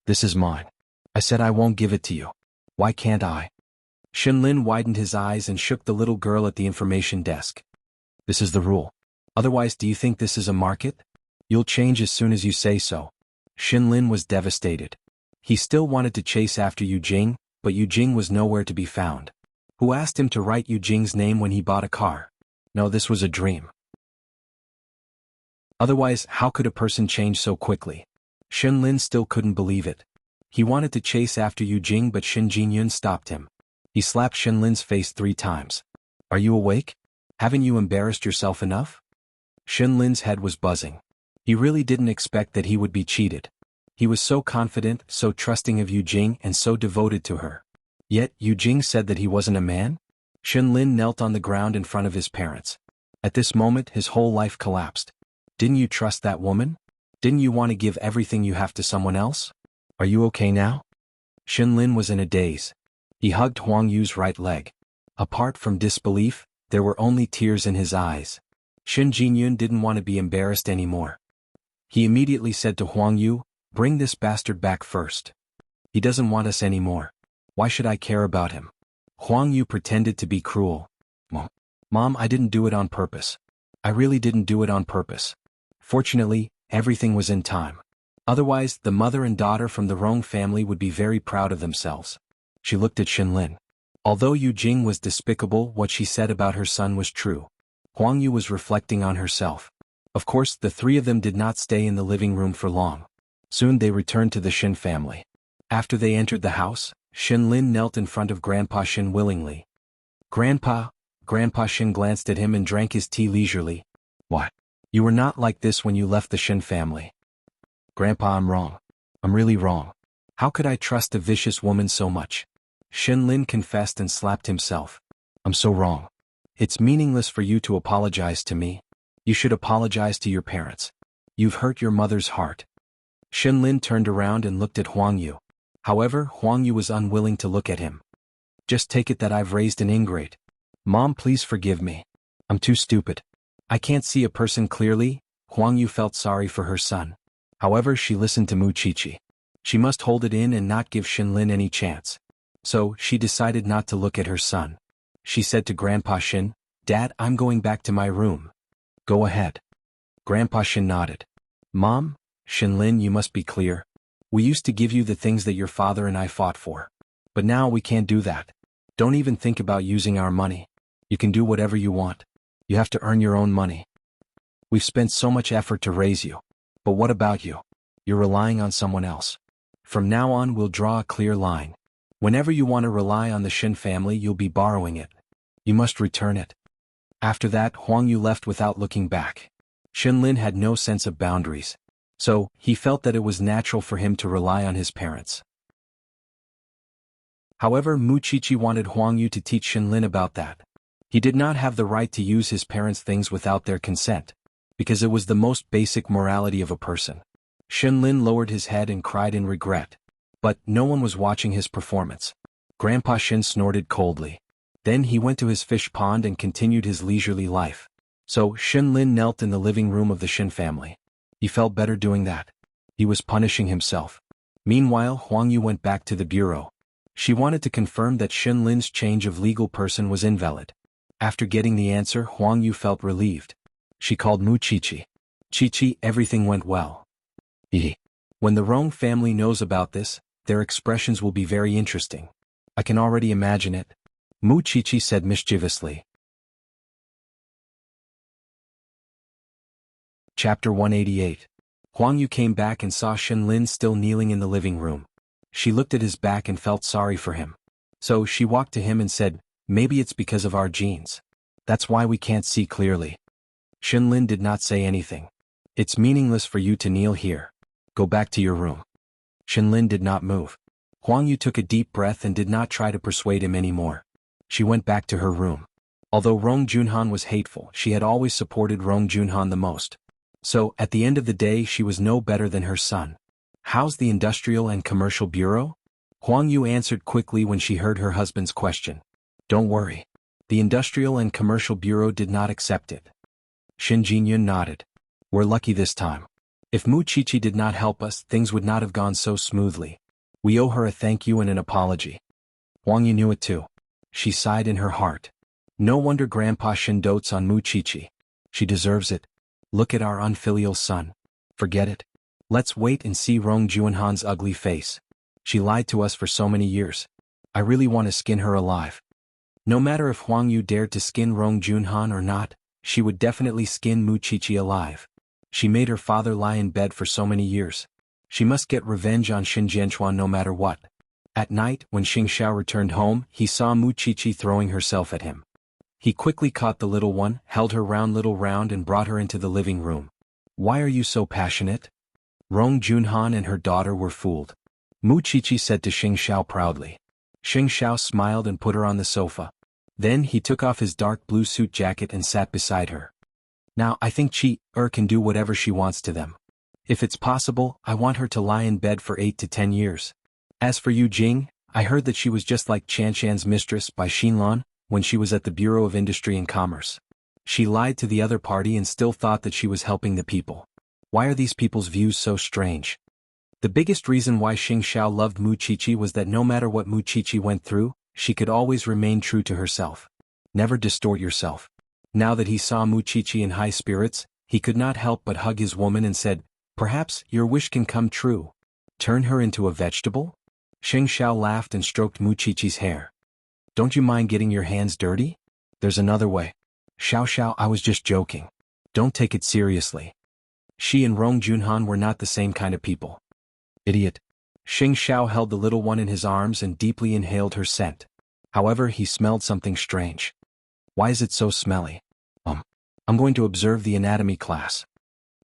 This is mine. I said I won't give it to you. Why can't I? Shenlin widened his eyes and shook the little girl at the information desk. This is the rule. Otherwise, do you think this is a market? You'll change as soon as you say so. Shenlin was devastated. He still wanted to chase after Yu Jing, but Yu Jing was nowhere to be found. Who asked him to write Yu Jing's name when he bought a car? No, this was a dream. Otherwise, how could a person change so quickly? Shenlin still couldn't believe it. He wanted to chase after Yu Jing, but Shen Jinyun stopped him. He slapped Shenlin's face 3 times. Are you awake? Haven't you embarrassed yourself enough? Shenlin's head was buzzing. He really didn't expect that he would be cheated. He was so confident, so trusting of Yu Jing, and so devoted to her. Yet, Yu Jing said that he wasn't a man? Shenlin knelt on the ground in front of his parents. At this moment, his whole life collapsed. Didn't you trust that woman? Didn't you want to give everything you have to someone else? Are you okay now? Shenlin was in a daze. He hugged Huang Yu's right leg. Apart from disbelief, there were only tears in his eyes. Shen Jinyun didn't want to be embarrassed anymore. He immediately said to Huang Yu, bring this bastard back first. He doesn't want us anymore. Why should I care about him? Huang Yu pretended to be cruel. Mom, I didn't do it on purpose. I really didn't do it on purpose. Fortunately, everything was in time. Otherwise, the mother and daughter from the Rong family would be very proud of themselves. She looked at Shenlin. Although Yu Jing was despicable, what she said about her son was true. Huang Yu was reflecting on herself. Of course, the 3 of them did not stay in the living room for long. Soon they returned to the Shen family. After they entered the house, Shenlin knelt in front of Grandpa Shen willingly. Grandpa Shen glanced at him and drank his tea leisurely. What? You were not like this when you left the Shen family. Grandpa, I'm wrong. I'm really wrong. How could I trust a vicious woman so much? Shenlin confessed and slapped himself. I'm so wrong. It's meaningless for you to apologize to me. You should apologize to your parents. You've hurt your mother's heart. Shenlin turned around and looked at Huang Yu. However, Huang Yu was unwilling to look at him. Just take it that I've raised an ingrate. Mom, please forgive me. I'm too stupid. I can't see a person clearly. Huang Yu felt sorry for her son. However, she listened to Mu Qiqi. She must hold it in and not give Shenlin any chance. So, she decided not to look at her son. She said to Grandpa Shen, Dad, I'm going back to my room. Go ahead. Grandpa Shen nodded. Mom, Shenlin, you must be clear. We used to give you the things that your father and I fought for. But now we can't do that. Don't even think about using our money. You can do whatever you want. You have to earn your own money. We've spent so much effort to raise you. But what about you? You're relying on someone else. From now on, we'll draw a clear line. Whenever you want to rely on the Shen family, you'll be borrowing it. You must return it. After that, Huang Yu left without looking back. Shenlin had no sense of boundaries. So, he felt that it was natural for him to rely on his parents. However, Mu Qiqi wanted Huang Yu to teach Shenlin about that. He did not have the right to use his parents' things without their consent, because it was the most basic morality of a person. Shenlin lowered his head and cried in regret. But no one was watching his performance. Grandpa Shen snorted coldly. Then he went to his fish pond and continued his leisurely life. So, Shenlin knelt in the living room of the Shen family. He felt better doing that. He was punishing himself. Meanwhile, Huang Yu went back to the bureau. She wanted to confirm that Shenlin's change of legal person was invalid. After getting the answer, Huang Yu felt relieved. She called Mu Qiqi. Qiqi, everything went well. When the Rong family knows about this, their expressions will be very interesting. I can already imagine it. Mu Qiqi said mischievously. Chapter 188. Huang Yu came back and saw Shen Lin still kneeling in the living room. She looked at his back and felt sorry for him. So she walked to him and said, "Maybe it's because of our genes. That's why we can't see clearly." Shen Lin did not say anything. "It's meaningless for you to kneel here. Go back to your room." Shen Lin did not move. Huang Yu took a deep breath and did not try to persuade him anymore. She went back to her room. Although Rong Junhan was hateful, she had always supported Rong Junhan the most. So, at the end of the day, she was no better than her son. "How's the Industrial and Commercial Bureau?" Huang Yu answered quickly when she heard her husband's question. "Don't worry. The Industrial and Commercial Bureau did not accept it." Shin Jinyun nodded. "We're lucky this time. If Mu Chichi did not help us, things would not have gone so smoothly. We owe her a thank you and an apology." Huang Yu knew it too. She sighed in her heart. No wonder Grandpa Shin dotes on Mu Chichi. She deserves it. Look at our unfilial son. Forget it. Let's wait and see Rong Junhan's ugly face. She lied to us for so many years. I really want to skin her alive. No matter if Huang Yu dared to skin Rong Junhan or not, she would definitely skin Mu Chichi alive. She made her father lie in bed for so many years. She must get revenge on Xin Jianchuan no matter what. At night, when Xing Xiao returned home, he saw Mu Chichi throwing herself at him. He quickly caught the little one, held her round and brought her into the living room. "Why are you so passionate?" Rong Junhan and her daughter were fooled. Mu Chichi said to Xing Xiao proudly. Xing Xiao smiled and put her on the sofa. Then he took off his dark blue suit jacket and sat beside her. "Now I think Chi can do whatever she wants to them. If it's possible, I want her to lie in bed for 8 to 10 years. As for Yu Jing, I heard that she was just like Chanshan's mistress by Xinlan, when she was at the Bureau of Industry and Commerce. She lied to the other party and still thought that she was helping the people. Why are these people's views so strange?" The biggest reason why Xing Xiao loved Mu Chichi was that no matter what Mu Chichi went through, she could always remain true to herself. Never distort yourself. Now that he saw Mu Chichi in high spirits, he could not help but hug his woman and said, "Perhaps your wish can come true. Turn her into a vegetable?" Xing Xiao laughed and stroked Mu Chichi's hair. "Don't you mind getting your hands dirty? There's another way." Xiao, I was just joking. Don't take it seriously." She and Rong Junhan were not the same kind of people. "Idiot." Xing Xiao held the little one in his arms and deeply inhaled her scent. However, he smelled something strange. "Why is it so smelly?" I'm going to observe the anatomy class."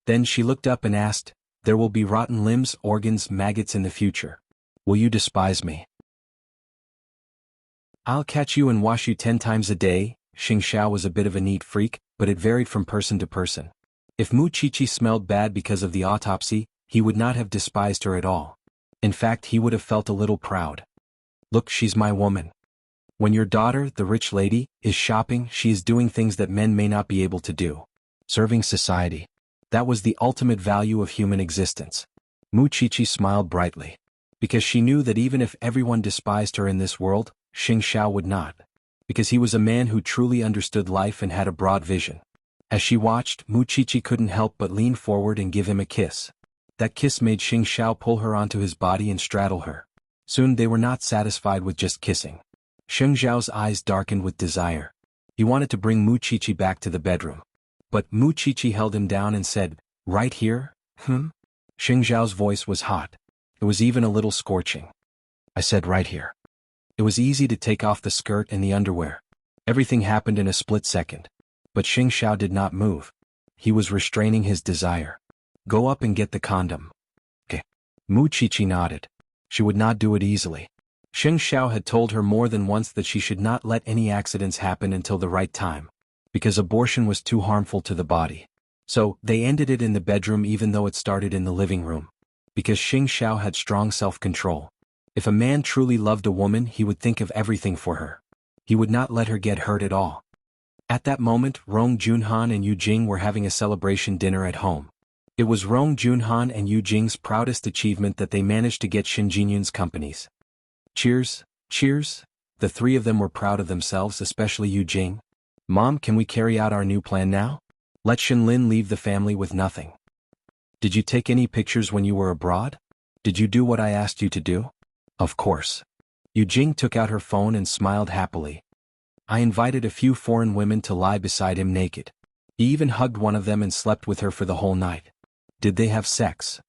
Then she looked up and asked, "There will be rotten limbs, organs, maggots in the future. Will you despise me?" "I'll catch you and wash you 10 times a day." Xing Xiao was a bit of a neat freak, but it varied from person to person. If Mu Chichi smelled bad because of the autopsy, he would not have despised her at all. In fact, he would have felt a little proud. "Look, she's my woman. When your daughter, the rich lady, is shopping, she is doing things that men may not be able to do. Serving society. That was the ultimate value of human existence." Mu Chichi smiled brightly. Because she knew that even if everyone despised her in this world, Xing Xiao would not. Because he was a man who truly understood life and had a broad vision. As she watched, Mu Chichi couldn't help but lean forward and give him a kiss. That kiss made Xing Xiao pull her onto his body and straddle her. Soon they were not satisfied with just kissing. Xing Xiao's eyes darkened with desire. He wanted to bring Mu Chichi back to the bedroom. But Mu Chichi held him down and said, "Right here? Xing Xiao's voice was hot. It was even a little scorching. "I said right here." It was easy to take off the skirt and the underwear. Everything happened in a split second. But Xing Xiao did not move. He was restraining his desire. "Go up and get the condom." "Okay." Mu Chichi nodded. She would not do it easily. Xing Xiao had told her more than once that she should not let any accidents happen until the right time. Because abortion was too harmful to the body. So, they ended it in the bedroom even though it started in the living room. Because Xing Xiao had strong self-control. If a man truly loved a woman, he would think of everything for her. He would not let her get hurt at all. At that moment, Rong Junhan and Yu Jing were having a celebration dinner at home. It was Rong Junhan and Yu Jing's proudest achievement that they managed to get Shin Jinyun's companies. Cheers, cheers. The three of them were proud of themselves, especially Yu Jing. "Mom, can we carry out our new plan now? Let Shin Lin leave the family with nothing." "Did you take any pictures when you were abroad? Did you do what I asked you to do?" "Of course." Yu Jing took out her phone and smiled happily. "I invited a few foreign women to lie beside him naked. He even hugged one of them and slept with her for the whole night. Did they have sex?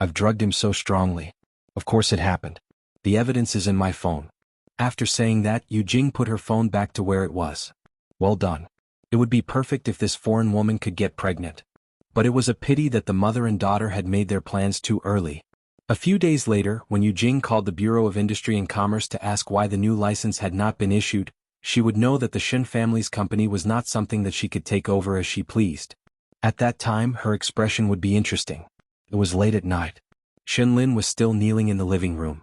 I've drugged him so strongly. Of course it happened. The evidence is in my phone. After saying that, Yu Jing put her phone back to where it was. Well done. It would be perfect if this foreign woman could get pregnant. But it was a pity that the mother and daughter had made their plans too early. A few days later, when Yu Jing called the Bureau of Industry and Commerce to ask why the new license had not been issued, she would know that the Shen family's company was not something that she could take over as she pleased. At that time, her expression would be interesting. It was late at night. Shen Lin was still kneeling in the living room.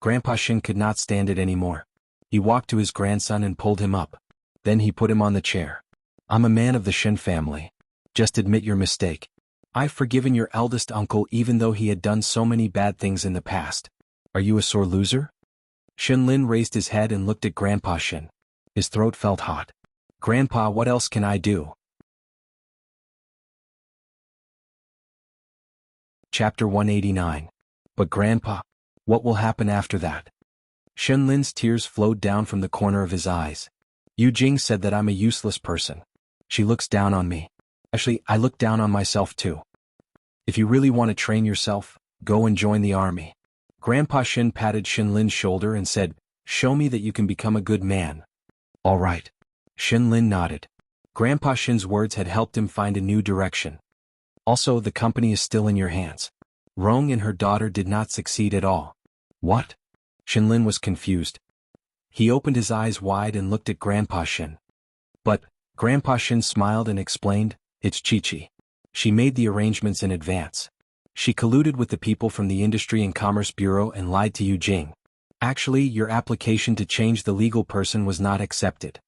Grandpa Shen could not stand it anymore. He walked to his grandson and pulled him up. Then he put him on the chair. I'm a man of the Shen family. Just admit your mistake. I've forgiven your eldest uncle even though he had done so many bad things in the past. Are you a sore loser? Shen Lin raised his head and looked at Grandpa Shen. His throat felt hot. Grandpa, what else can I do? Chapter 189. But Grandpa, what will happen after that? Shen Lin's tears flowed down from the corner of his eyes. Yu Jing said that I'm a useless person. She looks down on me. Actually, I look down on myself too. If you really want to train yourself, go and join the army. Grandpa Shen patted Shen Lin's shoulder and said, show me that you can become a good man. All right. Shen Lin nodded. Grandpa Shen's words had helped him find a new direction. Also, the company is still in your hands. Rong and her daughter did not succeed at all. What? Shen Lin was confused. He opened his eyes wide and looked at Grandpa Shen. But, Grandpa Shen smiled and explained, it's Chi-Chi. She made the arrangements in advance. She colluded with the people from the Industry and Commerce Bureau and lied to Yu Jing. Actually, your application to change the legal person was not accepted.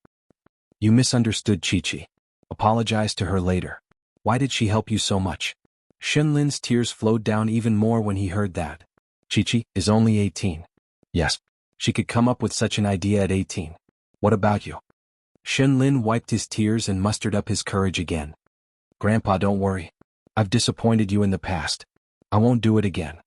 You misunderstood Chi-Chi. Apologize to her later. Why did she help you so much? Shen Lin's tears flowed down even more when he heard that. Chi-Chi is only 18. Yes, she could come up with such an idea at 18. What about you? Shen Lin wiped his tears and mustered up his courage again. Grandpa, don't worry. I've disappointed you in the past. I won't do it again.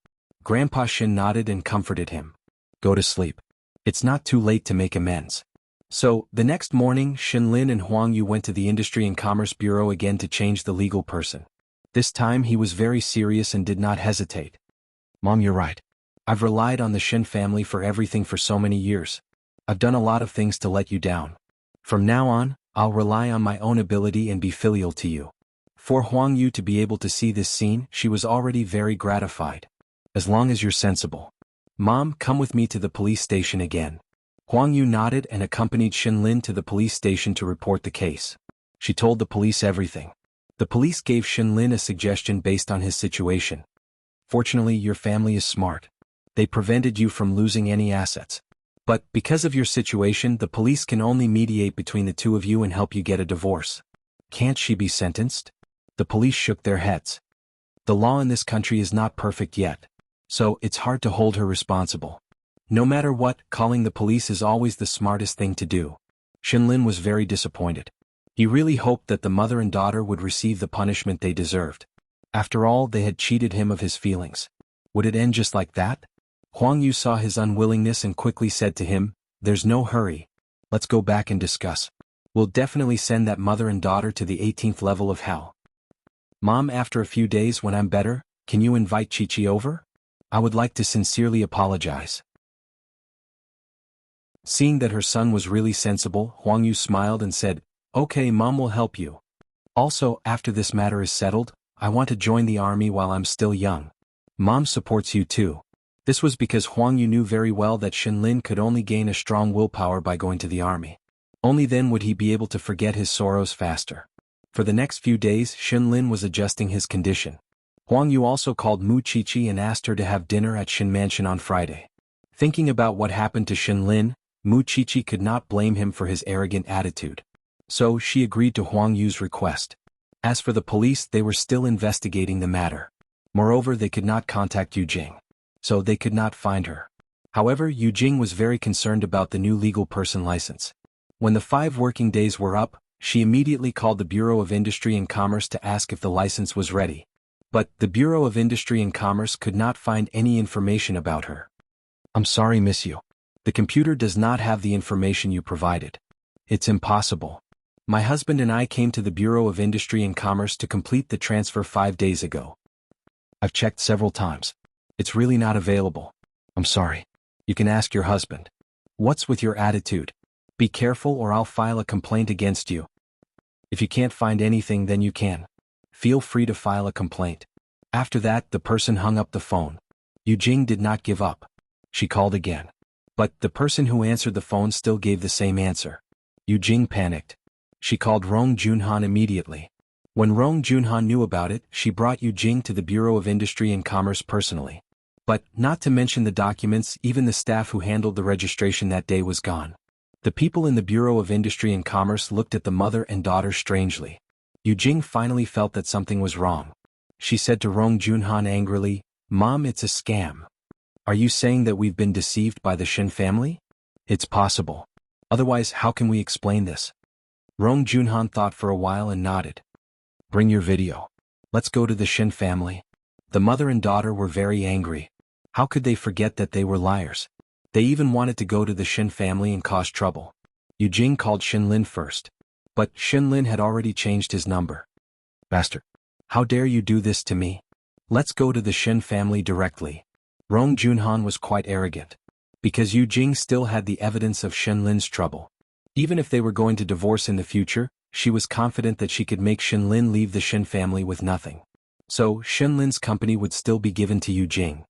Grandpa Shen nodded and comforted him. Go to sleep. It's not too late to make amends. So, the next morning, Shen Lin and Huang Yu went to the Industry and Commerce Bureau again to change the legal person. This time he was very serious and did not hesitate. Mom, you're right. I've relied on the Shen family for everything for so many years. I've done a lot of things to let you down. From now on, I'll rely on my own ability and be filial to you. For Huang Yu to be able to see this scene, she was already very gratified. As long as you're sensible. Mom, come with me to the police station again. Huang Yu nodded and accompanied Shen Lin to the police station to report the case. She told the police everything. The police gave Shen Lin a suggestion based on his situation. Fortunately, your family is smart. They prevented you from losing any assets. But, because of your situation, the police can only mediate between the two of you and help you get a divorce. Can't she be sentenced? The police shook their heads. The law in this country is not perfect yet. So, it's hard to hold her responsible. No matter what, calling the police is always the smartest thing to do. Shen Lin was very disappointed. He really hoped that the mother and daughter would receive the punishment they deserved. After all, they had cheated him of his feelings. Would it end just like that? Huang Yu saw his unwillingness and quickly said to him, there's no hurry. Let's go back and discuss. We'll definitely send that mother and daughter to the 18th level of hell. Mom, after a few days when I'm better, can you invite Chi-Chi over? I would like to sincerely apologize. Seeing that her son was really sensible, Huang Yu smiled and said, okay, Mom will help you. Also, after this matter is settled, I want to join the army while I'm still young. Mom supports you too. This was because Huang Yu knew very well that Shen Lin could only gain a strong willpower by going to the army. Only then would he be able to forget his sorrows faster. For the next few days, Shen Lin was adjusting his condition. Huang Yu also called Mu Chi-Chi and asked her to have dinner at Shen Mansion on Friday. Thinking about what happened to Shen Lin, Mu Chi-Chi could not blame him for his arrogant attitude. So she agreed to Huang Yu's request. As for the police, they were still investigating the matter. Moreover, they could not contact Yu Jing. So they could not find her. However, Yu Jing was very concerned about the new legal person license. When the 5 working days were up, she immediately called the Bureau of Industry and Commerce to ask if the license was ready. But the Bureau of Industry and Commerce could not find any information about her. I'm sorry, Miss Yu. The computer does not have the information you provided. It's impossible. My husband and I came to the Bureau of Industry and Commerce to complete the transfer 5 days ago. I've checked several times. It's really not available. I'm sorry. You can ask your husband. What's with your attitude? Be careful or I'll file a complaint against you. If you can't find anything, then you can. Feel free to file a complaint. After that, the person hung up the phone. Yu Jing did not give up. She called again. But the person who answered the phone still gave the same answer. Yu Jing panicked. She called Rong Junhan immediately. When Rong Junhan knew about it, she brought Yu Jing to the Bureau of Industry and Commerce personally. But, not to mention the documents, even the staff who handled the registration that day was gone. The people in the Bureau of Industry and Commerce looked at the mother and daughter strangely. Yu Jing finally felt that something was wrong. She said to Rong Junhan angrily, "Mom, it's a scam. Are you saying that we've been deceived by the Shin family? It's possible. Otherwise, how can we explain this?" Rong Junhan thought for a while and nodded. "Bring your video. Let's go to the Shin family." The mother and daughter were very angry. How could they forget that they were liars? They even wanted to go to the Shin family and cause trouble. Yu Jing called Shin Lin first. But Shin Lin had already changed his number. "Bastard. How dare you do this to me? Let's go to the Shin family directly." Rong Junhan was quite arrogant. Because Yu Jing still had the evidence of Shin Lin's trouble. Even if they were going to divorce in the future, she was confident that she could make Shin Lin leave the Shin family with nothing. So, Shin Lin's company would still be given to Yu Jing.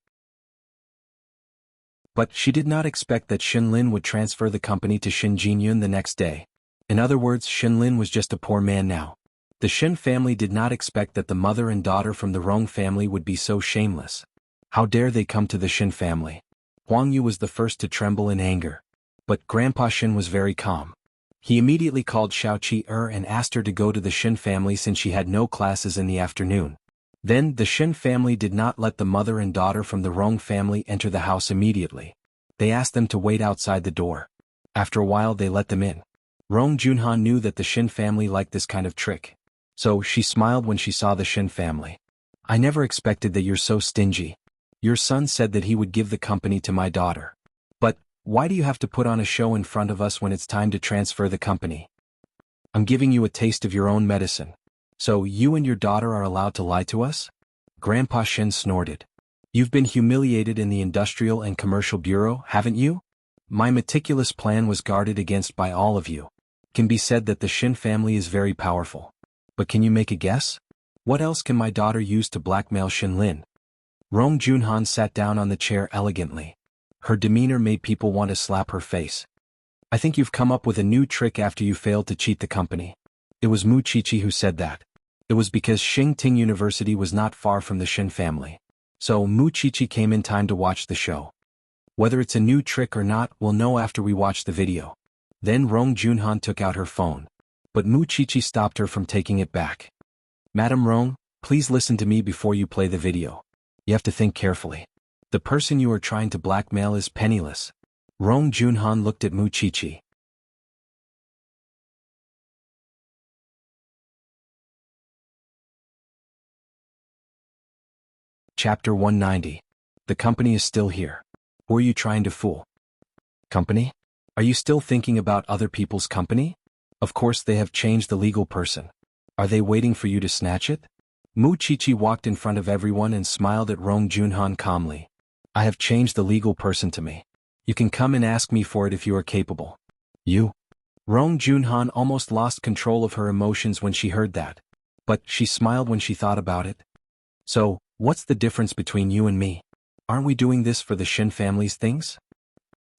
But she did not expect that Shin Lin would transfer the company to Shin Jinyun the next day. In other words, Shin Lin was just a poor man now. The Shin family did not expect that the mother and daughter from the Rong family would be so shameless. How dare they come to the Shin family? Huang Yu was the first to tremble in anger. But Grandpa Shin was very calm. He immediately called Xiao Qi and asked her to go to the Shin family since she had no classes in the afternoon. Then, the Shin family did not let the mother and daughter from the Rong family enter the house immediately. They asked them to wait outside the door. After a while they let them in. Rong Junhan knew that the Shin family liked this kind of trick. So, she smiled when she saw the Shin family. "I never expected that you're so stingy. Your son said that he would give the company to my daughter. But, why do you have to put on a show in front of us when it's time to transfer the company? I'm giving you a taste of your own medicine. So you and your daughter are allowed to lie to us?" Grandpa Shin snorted. "You've been humiliated in the Industrial and Commercial Bureau, haven't you? My meticulous plan was guarded against by all of you. It can be said that the Shin family is very powerful. But can you make a guess? What else can my daughter use to blackmail Shin Lin?" Rong Junhan sat down on the chair elegantly. Her demeanor made people want to slap her face. "I think you've come up with a new trick after you failed to cheat the company." It was Mu Qiqi who said that. It was because Xingting University was not far from the Shin family. So Mu Qiqi came in time to watch the show. Whether it's a new trick or not, we'll know after we watch the video. Then Rong Junhan took out her phone. But Mu Qiqi stopped her from taking it back. "Madam Rong, please listen to me before you play the video. You have to think carefully. The person you are trying to blackmail is penniless." Rong Junhan looked at Mu Qiqi. Chapter 190. The company is still here. Who are you trying to fool? Company? Are you still thinking about other people's company? Of course they have changed the legal person. Are they waiting for you to snatch it? Mu Qiqi walked in front of everyone and smiled at Rong Junhan calmly. "I have changed the legal person to me. You can come and ask me for it if you are capable." "You?" Rong Junhan almost lost control of her emotions when she heard that. But she smiled when she thought about it. "So, what's the difference between you and me? Aren't we doing this for the Shin family's things?"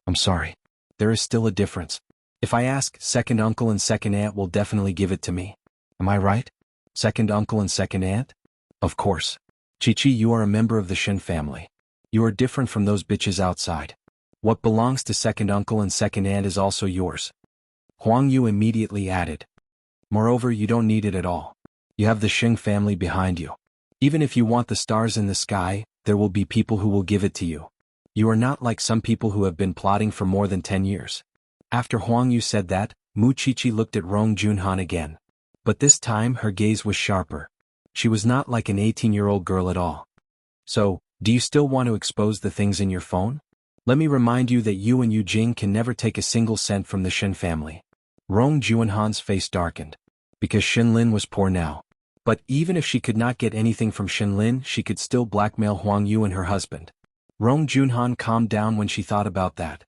"I'm sorry. There is still a difference. If I ask, second uncle and second aunt will definitely give it to me. Am I right? Second uncle and second aunt? Of course. Qiqi, you are a member of the Shin family. You are different from those bitches outside. What belongs to second uncle and second aunt is also yours." Huang Yu immediately added. "Moreover, you don't need it at all. You have the Xing family behind you. Even if you want the stars in the sky, there will be people who will give it to you. You are not like some people who have been plotting for more than 10 years. After Huang Yu said that, Mu Qiqi looked at Rong Junhan again. But this time her gaze was sharper. She was not like an 18-year-old girl at all. "So, do you still want to expose the things in your phone? Let me remind you that you and Yu Jing can never take a single cent from the Shin family." Rong Juanhan's face darkened. Because Xinlin was poor now. But even if she could not get anything from Xinlin, she could still blackmail Huang Yu and her husband. Rong Junhan calmed down when she thought about that.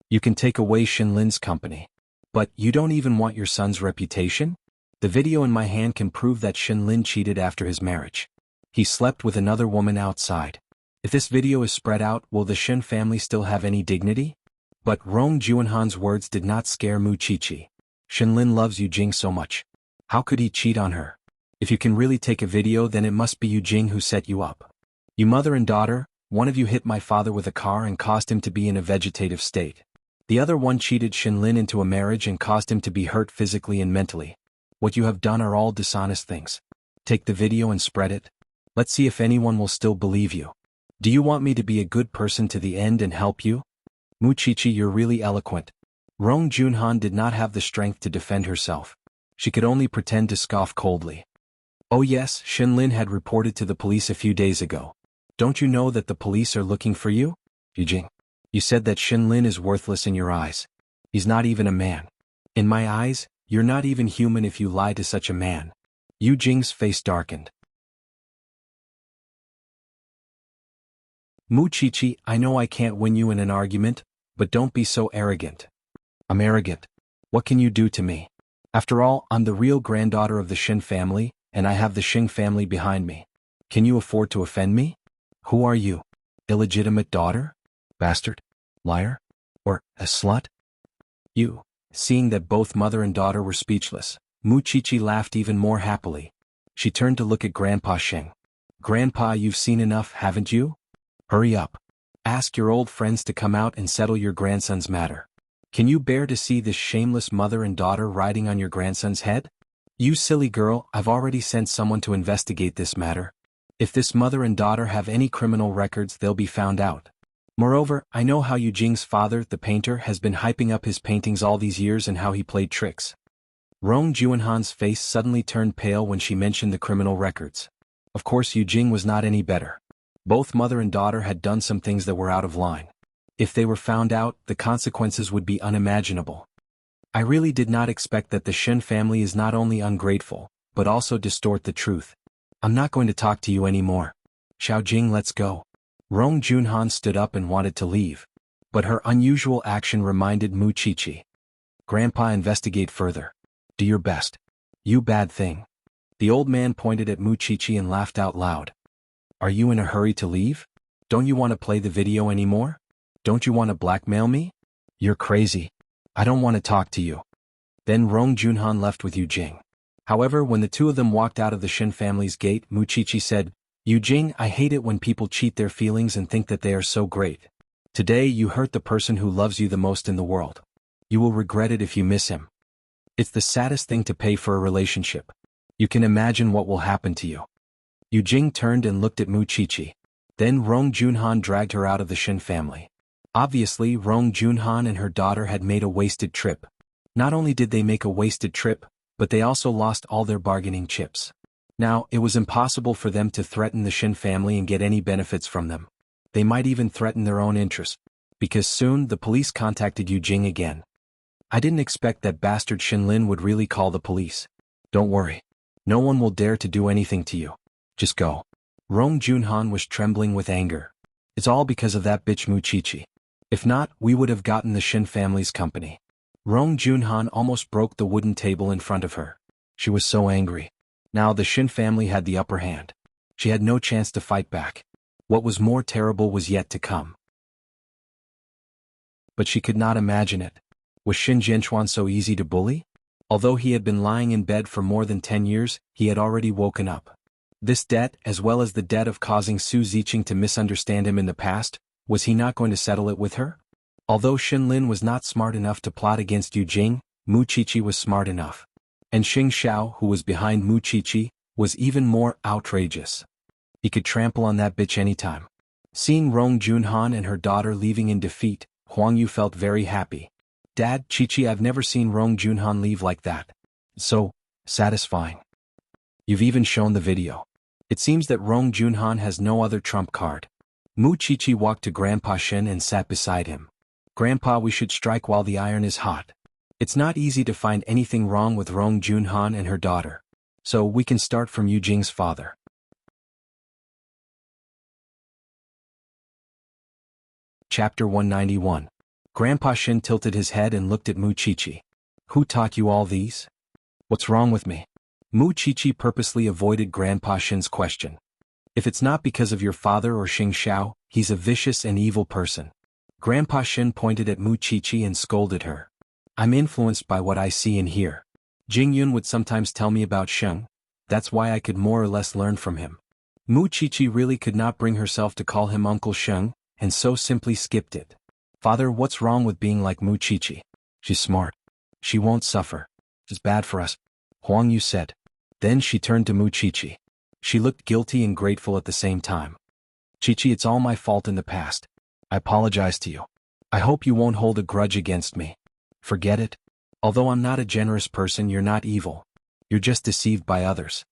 You can take away Xinlin's company. But you don't even want your son's reputation? The video in my hand can prove that Xinlin cheated after his marriage. He slept with another woman outside. If this video is spread out, will the Xin family still have any dignity? But Rong Juanhan's words did not scare Mu Qiqi. Xinlin loves Yu Jing so much. How could he cheat on her? If you can really take a video, then it must be Yu Jing who set you up. You mother and daughter, one of you hit my father with a car and caused him to be in a vegetative state. The other one cheated Xinlin into a marriage and caused him to be hurt physically and mentally. What you have done are all dishonest things. Take the video and spread it. Let's see if anyone will still believe you. Do you want me to be a good person to the end and help you? Mu Qiqi, you're really eloquent. Rong Junhan did not have the strength to defend herself. She could only pretend to scoff coldly. Oh yes, Xinlin had reported to the police a few days ago. Don't you know that the police are looking for you? Yu Jing. You said that Xinlin is worthless in your eyes. He's not even a man. In my eyes, you're not even human if you lie to such a man. Yu Jing's face darkened. Mu Qiqi, I know I can't win you in an argument, but don't be so arrogant. I'm arrogant. What can you do to me? After all, I'm the real granddaughter of the Xin family, and I have the Xing family behind me. Can you afford to offend me? Who are you? Illegitimate daughter? Bastard? Liar? Or a slut? You. Seeing that both mother and daughter were speechless, Mu Qiqi laughed even more happily. She turned to look at Grandpa Xing. Grandpa, you've seen enough, haven't you? Hurry up. Ask your old friends to come out and settle your grandson's matter. Can you bear to see this shameless mother and daughter riding on your grandson's head? You silly girl, I've already sent someone to investigate this matter. If this mother and daughter have any criminal records, they'll be found out. Moreover, I know how Yu Jing's father, the painter, has been hyping up his paintings all these years and how he played tricks. Rong Juanhan's face suddenly turned pale when she mentioned the criminal records. Of course, Yu Jing was not any better. Both mother and daughter had done some things that were out of line. If they were found out, the consequences would be unimaginable. I really did not expect that the Xin family is not only ungrateful, but also distort the truth. I'm not going to talk to you anymore. Xiaojing, let's go. Rong Junhan stood up and wanted to leave. But her unusual action reminded Mu Qiqi. Grandpa, investigate further. Do your best. You bad thing. The old man pointed at Mu Qiqi and laughed out loud. Are you in a hurry to leave? Don't you want to play the video anymore? Don't you want to blackmail me? You're crazy. I don't want to talk to you. Then Rong Junhan left with Yu Jing. However, when the two of them walked out of the Xin family's gate, Mu Qiqi said, Yu Jing, I hate it when people cheat their feelings and think that they are so great. Today you hurt the person who loves you the most in the world. You will regret it if you miss him. It's the saddest thing to pay for a relationship. You can imagine what will happen to you. Yu Jing turned and looked at Mu Qiqi. Then Rong Junhan dragged her out of the Xin family. Obviously, Rong Junhan and her daughter had made a wasted trip. Not only did they make a wasted trip, but they also lost all their bargaining chips. Now, it was impossible for them to threaten the Xin family and get any benefits from them. They might even threaten their own interests. Because soon, the police contacted Yu Jing again. I didn't expect that bastard Xinlin would really call the police. Don't worry. No one will dare to do anything to you. Just go. Rong Junhan was trembling with anger. It's all because of that bitch Mu Qiqi. If not, we would have gotten the Xin family's company. Rong Junhan almost broke the wooden table in front of her. She was so angry. Now the Xin family had the upper hand. She had no chance to fight back. What was more terrible was yet to come. But she could not imagine it. Was Xin Jianchuan so easy to bully? Although he had been lying in bed for more than 10 years, he had already woken up. This debt, as well as the debt of causing Su Ziqing to misunderstand him in the past, was he not going to settle it with her? Although Xinlin was not smart enough to plot against Yu Jing, Mu Qiqi was smart enough. And Xing Xiao, who was behind Mu Qiqi, was even more outrageous. He could trample on that bitch anytime. Seeing Rong Junhan and her daughter leaving in defeat, Huang Yu felt very happy. Dad, Qiqi, I've never seen Rong Junhan leave like that. So satisfying. You've even shown the video. It seems that Rong Junhan has no other trump card. Mu Qiqi walked to Grandpa Shen and sat beside him. Grandpa, we should strike while the iron is hot. It's not easy to find anything wrong with Rong Junhan and her daughter. So we can start from Yu Jing's father. Chapter 191. Grandpa Shin tilted his head and looked at Mu Chichi. Who taught you all these? What's wrong with me? Mu Chichi purposely avoided Grandpa Shin's question. If it's not because of your father or Xing Xiao, he's a vicious and evil person. Grandpa Shin pointed at Mu Chichi and scolded her. I'm influenced by what I see and hear. Jing Yun would sometimes tell me about Sheng. That's why I could more or less learn from him. Mu Chichi really could not bring herself to call him Uncle Sheng, and so simply skipped it. Father, what's wrong with being like Mu Chichi? She's smart. She won't suffer. It's bad for us, Huang Yu said. Then she turned to Mu Chichi. She looked guilty and grateful at the same time. Chichi, it's all my fault in the past. I apologize to you. I hope you won't hold a grudge against me. Forget it. Although I'm not a generous person, you're not evil. You're just deceived by others.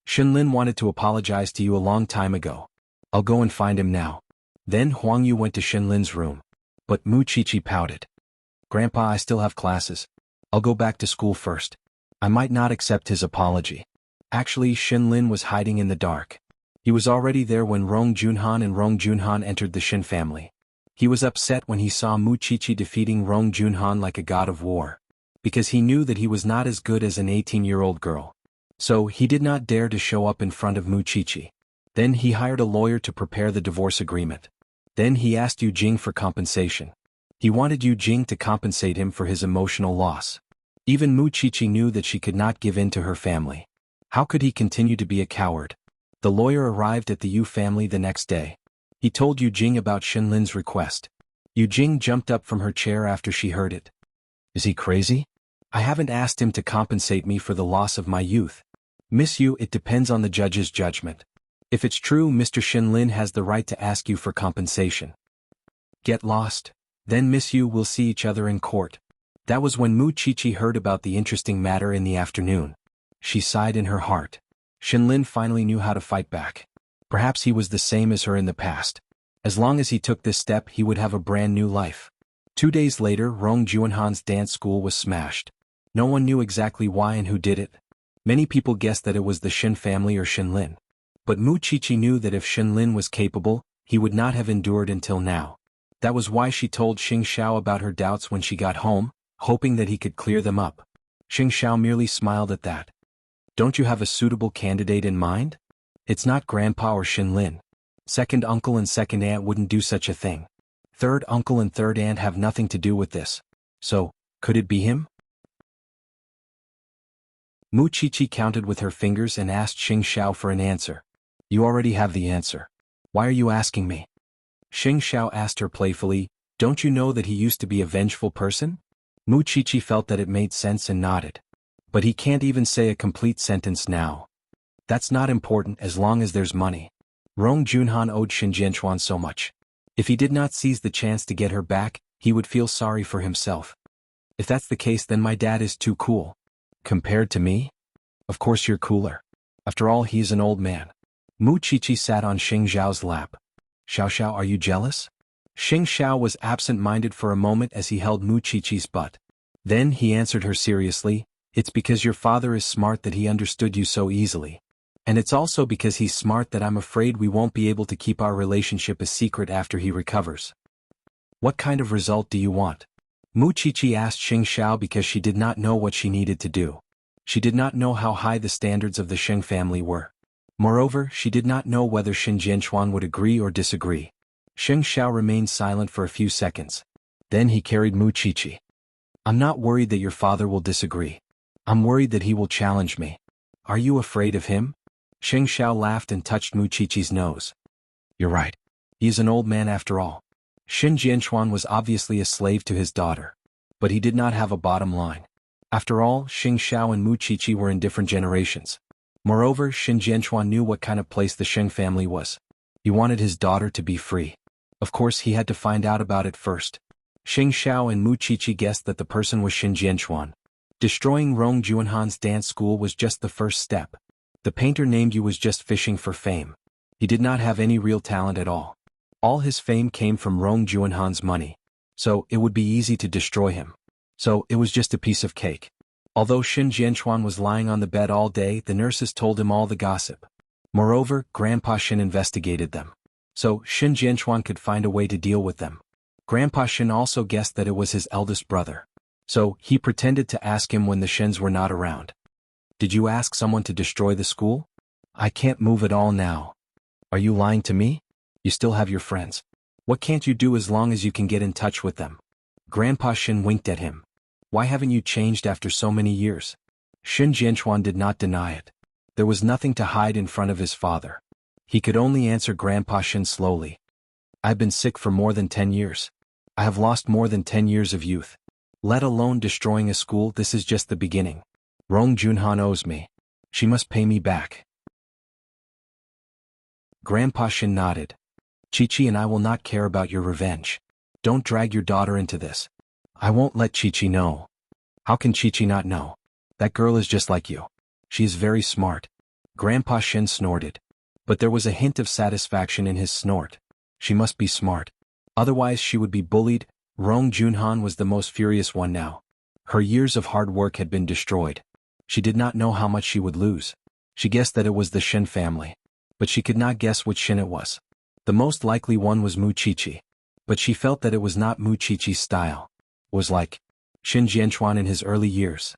Shenlin wanted to apologize to you a long time ago. I'll go and find him now. Then Huang Yu went to Shenlin's room. But Mu Chichi pouted. Grandpa, I still have classes. I'll go back to school first. I might not accept his apology. Actually, Shenlin was hiding in the dark. He was already there when Rong Junhan and Rong Junhan entered the Shin family. He was upset when he saw Mu Chichi defeating Rong Junhan like a god of war, because he knew that he was not as good as an 18-year-old girl. So he did not dare to show up in front of Mu Chichi. Then he hired a lawyer to prepare the divorce agreement. Then he asked Yu Jing for compensation. He wanted Yu Jing to compensate him for his emotional loss. Even Mu Chichi knew that she could not give in to her family. How could he continue to be a coward? The lawyer arrived at the Yu family the next day. He told Yu Jing about Shenlin's request. Yu Jing jumped up from her chair after she heard it. Is he crazy? I haven't asked him to compensate me for the loss of my youth. Miss Yu, it depends on the judge's judgment. If it's true, Mr. Shenlin has the right to ask you for compensation. Get lost. Then Miss Yu will see each other in court. That was when Mu Chichi heard about the interesting matter in the afternoon. She sighed in her heart. Shenlin finally knew how to fight back. Perhaps he was the same as her in the past. As long as he took this step, he would have a brand new life. 2 days later, Rong Junhan's dance school was smashed. No one knew exactly why and who did it. Many people guessed that it was the Shin family or Shenlin. But Mu Chichi knew that if Shenlin was capable, he would not have endured until now. That was why she told Xing Xiao about her doubts when she got home, hoping that he could clear them up. Xing Xiao merely smiled at that. Don't you have a suitable candidate in mind? It's not Grandpa or Shenlin. Second uncle and second aunt wouldn't do such a thing. Third uncle and third aunt have nothing to do with this. So, could it be him? Mu Chichi counted with her fingers and asked Xing Xiao for an answer. You already have the answer. Why are you asking me? Xing Xiao asked her playfully, don't you know that he used to be a vengeful person? Mu Chichi felt that it made sense and nodded. But he can't even say a complete sentence now. That's not important as long as there's money. Rong Junhan owed Xin Jianchuan so much. If he did not seize the chance to get her back, he would feel sorry for himself. If that's the case, then my dad is too cool. Compared to me? Of course you're cooler. After all, he's an old man. Mu Chichi sat on Xing Xiao's lap. Xiao Xiao, are you jealous? Xing Xiao was absent-minded for a moment as he held Mu Chichi's butt. Then he answered her seriously, it's because your father is smart that he understood you so easily. And it's also because he's smart that I'm afraid we won't be able to keep our relationship a secret after he recovers. What kind of result do you want? Mu Chichi asked Xing Xiao because she did not know what she needed to do. She did not know how high the standards of the Sheng family were. Moreover, she did not know whether Xin Jianchuan would agree or disagree. Xing Xiao remained silent for a few seconds. Then he carried Mu Chichi. I'm not worried that your father will disagree. I'm worried that he will challenge me. Are you afraid of him? Xing Xiao laughed and touched Mu Chichi's nose. You're right. He is an old man after all. Xin Jianchuan was obviously a slave to his daughter. But he did not have a bottom line. After all, Xing Xiao and Mu Chichi were in different generations. Moreover, Xin Jianchuan knew what kind of place the Sheng family was. He wanted his daughter to be free. Of course, he had to find out about it first. Xing Xiao and Mu Chichi guessed that the person was Xin Jianchuan. Destroying Rong Junhan's dance school was just the first step. The painter named Yu was just fishing for fame. He did not have any real talent at all. All his fame came from Rong Junhan's money. So, it would be easy to destroy him. So, it was just a piece of cake. Although Shin Jianchuan was lying on the bed all day, the nurses told him all the gossip. Moreover, Grandpa Shin investigated them. So, Shin Jianchuan could find a way to deal with them. Grandpa Shin also guessed that it was his eldest brother. So, he pretended to ask him when the Shins were not around. Did you ask someone to destroy the school? I can't move at all now. Are you lying to me? You still have your friends. What can't you do as long as you can get in touch with them? Grandpa Shin winked at him. Why haven't you changed after so many years? Shin Jianchuan did not deny it. There was nothing to hide in front of his father. He could only answer Grandpa Shin slowly. I've been sick for more than 10 years. I have lost more than 10 years of youth. Let alone destroying a school, this is just the beginning. Rong Junhan owes me. She must pay me back. Grandpa Shin nodded. Chi-Chi and I will not care about your revenge. Don't drag your daughter into this. I won't let Chi-Chi know. How can Chi-Chi not know? That girl is just like you. She is very smart. Grandpa Shin snorted. But there was a hint of satisfaction in his snort. She must be smart. Otherwise she would be bullied. Rong Junhan was the most furious one now. Her years of hard work had been destroyed. She did not know how much she would lose. She guessed that it was the Shin family. But she could not guess which Shin it was. The most likely one was Mu Chi-Chi. But she felt that it was not Mu Chi-Chi's style. Was like Shin Jianchuan in his early years.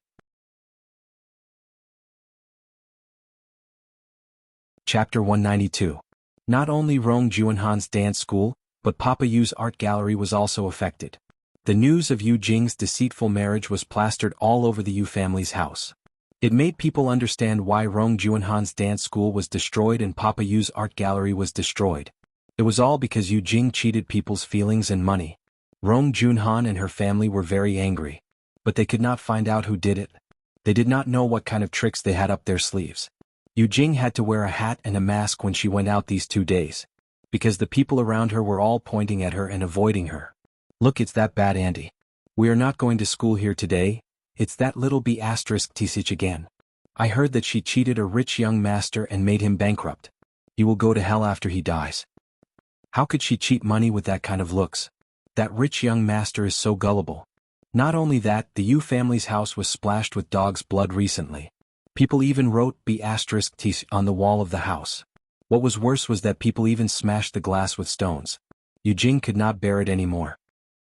Chapter 192. Not only Rong Junhan's dance school, but Papa Yu's art gallery was also affected. The news of Yu Jing's deceitful marriage was plastered all over the Yu family's house. It made people understand why Rong Junhan's dance school was destroyed and Papa Yu's art gallery was destroyed. It was all because Yu Jing cheated people's feelings and money. Rong Junhan and her family were very angry. But they could not find out who did it. They did not know what kind of tricks they had up their sleeves. Yu Jing had to wear a hat and a mask when she went out these 2 days. Because the people around her were all pointing at her and avoiding her. Look, it's that bad auntie. We are not going to school here today. It's that little B***T6 again. I heard that she cheated a rich young master and made him bankrupt. He will go to hell after he dies. How could she cheat money with that kind of looks? That rich young master is so gullible. Not only that, the Yu family's house was splashed with dog's blood recently. People even wrote B***T on the wall of the house. What was worse was that people even smashed the glass with stones. Yu Jing could not bear it anymore.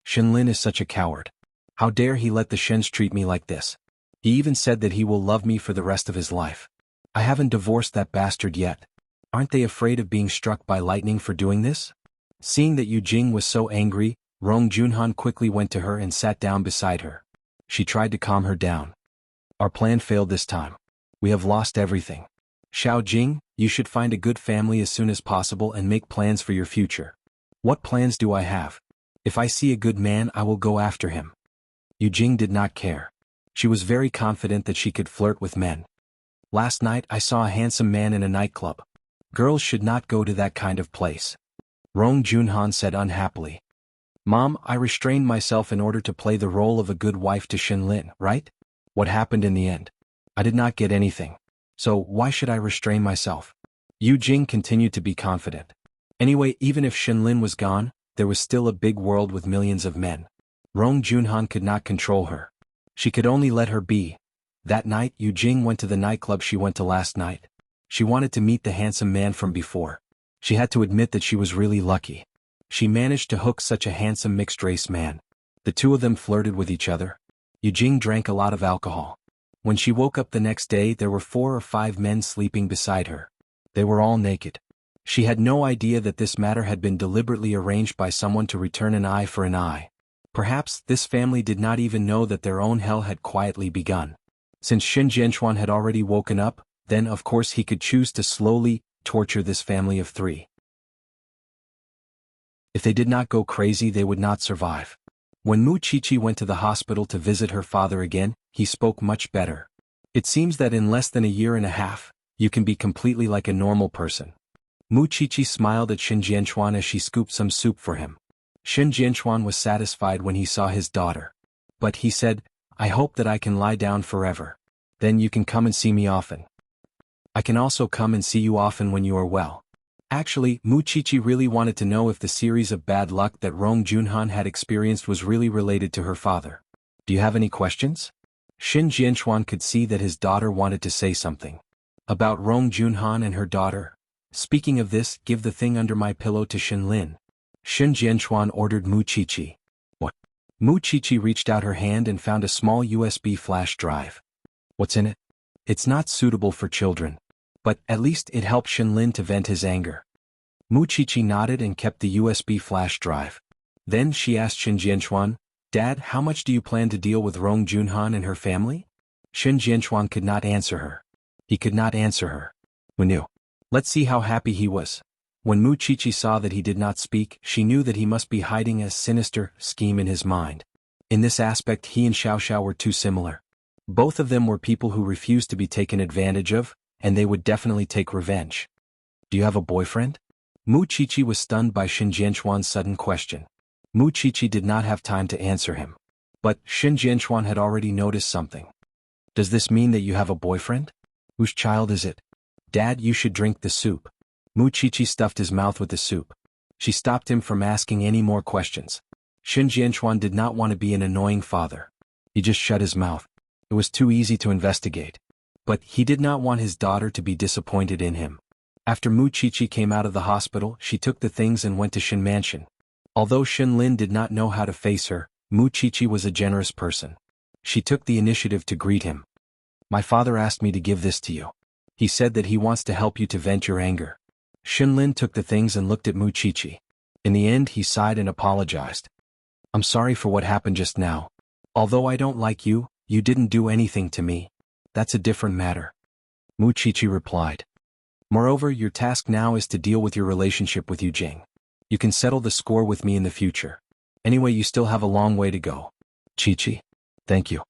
Shinlin is such a coward. How dare he let the Shins treat me like this? He even said that he will love me for the rest of his life. I haven't divorced that bastard yet. Aren't they afraid of being struck by lightning for doing this? Seeing that Yu Jing was so angry, Rong Junhan quickly went to her and sat down beside her. She tried to calm her down. Our plan failed this time. We have lost everything. Xiao Jing, you should find a good family as soon as possible and make plans for your future. What plans do I have? If I see a good man, I will go after him. Yu Jing did not care. She was very confident that she could flirt with men. Last night I saw a handsome man in a nightclub. Girls should not go to that kind of place. Rong Junhan said unhappily. Mom, I restrained myself in order to play the role of a good wife to Shinlin, right? What happened in the end? I did not get anything. So why should I restrain myself? Yu Jing continued to be confident. Anyway, even if Shinlin was gone, there was still a big world with millions of men. Rong Junhan could not control her. She could only let her be. That night, Yu Jing went to the nightclub she went to last night. She wanted to meet the handsome man from before. She had to admit that she was really lucky. She managed to hook such a handsome mixed-race man. The two of them flirted with each other. Yu Jing drank a lot of alcohol. When she woke up the next day, there were 4 or 5 men sleeping beside her. They were all naked. She had no idea that this matter had been deliberately arranged by someone to return an eye for an eye. Perhaps this family did not even know that their own hell had quietly begun. Since Shin Jianchuan had already woken up, then of course he could choose to slowly torture this family of 3. If they did not go crazy, they would not survive. When Mu Chi-Chi went to the hospital to visit her father again, he spoke much better. It seems that in less than a year and a half, you can be completely like a normal person. Mu Chi-Chi smiled at Shin Jianchuan as she scooped some soup for him. Shin Jianchuan was satisfied when he saw his daughter. But he said, I hope that I can lie down forever. Then you can come and see me often. I can also come and see you often when you are well. Actually, Mu Chi-Chi really wanted to know if the series of bad luck that Rong Junhan had experienced was really related to her father. Do you have any questions? Shin Jianchuan could see that his daughter wanted to say something. About Rong Junhan and her daughter. Speaking of this, give the thing under my pillow to Shin Lin. Shin Jianchuan ordered Mu Qiqi. What? Mu Qiqi reached out her hand and found a small USB flash drive. What's in it? It's not suitable for children. But at least it helped Shin Lin to vent his anger. Mu Qiqi nodded and kept the USB flash drive. Then she asked Shin Jianchuan, Dad, how much do you plan to deal with Rong Junhan and her family? Shin Jianchuan could not answer her. He could not answer her. Who knew? Let's see how happy he was. When Mu Qiqi saw that he did not speak, she knew that he must be hiding a sinister scheme in his mind. In this aspect, he and Xiao Xiao were too similar. Both of them were people who refused to be taken advantage of, and they would definitely take revenge. Do you have a boyfriend? Mu Qiqi was stunned by Shin Jianchuan's sudden question. Mu Qiqi did not have time to answer him. But Shin Jianchuan had already noticed something. Does this mean that you have a boyfriend? Whose child is it? Dad, you should drink the soup. Mu Qiqi stuffed his mouth with the soup. She stopped him from asking any more questions. Shin Jianchuan did not want to be an annoying father. He just shut his mouth. It was too easy to investigate. But he did not want his daughter to be disappointed in him. After Mu Qiqi came out of the hospital, she took the things and went to Shin Mansion. Although Shin Lin did not know how to face her, Mu Qiqi was a generous person. She took the initiative to greet him. My father asked me to give this to you. He said that he wants to help you to vent your anger. Shin Lin took the things and looked at Mu Qiqi. In the end, he sighed and apologized. I'm sorry for what happened just now. Although I don't like you, you didn't do anything to me. That's a different matter. Mu Qiqi replied. Moreover, your task now is to deal with your relationship with Yu Jing. You can settle the score with me in the future. Anyway, you still have a long way to go. Qiqi, thank you.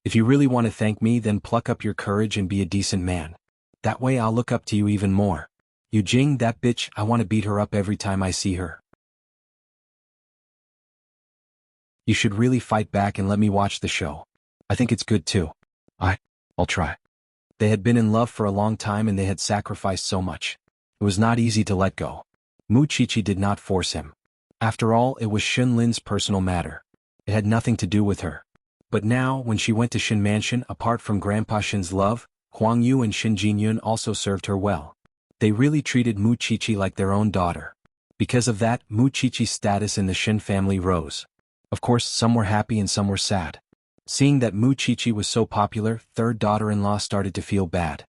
If you really want to thank me, then pluck up your courage and be a decent man. That way I'll look up to you even more. Yu Jing, that bitch, I want to beat her up every time I see her. You should really fight back and let me watch the show. I think it's good too. I'll try. They had been in love for a long time and they had sacrificed so much. It was not easy to let go. Mu Qiqi did not force him. After all, it was Shin Lin's personal matter. It had nothing to do with her. But now, when she went to Shin Mansion, apart from Grandpa Shin's love, Huang Yu and Shin Jinyun also served her well. They really treated Mu Qiqi like their own daughter. Because of that, Mu Qiqi's status in the Shin family rose. Of course, some were happy and some were sad. Seeing that Mu Qiqi was so popular, third daughter-in-law started to feel bad.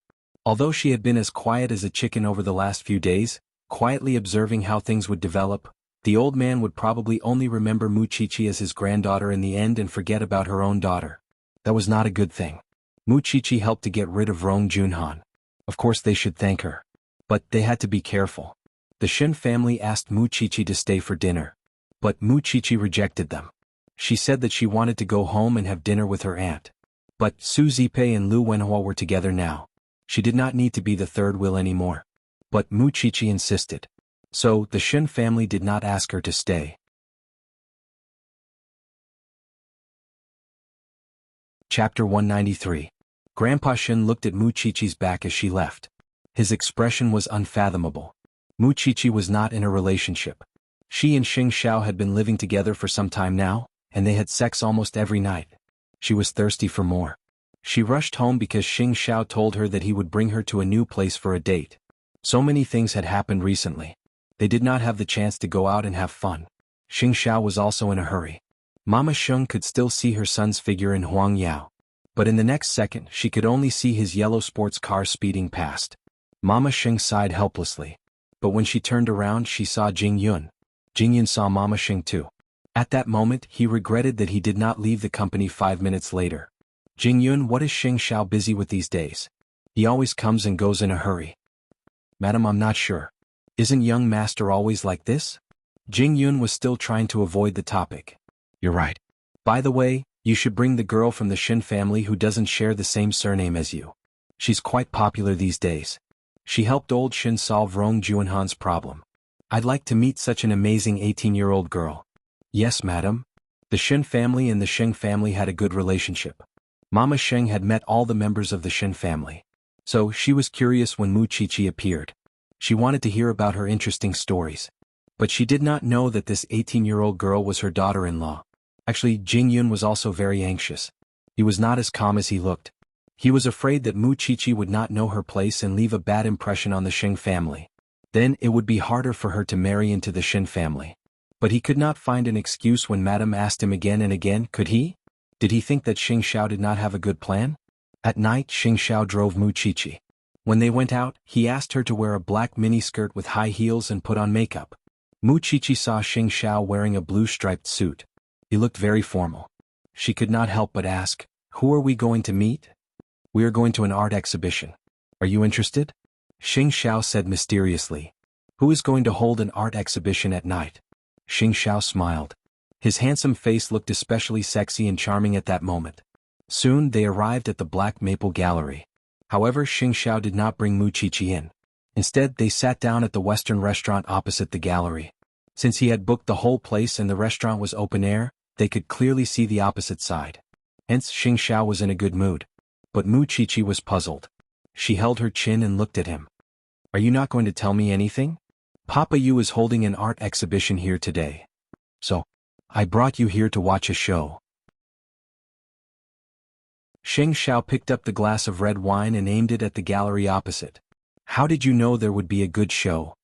Although she had been as quiet as a chicken over the last few days, quietly observing how things would develop, the old man would probably only remember Mu Qiqi as his granddaughter in the end and forget about her own daughter. That was not a good thing. Mu Qiqi helped to get rid of Rong Junhan. Of course they should thank her. But they had to be careful. The Shin family asked Mu Qiqi to stay for dinner. But Mu Qiqi rejected them. She said that she wanted to go home and have dinner with her aunt. But Su Zipei and Lu Wenhua were together now. She did not need to be the third wheel anymore. But Mu Qiqi insisted. So, the Shin family did not ask her to stay. Chapter 193. Grandpa Shin looked at Mu Qiqi's back as she left. His expression was unfathomable. Mu Qiqi was not in a relationship. She and Xing Xiao had been living together for some time now, and they had sex almost every night. She was thirsty for more. She rushed home because Xing Xiao told her that he would bring her to a new place for a date. So many things had happened recently. They did not have the chance to go out and have fun. Xing Xiao was also in a hurry. Mama Sheng could still see her son's figure in Huang Yao. But in the next second, she could only see his yellow sports car speeding past. Mama Sheng sighed helplessly. But when she turned around, she saw Jing Yun. Jing Yun saw Mama Sheng too. At that moment, he regretted that he did not leave the company 5 minutes later. Jing Yun, what is Xing Xiao busy with these days? He always comes and goes in a hurry. Madam, I'm not sure. Isn't young master always like this? Jing Yun was still trying to avoid the topic. You're right. By the way, you should bring the girl from the Shin family who doesn't share the same surname as you. She's quite popular these days. She helped old Shin solve Rong Junhan's problem. I'd like to meet such an amazing 18-year-old girl. Yes, madam. The Shin family and the Sheng family had a good relationship. Mama Sheng had met all the members of the Shin family. So she was curious when Mu Qiqi appeared. She wanted to hear about her interesting stories. But she did not know that this 18-year-old girl was her daughter-in-law. Actually, Jing Yun was also very anxious. He was not as calm as he looked. He was afraid that Mu Qiqi would not know her place and leave a bad impression on the Xing family. Then it would be harder for her to marry into the Shin family. But he could not find an excuse when Madame asked him again and again, could he? Did he think that Xing Xiao did not have a good plan? At night, Xing Xiao drove Mu Qiqi. When they went out, he asked her to wear a black miniskirt with high heels and put on makeup. Mu Qiqi saw Xing Xiao wearing a blue striped suit. He looked very formal. She could not help but ask, who are we going to meet? We are going to an art exhibition. Are you interested? Xing Xiao said mysteriously. Who is going to hold an art exhibition at night? Xing Xiao smiled. His handsome face looked especially sexy and charming at that moment. Soon they arrived at the Black Maple Gallery. However, Xing Xiao did not bring Mu Qiqi in. Instead, they sat down at the Western restaurant opposite the gallery. Since he had booked the whole place and the restaurant was open air, they could clearly see the opposite side. Hence, Xing Xiao was in a good mood. But Mu Qiqi was puzzled. She held her chin and looked at him. Are you not going to tell me anything? Papa Yu is holding an art exhibition here today. So, I brought you here to watch a show. Xing Xiao picked up the glass of red wine and aimed it at the gallery opposite. How did you know there would be a good show?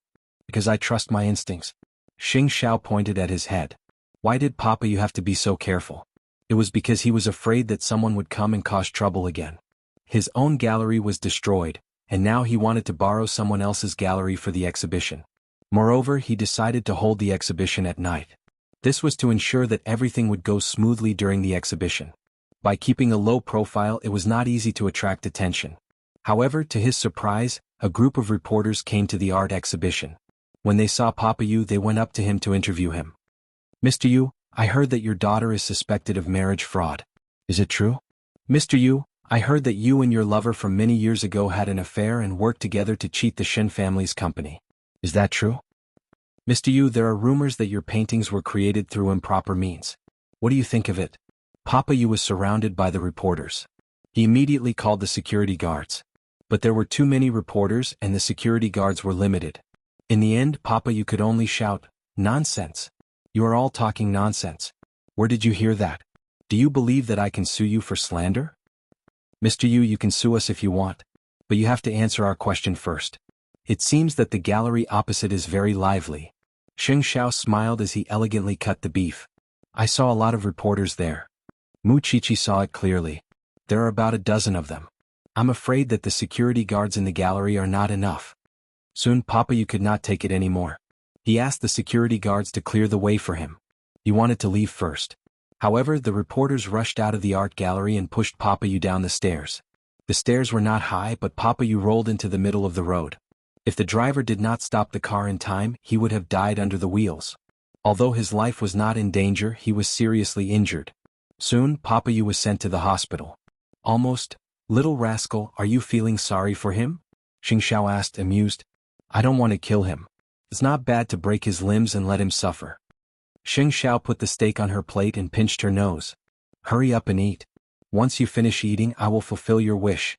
Because I trust my instincts. Xing Xiao pointed at his head. Why did Papa Yu have to be so careful? It was because he was afraid that someone would come and cause trouble again. His own gallery was destroyed, and now he wanted to borrow someone else's gallery for the exhibition. Moreover, he decided to hold the exhibition at night. This was to ensure that everything would go smoothly during the exhibition. By keeping a low profile, it was not easy to attract attention. However, to his surprise, a group of reporters came to the art exhibition. When they saw Papa Yu, they went up to him to interview him. Mr. Yu, I heard that your daughter is suspected of marriage fraud. Is it true? Mr. Yu, I heard that you and your lover from many years ago had an affair and worked together to cheat the Shin family's company. Is that true? Mr. Yu, there are rumors that your paintings were created through improper means. What do you think of it? Papa Yu was surrounded by the reporters. He immediately called the security guards. But there were too many reporters and the security guards were limited. In the end, Papa Yu could only shout, "Nonsense! You are all talking nonsense. Where did you hear that? Do you believe that I can sue you for slander?" Mr. Yu, you can sue us if you want. But you have to answer our question first. It seems that the gallery opposite is very lively. Xing Xiao smiled as he elegantly cut the beef. I saw a lot of reporters there. Mu Qiqi saw it clearly. There are about a dozen of them. I'm afraid that the security guards in the gallery are not enough. Soon Papa Yu could not take it anymore. He asked the security guards to clear the way for him. He wanted to leave first. However, the reporters rushed out of the art gallery and pushed Papa Yu down the stairs. The stairs were not high, but Papa Yu rolled into the middle of the road. If the driver did not stop the car in time, he would have died under the wheels. Although his life was not in danger, he was seriously injured. Soon, Papa Yu was sent to the hospital. Almost, little rascal, are you feeling sorry for him? Xing Xiao asked, amused. I don't want to kill him. It's not bad to break his limbs and let him suffer. Xing Xiao put the steak on her plate and pinched her nose. Hurry up and eat. Once you finish eating, I will fulfill your wish.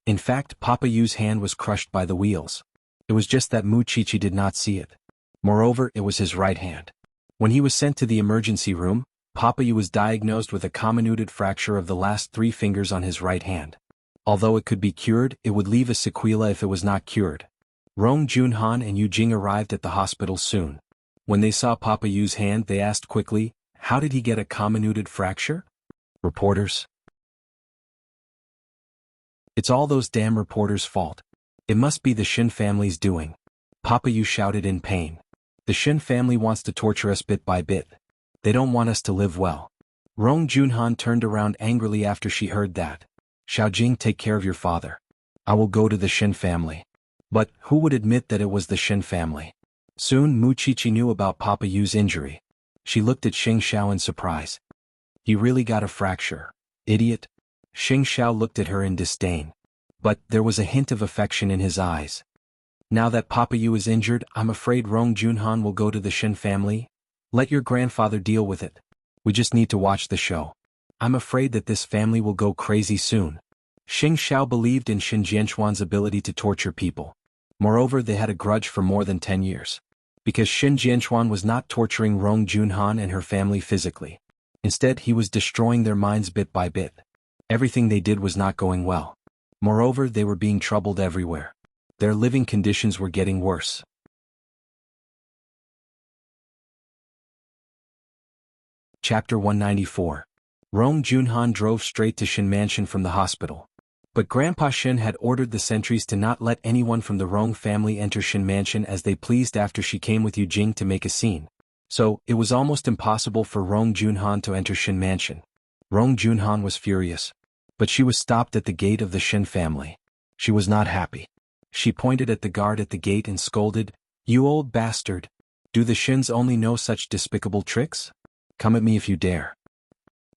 In fact, Papa Yu's hand was crushed by the wheels. It was just that Mu Qiqi did not see it. Moreover, it was his right hand. When he was sent to the emergency room, Papa Yu was diagnosed with a comminuted fracture of the last 3 fingers on his right hand. Although it could be cured, it would leave a sequela if it was not cured. Rong Junhan and Yu Jing arrived at the hospital soon. When they saw Papa Yu's hand, they asked quickly, how did he get a comminuted fracture? Reporters. It's all those damn reporters' fault. It must be the Shin family's doing. Papa Yu shouted in pain. The Shin family wants to torture us bit by bit. They don't want us to live well. Rong Junhan turned around angrily after she heard that. Xiaojing, take care of your father. I will go to the Shin family. But who would admit that it was the Shin family? Soon Mu Qiqi knew about Papa Yu's injury. She looked at Xing Xiao in surprise. He really got a fracture. Idiot. Xing Xiao looked at her in disdain. But there was a hint of affection in his eyes. Now that Papa Yu is injured, I'm afraid Rong Junhan will go to the Shin family. Let your grandfather deal with it. We just need to watch the show. I'm afraid that this family will go crazy soon. Xing Xiao believed in Xin Jianchuan's ability to torture people. Moreover, they had a grudge for more than 10 years. because Shin Jianchuan was not torturing Rong Junhan and her family physically. Instead, he was destroying their minds bit by bit. Everything they did was not going well. Moreover, they were being troubled everywhere. Their living conditions were getting worse. Chapter 194. Rong Junhan drove straight to Shin Mansion from the hospital. But Grandpa Shin had ordered the sentries to not let anyone from the Rong family enter Shin Mansion as they pleased after she came with Yu Jing to make a scene. So, it was almost impossible for Rong Junhan to enter Shin Mansion. Rong Junhan was furious. But she was stopped at the gate of the Shin family. She was not happy. She pointed at the guard at the gate and scolded, "You old bastard! Do the Shins only know such despicable tricks? Come at me if you dare.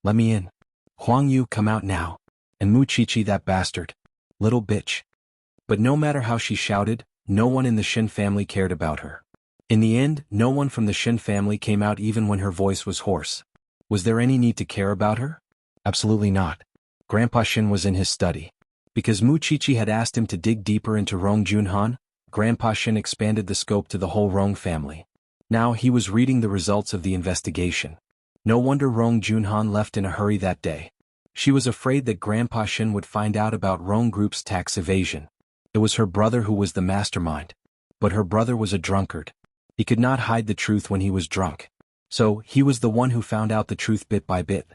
Let me in. Huang Yu, come out now. And Mu Chichi, that bastard. Little bitch." But no matter how she shouted, no one in the Shin family cared about her. In the end, no one from the Shin family came out even when her voice was hoarse. Was there any need to care about her? Absolutely not. Grandpa Shin was in his study. Because Mu Chichi had asked him to dig deeper into Rong Junhan, Grandpa Shin expanded the scope to the whole Rong family. Now he was reading the results of the investigation. No wonder Rong Junhan left in a hurry that day. She was afraid that Grandpa Shin would find out about Rong Group's tax evasion. It was her brother who was the mastermind. But her brother was a drunkard. He could not hide the truth when he was drunk. So, he was the one who found out the truth bit by bit.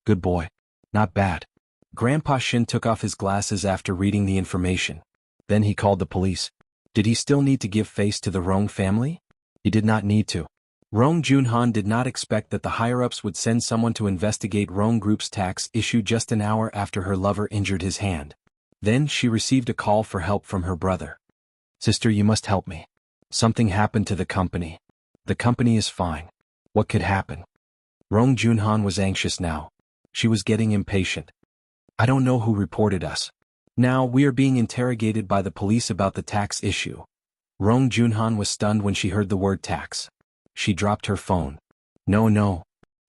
Good boy. Not bad. Grandpa Shin took off his glasses after reading the information. Then he called the police. Did he still need to give face to the Rong family? He did not need to. Rong Junhan did not expect that the higher-ups would send someone to investigate Rong Group's tax issue just an hour after her lover injured his hand. Then she received a call for help from her brother. "Sister, you must help me. Something happened to the company. The company is fine. What could happen?" Rong Junhan was anxious now. She was getting impatient. "I don't know who reported us. Now we are being interrogated by the police about the tax issue." Rong Junhan was stunned when she heard the word tax. She dropped her phone. No,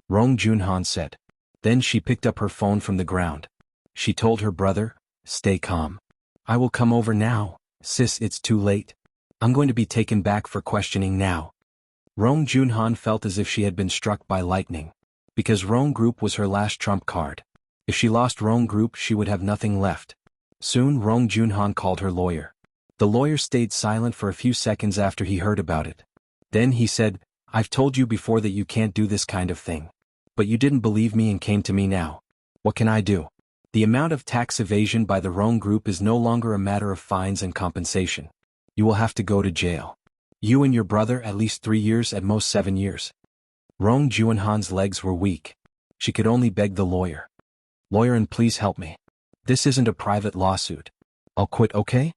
Rong Junhan said. Then she picked up her phone from the ground. She told her brother, "Stay calm. I will come over now, sis, it's too late. I'm going to be taken back for questioning now." Rong Junhan felt as if she had been struck by lightning. Because Rong Group was her last trump card. If she lost Rong Group, she would have nothing left. Soon Rong Junhan called her lawyer. The lawyer stayed silent for a few seconds after he heard about it. Then he said, "I've told you before that you can't do this kind of thing. But you didn't believe me and came to me now. What can I do? The amount of tax evasion by the Rong Group is no longer a matter of fines and compensation. You will have to go to jail. You and your brother at least 3 years, at most 7 years." Rong Junhan's legs were weak. She could only beg the lawyer. "Lawyer, and please help me. This isn't a private lawsuit. I'll quit, okay?"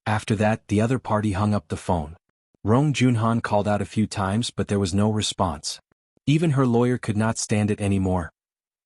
After that, the other party hung up the phone. Rong Junhan called out a few times, but there was no response. Even her lawyer could not stand it anymore.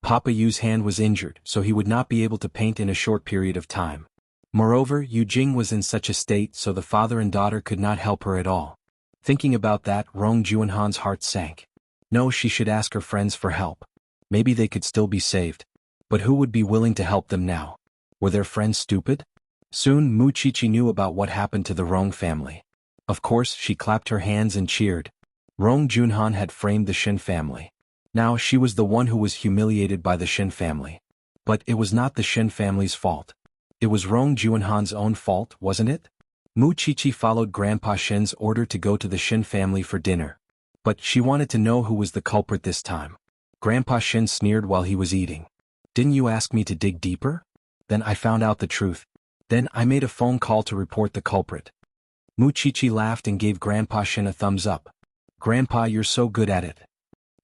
Papa Yu's hand was injured, so he would not be able to paint in a short period of time. Moreover, Yu Jing was in such a state, so the father and daughter could not help her at all. Thinking about that, Rong Junhan's heart sank. No, she should ask her friends for help. Maybe they could still be saved. But who would be willing to help them now? Were their friends stupid? Soon Mu Chichi knew about what happened to the Rong family. Of course, she clapped her hands and cheered. Rong Junhan had framed the Shin family. Now she was the one who was humiliated by the Shin family. But it was not the Shin family's fault. It was Rong Junhan's own fault, wasn't it? Mu Chichi followed Grandpa Shin's order to go to the Shin family for dinner. But she wanted to know who was the culprit this time. Grandpa Shin sneered while he was eating. "Didn't you ask me to dig deeper? Then I found out the truth. Then I made a phone call to report the culprit." Mu Chichi laughed and gave Grandpa Shin a thumbs up. "Grandpa, you're so good at it."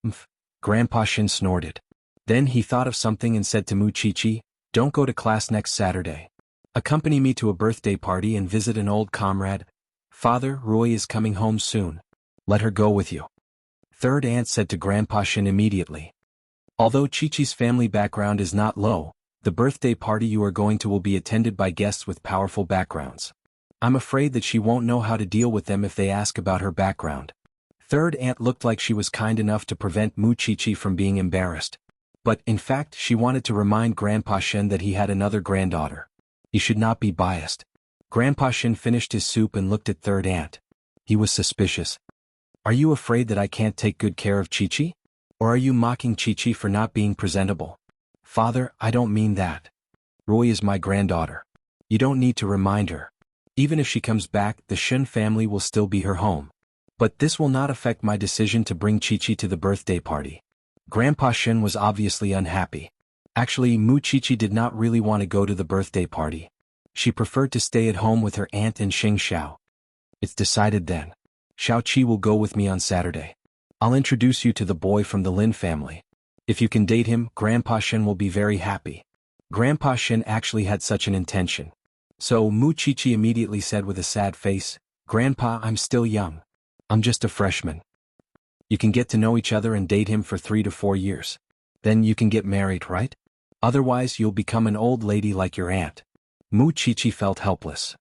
"Mph." Grandpa Shin snorted. Then he thought of something and said to Mu Chichi, "Don't go to class next Saturday. Accompany me to a birthday party and visit an old comrade. Father, Roy is coming home soon. Let her go with you." Third aunt said to Grandpa Shin immediately. "Although Chi-Chi's family background is not low, the birthday party you are going to will be attended by guests with powerful backgrounds. I'm afraid that she won't know how to deal with them if they ask about her background." Third aunt looked like she was kind enough to prevent Mu Chi-Chi from being embarrassed. But in fact she wanted to remind Grandpa Shin that he had another granddaughter. He should not be biased. Grandpa Shin finished his soup and looked at third aunt. He was suspicious. Are you afraid that I can't take good care of Chi-Chi? Or are you mocking Chi-Chi for not being presentable? Father, I don't mean that. Roy is my granddaughter. You don't need to remind her. Even if she comes back, the Shin family will still be her home. But this will not affect my decision to bring Chi-Chi to the birthday party. Grandpa Shin was obviously unhappy. Actually, Mu Chi-Chi did not really want to go to the birthday party. She preferred to stay at home with her aunt and Xing Xiao. It's decided then. Xiao Qi will go with me on Saturday. I'll introduce you to the boy from the Lin family. If you can date him, Grandpa Shin will be very happy. Grandpa Shin actually had such an intention. So Mu Chi-Chi immediately said with a sad face, Grandpa, I'm still young. I'm just a freshman. You can get to know each other and date him for 3 to 4 years. Then you can get married, right? Otherwise you'll become an old lady like your aunt. Mu Chi-Chi felt helpless.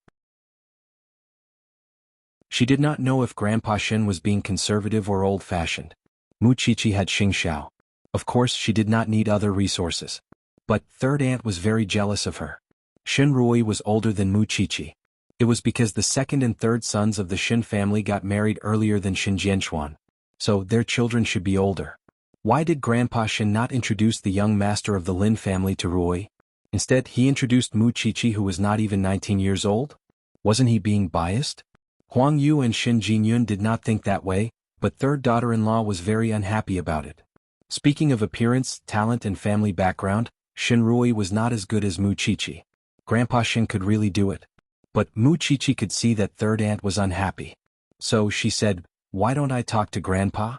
She did not know if Grandpa Shin was being conservative or old-fashioned. Mu Chi-Chi had Xing Xiao. Of course she did not need other resources. But third aunt was very jealous of her. Shin Rui was older than Mu Chi-Chi. It was because the second and third sons of the Shin family got married earlier than Shin Jianchuan. So their children should be older. Why did Grandpa Shin not introduce the young master of the Lin family to Rui? Instead, he introduced Mu Chi-Chi, who was not even 19 years old? Wasn't he being biased? Huang Yu and Shin Jinyun did not think that way, but third daughter-in-law was very unhappy about it. Speaking of appearance, talent and family background, Shin Rui was not as good as Mu Chi-Chi. Grandpa Shin could really do it. But Mu Chi-Chi could see that third aunt was unhappy. So she said, why don't I talk to Grandpa?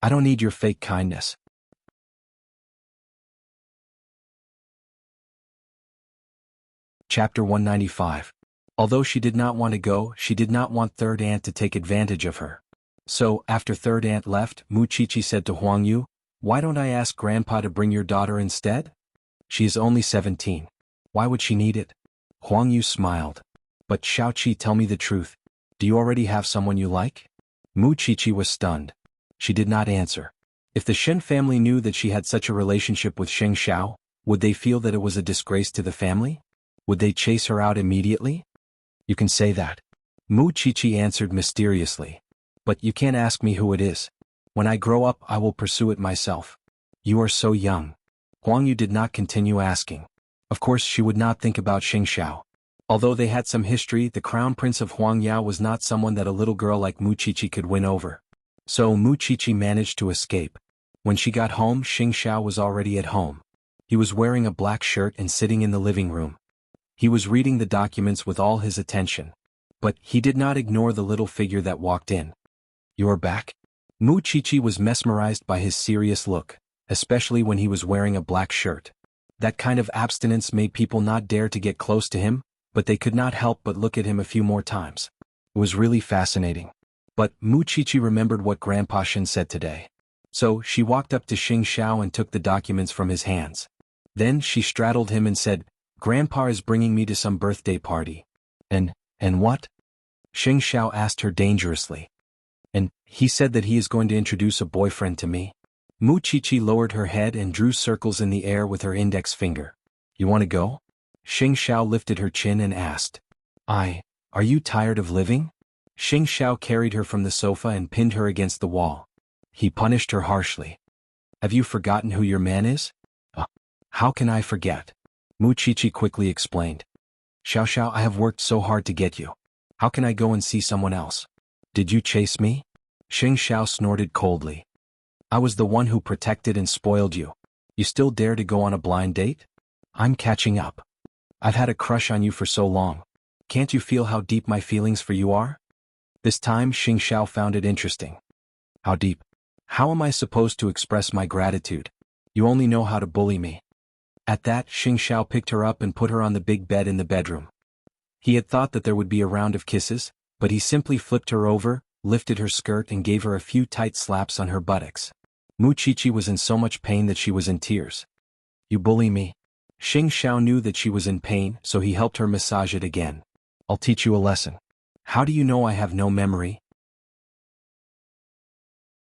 I don't need your fake kindness. Chapter 195. Although she did not want to go, she did not want third aunt to take advantage of her. So, after third aunt left, Mu Chi-Chi said to Huang Yu, why don't I ask Grandpa to bring your daughter instead? She is only 17. Why would she need it? Huang Yu smiled. But Xiaoqi, tell me the truth. Do you already have someone you like? Mu Chi-Chi was stunned. She did not answer. If the Shen family knew that she had such a relationship with Xing Xiao, would they feel that it was a disgrace to the family? Would they chase her out immediately? You can say that. Mu Chi-Chi answered mysteriously. But you can't ask me who it is. When I grow up, I will pursue it myself. You are so young. Huang Yu did not continue asking. Of course she would not think about Xing Xiao. Although they had some history, the crown prince of Huangyao was not someone that a little girl like Mu Chi-Chi could win over. So Mu Chi-Chi managed to escape. When she got home, Xing Xiao was already at home. He was wearing a black shirt and sitting in the living room. He was reading the documents with all his attention. But he did not ignore the little figure that walked in. You're back? Mu Chi-Chi was mesmerized by his serious look, especially when he was wearing a black shirt. That kind of abstinence made people not dare to get close to him, but they could not help but look at him a few more times. It was really fascinating. But Mu Chi-Chi remembered what Grandpa Shin said today. So she walked up to Xing Xiao and took the documents from his hands. Then she straddled him and said, Grandpa is bringing me to some birthday party. And what? Xing Xiao asked her dangerously. And he said that he is going to introduce a boyfriend to me. Mu Chi-Chi lowered her head and drew circles in the air with her index finger. You want to go? Xing Xiao lifted her chin and asked. Are you tired of living? Xing Xiao carried her from the sofa and pinned her against the wall. He punished her harshly. Have you forgotten who your man is? How can I forget? Mu Chi-Chi quickly explained. Xiao, I have worked so hard to get you. How can I go and see someone else? Did you chase me? Xing Xiao snorted coldly. I was the one who protected and spoiled you. You still dare to go on a blind date? I'm catching up. I've had a crush on you for so long. Can't you feel how deep my feelings for you are? This time Xing Xiao found it interesting. How deep? How am I supposed to express my gratitude? You only know how to bully me. At that, Xing Xiao picked her up and put her on the big bed in the bedroom. He had thought that there would be a round of kisses, but he simply flipped her over, lifted her skirt and gave her a few tight slaps on her buttocks. Mu Chi-Chi was in so much pain that she was in tears. You bully me. Xing Xiao knew that she was in pain, so he helped her massage it again. I'll teach you a lesson. How do you know I have no memory?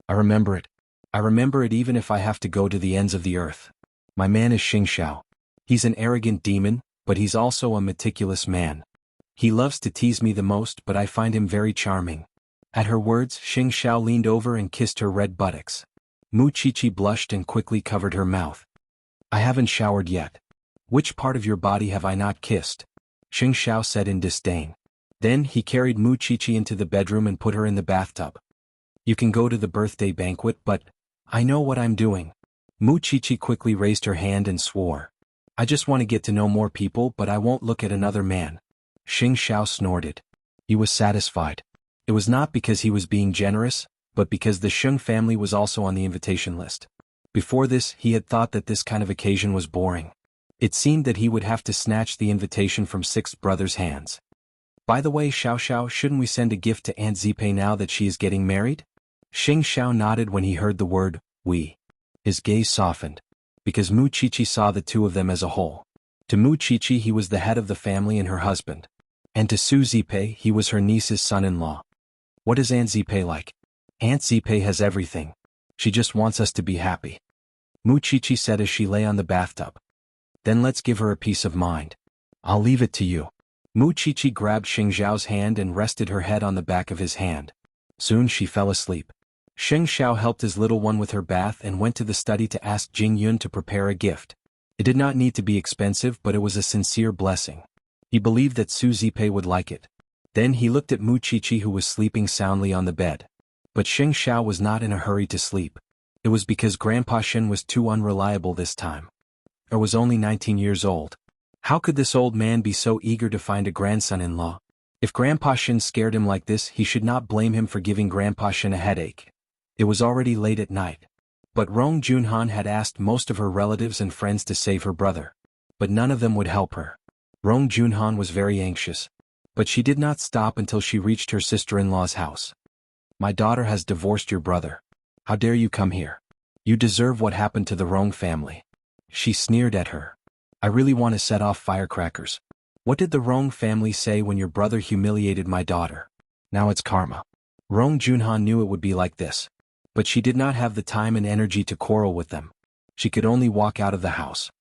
I remember it. I remember it even if I have to go to the ends of the earth. My man is Xing Xiao. He's an arrogant demon, but he's also a meticulous man. He loves to tease me the most, but I find him very charming. At her words, Xing Xiao leaned over and kissed her red buttocks. Mu Qiqi blushed and quickly covered her mouth. I haven't showered yet. Which part of your body have I not kissed? Xing Xiao said in disdain. Then he carried Mu Qiqi into the bedroom and put her in the bathtub. You can go to the birthday banquet, but I know what I'm doing. Mu Qiqi quickly raised her hand and swore. I just want to get to know more people, but I won't look at another man. Xing Xiao snorted. He was satisfied. It was not because he was being generous, but because the Sheng family was also on the invitation list. Before this, he had thought that this kind of occasion was boring. It seemed that he would have to snatch the invitation from Sixth Brother's hands. By the way, Xiao Xiao, shouldn't we send a gift to Aunt Zipei now that she is getting married? Xing Xiao nodded when he heard the word, we. His gaze softened. Because Mu Qiqi saw the two of them as a whole. To Mu Qiqi he was the head of the family and her husband. And to Su Zipei he was her niece's son-in-law. What is Aunt Zipei like? Aunt Zipei has everything. She just wants us to be happy. Mu Qiqi said as she lay on the bathtub. Then let's give her a peace of mind. I'll leave it to you. Mu Qiqi grabbed Xing Xiao's hand and rested her head on the back of his hand. Soon she fell asleep. Xing Xiao helped his little one with her bath and went to the study to ask Jing Yun to prepare a gift. It did not need to be expensive, but it was a sincere blessing. He believed that Su Zipei would like it. Then he looked at Mu Qiqi, who was sleeping soundly on the bed. But Xing Xiao was not in a hurry to sleep. It was because Grandpa Shen was too unreliable this time. He was only 19 years old. How could this old man be so eager to find a grandson-in-law? If Grandpa Shen scared him like this, he should not blame him for giving Grandpa Shen a headache. It was already late at night. But Rong Junhan had asked most of her relatives and friends to save her brother. But none of them would help her. Rong Junhan was very anxious. But she did not stop until she reached her sister-in-law's house. My daughter has divorced your brother. How dare you come here? You deserve what happened to the Rong family. She sneered at her. I really want to set off firecrackers. What did the Rong family say when your brother humiliated my daughter? Now it's karma. Rong Junhan knew it would be like this. But she did not have the time and energy to quarrel with them. She could only walk out of the house.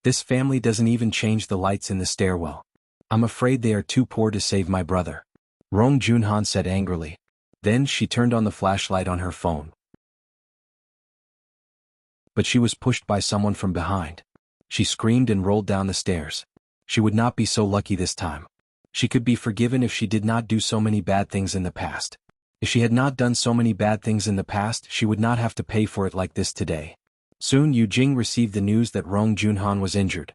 This family doesn't even change the lights in the stairwell. I'm afraid they are too poor to save my brother. Rong Junhan said angrily. Then she turned on the flashlight on her phone. But she was pushed by someone from behind. She screamed and rolled down the stairs. She would not be so lucky this time. She could be forgiven if she did not do so many bad things in the past. If she had not done so many bad things in the past, she would not have to pay for it like this today. Soon Yu Jing received the news that Rong Junhan was injured.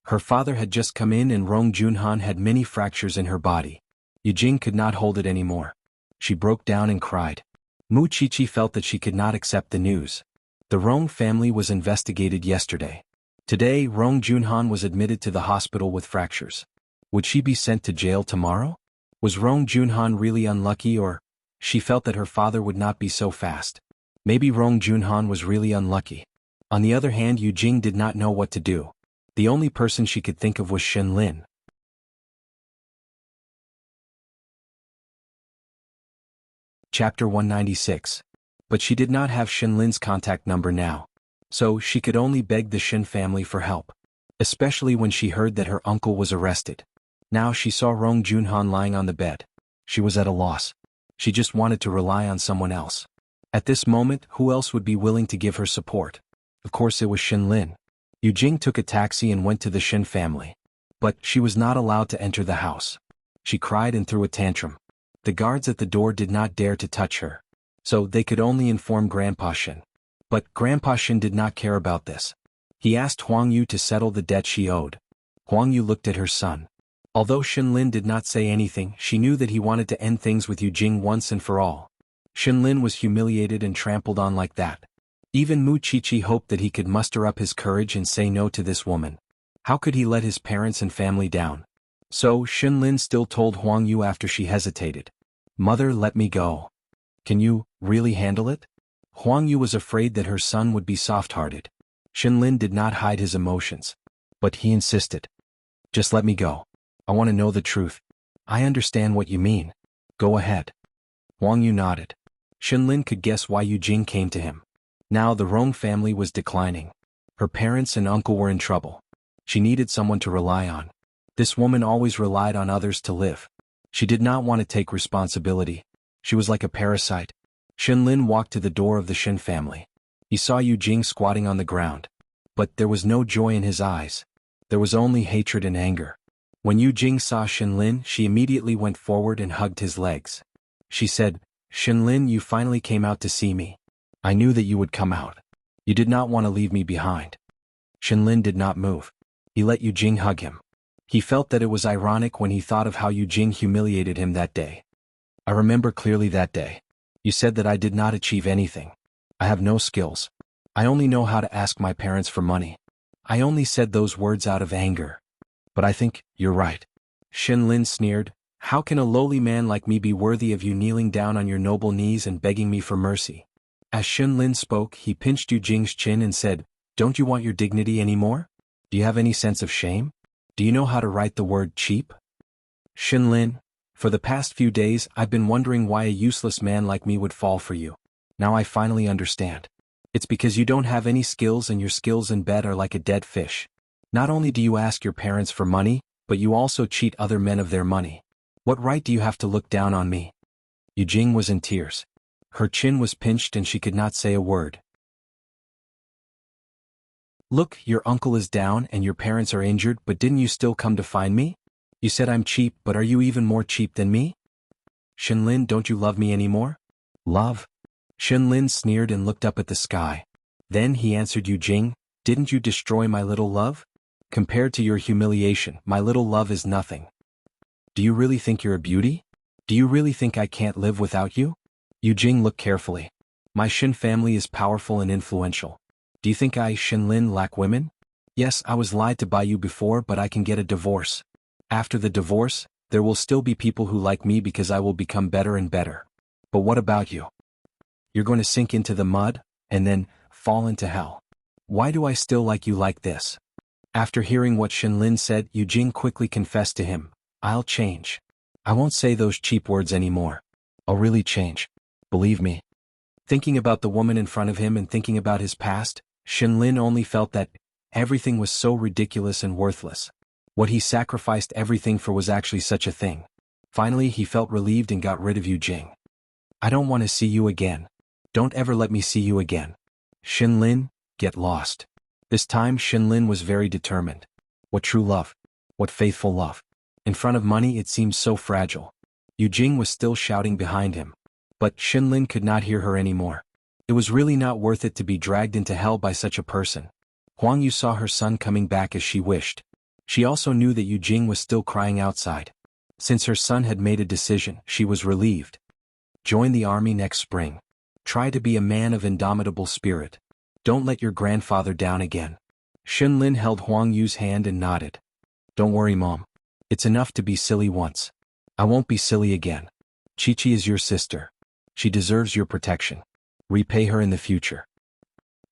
Her father had just come in and Rong Junhan had many fractures in her body. Yu Jing could not hold it anymore. She broke down and cried. Mu Qiqi felt that she could not accept the news. The Rong family was investigated yesterday. Today, Rong Junhan was admitted to the hospital with fractures. Would she be sent to jail tomorrow? Was Rong Junhan really unlucky, or? She felt that her father would not be so fast. Maybe Rong Junhan was really unlucky. On the other hand, Yu Jing did not know what to do. The only person she could think of was Shen Lin. Chapter 196. But she did not have Shen Lin's contact number now. So she could only beg the Shen family for help. Especially when she heard that her uncle was arrested. Now she saw Rong Junhan lying on the bed. She was at a loss. She just wanted to rely on someone else. At this moment, who else would be willing to give her support? Of course it was Shen Lin. Yu Jing took a taxi and went to the Shen family. But she was not allowed to enter the house. She cried and threw a tantrum. The guards at the door did not dare to touch her. So they could only inform Grandpa Shen. But Grandpa Shen did not care about this. He asked Huang Yu to settle the debt she owed. Huang Yu looked at her son. Although Shen Lin did not say anything, she knew that he wanted to end things with Yu Jing once and for all. Shen Lin was humiliated and trampled on like that. Even Mu Qiqi hoped that he could muster up his courage and say no to this woman. How could he let his parents and family down? So Shen Lin still told Huang Yu after she hesitated. Mother, let me go. Can you really handle it? Huang Yu was afraid that her son would be soft-hearted. Shen Lin did not hide his emotions. But he insisted. Just let me go. I want to know the truth. I understand what you mean. Go ahead. Huang Yu nodded. Shen Lin could guess why Yu Jing came to him. Now the Rong family was declining. Her parents and uncle were in trouble. She needed someone to rely on. This woman always relied on others to live. She did not want to take responsibility. She was like a parasite. Shenlin walked to the door of the Shen family. He saw Yu Jing squatting on the ground. But there was no joy in his eyes. There was only hatred and anger. When Yu Jing saw Shenlin, she immediately went forward and hugged his legs. She said, "Shenlin, you finally came out to see me. I knew that you would come out. You did not want to leave me behind." Shenlin did not move. He let Yu Jing hug him. He felt that it was ironic when he thought of how Yu Jing humiliated him that day. "I remember clearly that day. You said that I did not achieve anything. I have no skills. I only know how to ask my parents for money. I only said those words out of anger. But I think you're right." Shenlin sneered, "How can a lowly man like me be worthy of you kneeling down on your noble knees and begging me for mercy?" As Shenlin spoke, he pinched Yu Jing's chin and said, "Don't you want your dignity anymore? Do you have any sense of shame? Do you know how to write the word cheap?" "Shenlin, for the past few days I've been wondering why a useless man like me would fall for you. Now I finally understand. It's because you don't have any skills and your skills in bed are like a dead fish. Not only do you ask your parents for money, but you also cheat other men of their money. What right do you have to look down on me?" Yu Jing was in tears. Her chin was pinched and she could not say a word. "Look, your uncle is down and your parents are injured, but didn't you still come to find me? You said I'm cheap, but are you even more cheap than me? Shenlin, don't you love me anymore?" "Love?" Shenlin sneered and looked up at the sky. Then he answered Yu Jing, "Didn't you destroy my little love? Compared to your humiliation, my little love is nothing. Do you really think you're a beauty? Do you really think I can't live without you?" Yu Jing looked carefully. "My Shen family is powerful and influential. Do you think I, Shenlin, lack women? Yes, I was lied to by you before, but I can get a divorce. After the divorce, there will still be people who like me because I will become better and better. But what about you? You're going to sink into the mud, and then fall into hell. Why do I still like you like this?" After hearing what Shenlin said, Yu Jing quickly confessed to him, "I'll change. I won't say those cheap words anymore. I'll really change. Believe me." Thinking about the woman in front of him and thinking about his past, Shenlin only felt that everything was so ridiculous and worthless. What he sacrificed everything for was actually such a thing. Finally, he felt relieved and got rid of Yu Jing. "I don't want to see you again. Don't ever let me see you again. Shenlin, get lost." This time Shenlin was very determined. What true love. What faithful love. In front of money it seemed so fragile. Yu Jing was still shouting behind him. But Shenlin could not hear her anymore. It was really not worth it to be dragged into hell by such a person. Huang Yu saw her son coming back as she wished. She also knew that Yu Jing was still crying outside. Since her son had made a decision, she was relieved. Join the army next spring. Try to be a man of indomitable spirit. Don't let your grandfather down again. Shenlin held Huang Yu's hand and nodded. "Don't worry, Mom. It's enough to be silly once. I won't be silly again. Chi-Chi is your sister. She deserves your protection. Repay her in the future."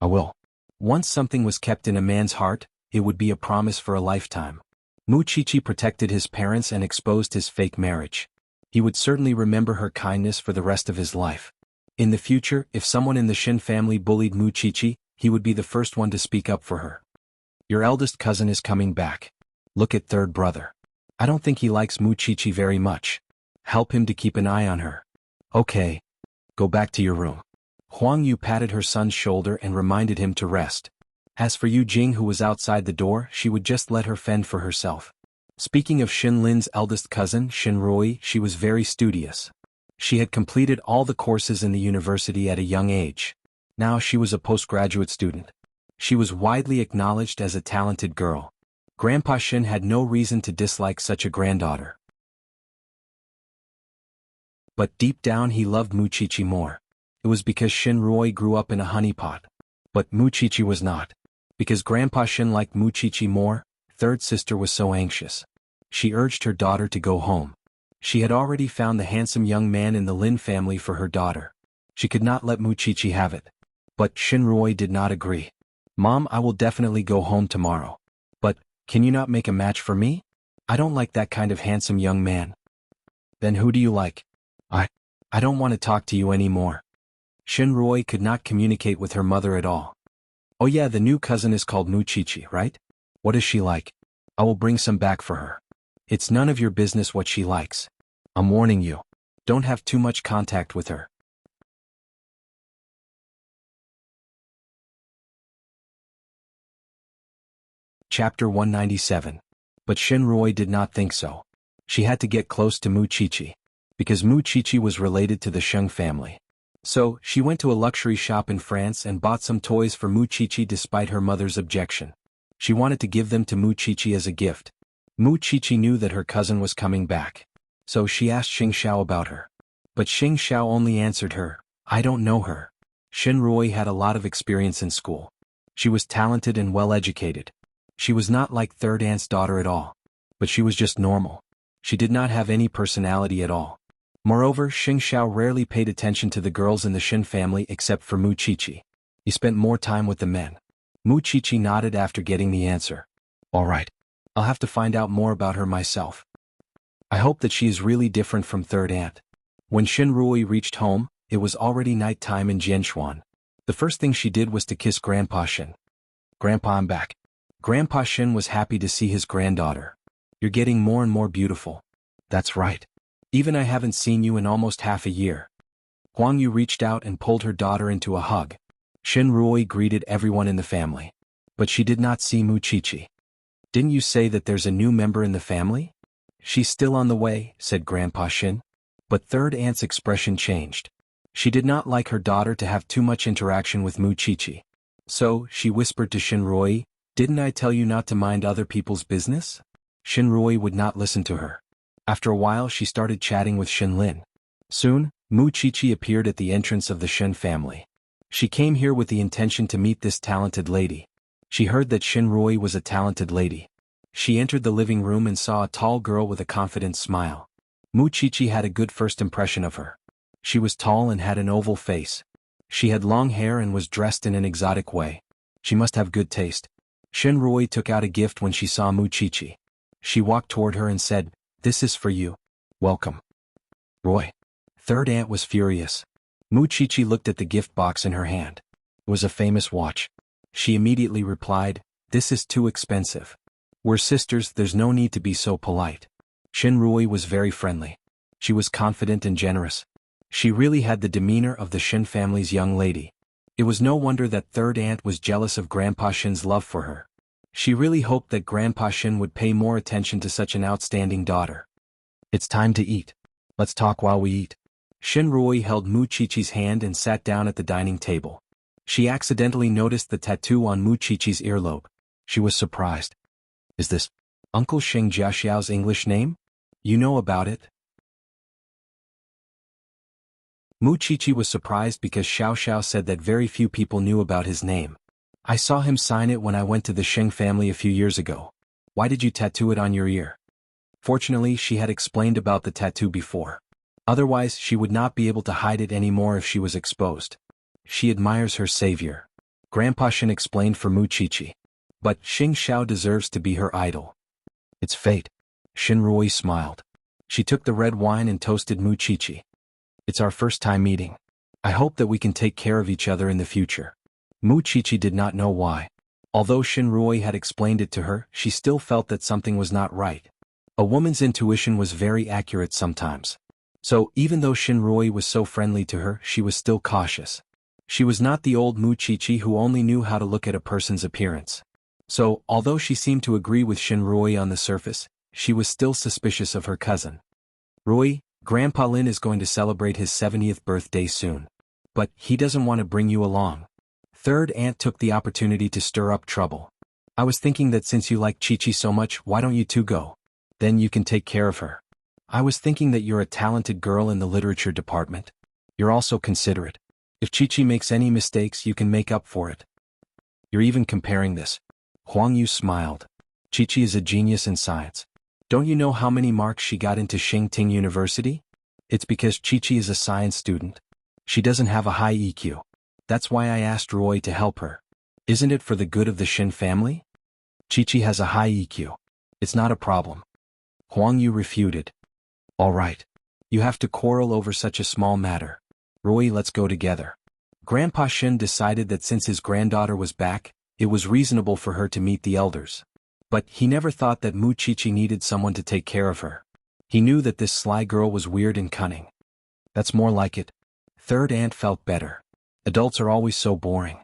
"I will." Once something was kept in a man's heart, it would be a promise for a lifetime. Mu Chi-Chi protected his parents and exposed his fake marriage. He would certainly remember her kindness for the rest of his life. In the future, if someone in the Shen family bullied Mu Chi-Chi, he would be the first one to speak up for her. "Your eldest cousin is coming back. Look at third brother. I don't think he likes Mu Chi-Chi very much. Help him to keep an eye on her." "Okay. Go back to your room." Huang Yu patted her son's shoulder and reminded him to rest. As for Yu Jing, who was outside the door, she would just let her fend for herself. Speaking of Shenlin's eldest cousin, Shenrui, she was very studious. She had completed all the courses in the university at a young age. Now she was a postgraduate student. She was widely acknowledged as a talented girl. Grandpa Shen had no reason to dislike such a granddaughter. But deep down he loved Mu Chi-Chi more. It was because Shenrui grew up in a honeypot. But Mu Chi-Chi was not. Because Grandpa Shen liked Mu Chi-Chi more, third sister was so anxious. She urged her daughter to go home. She had already found the handsome young man in the Lin family for her daughter. She could not let Mu Chi-Chi have it. But Shenrui did not agree. "Mom, I will definitely go home tomorrow. But, can you not make a match for me? I don't like that kind of handsome young man." "Then who do you like?" I don't want to talk to you anymore." Shenrui could not communicate with her mother at all. "Oh yeah, the new cousin is called Mu Chi-Chi, right? What is she like? I will bring some back for her." It's none of your business what she likes. I'm warning you. Don't have too much contact with her. Chapter 197. But Shinroi did not think so. She had to get close to Muchichi, because Muchichi was related to the Sheng family. So, she went to a luxury shop in France and bought some toys for Muchichi despite her mother's objection. She wanted to give them to Muchichi as a gift. Muchichi knew that her cousin was coming back. So she asked Xing Xiao about her. But Xing Xiao only answered her, "I don't know her." Shinroi had a lot of experience in school. She was talented and well-educated. She was not like Third Aunt's daughter at all. But she was just normal. She did not have any personality at all. Moreover, Xing Xiao rarely paid attention to the girls in the Shin family except for Muchichi. He spent more time with the men. Muchichi nodded after getting the answer. All right. I'll have to find out more about her myself. I hope that she is really different from Third Aunt. When Shinroi reached home, it was already night time in Jianshuan. The first thing she did was to kiss Grandpa Shin. Grandpa, I'm back. Grandpa Shin was happy to see his granddaughter. You're getting more and more beautiful. That's right. Even I haven't seen you in almost half a year. Huang Yu reached out and pulled her daughter into a hug. Shinroi greeted everyone in the family. But she did not see Muchichi. Didn't you say that there's a new member in the family? She's still on the way, said Grandpa Shin. But Third Aunt's expression changed. She did not like her daughter to have too much interaction with Muchichi. So, she whispered to Shinroi, "Didn't I tell you not to mind other people's business?" Shinroi would not listen to her. After a while she started chatting with Shinlin. Soon, Muchichi appeared at the entrance of the Shin family. She came here with the intention to meet this talented lady. She heard that Shinroi was a talented lady. She entered the living room and saw a tall girl with a confident smile. Muchichi had a good first impression of her. She was tall and had an oval face. She had long hair and was dressed in an exotic way. She must have good taste. Shinroi took out a gift when she saw Muchichi. She walked toward her and said, "This is for you. Welcome." Roy. Third Aunt was furious. Muchichi looked at the gift box in her hand. It was a famous watch. She immediately replied, "This is too expensive. We're sisters, there's no need to be so polite." Shinroi was very friendly. She was confident and generous. She really had the demeanor of the Shin family's young lady. It was no wonder that Third Aunt was jealous of Grandpa Shin's love for her. She really hoped that Grandpa Shin would pay more attention to such an outstanding daughter. "It's time to eat. Let's talk while we eat." Shinroi held Muchichi's hand and sat down at the dining table. She accidentally noticed the tattoo on Muchichi's earlobe. She was surprised. "Is this Uncle Sheng Jiaxiao's English name? You know about it?" Muchichi was surprised because Xiao Xiao said that very few people knew about his name. "I saw him sign it when I went to the Sheng family a few years ago. Why did you tattoo it on your ear?" Fortunately, she had explained about the tattoo before. Otherwise, she would not be able to hide it anymore if she was exposed. She admires her savior. Grandpa Shin explained for Muchichi. But Xing Xiao deserves to be her idol. "It's fate." Shinroi smiled. She took the red wine and toasted Muchichi. "It's our first time meeting. I hope that we can take care of each other in the future." Muchichi did not know why. Although Shinroi had explained it to her, she still felt that something was not right. A woman's intuition was very accurate sometimes. So, even though Shinroi was so friendly to her, she was still cautious. She was not the old Muchichi who only knew how to look at a person's appearance. So, although she seemed to agree with Shinroi on the surface, she was still suspicious of her cousin. "Roy, Grandpa Lin is going to celebrate his 70th birthday soon. But he doesn't want to bring you along." Third Aunt took the opportunity to stir up trouble. "I was thinking that since you like Chi-Chi so much, why don't you two go? Then you can take care of her. I was thinking that you're a talented girl in the literature department. You're also considerate. If Chi-Chi makes any mistakes, you can make up for it. You're even comparing this." Huang Yu smiled. "Chi-Chi is a genius in science. Don't you know how many marks she got into Xingting University? It's because Chi-Chi is a science student. She doesn't have a high EQ. That's why I asked Roy to help her. Isn't it for the good of the Shin family? Chi-Chi has a high EQ. It's not a problem." Huang Yu refuted. "All right. You have to quarrel over such a small matter. Roy, let's go together." Grandpa Shin decided that since his granddaughter was back, it was reasonable for her to meet the elders. But he never thought that Mu Chichi needed someone to take care of her. He knew that this sly girl was weird and cunning. That's more like it. Third aunt felt better. Adults are always so boring.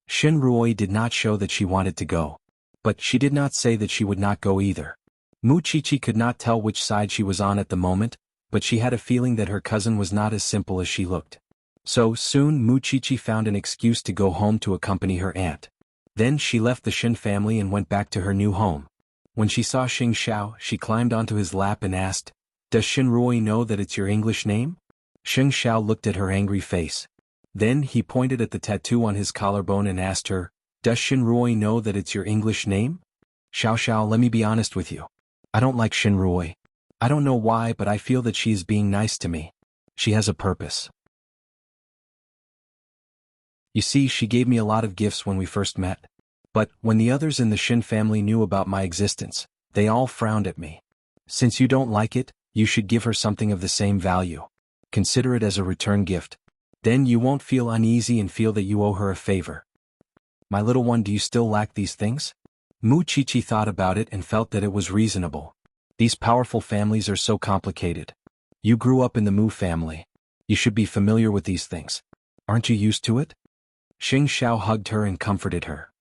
Shin Ruoi did not show that she wanted to go. But she did not say that she would not go either. Mu Chichi could not tell which side she was on at the moment, but she had a feeling that her cousin was not as simple as she looked. So soon Mu Chichi found an excuse to go home to accompany her aunt. Then she left the Shin family and went back to her new home. When she saw Xing Xiao, she climbed onto his lap and asked, "Does Shin Ruoi know that it's your English name?" Xing Xiao looked at her angry face. Then he pointed at the tattoo on his collarbone and asked her, "Does Shin Ruoi know that it's your English name?" "Xiao Xiao, let me be honest with you. I don't like Shin Ruoi. I don't know why, but I feel that she is being nice to me. She has a purpose. You see, she gave me a lot of gifts when we first met. But when the others in the Shin family knew about my existence, they all frowned at me. Since you don't like it, you should give her something of the same value. Consider it as a return gift. Then you won't feel uneasy and feel that you owe her a favor. My little one, do you still lack these things?" Mu Chichi thought about it and felt that it was reasonable. These powerful families are so complicated. You grew up in the Mu family. You should be familiar with these things. Aren't you used to it? Xing Xiao hugged her and comforted her.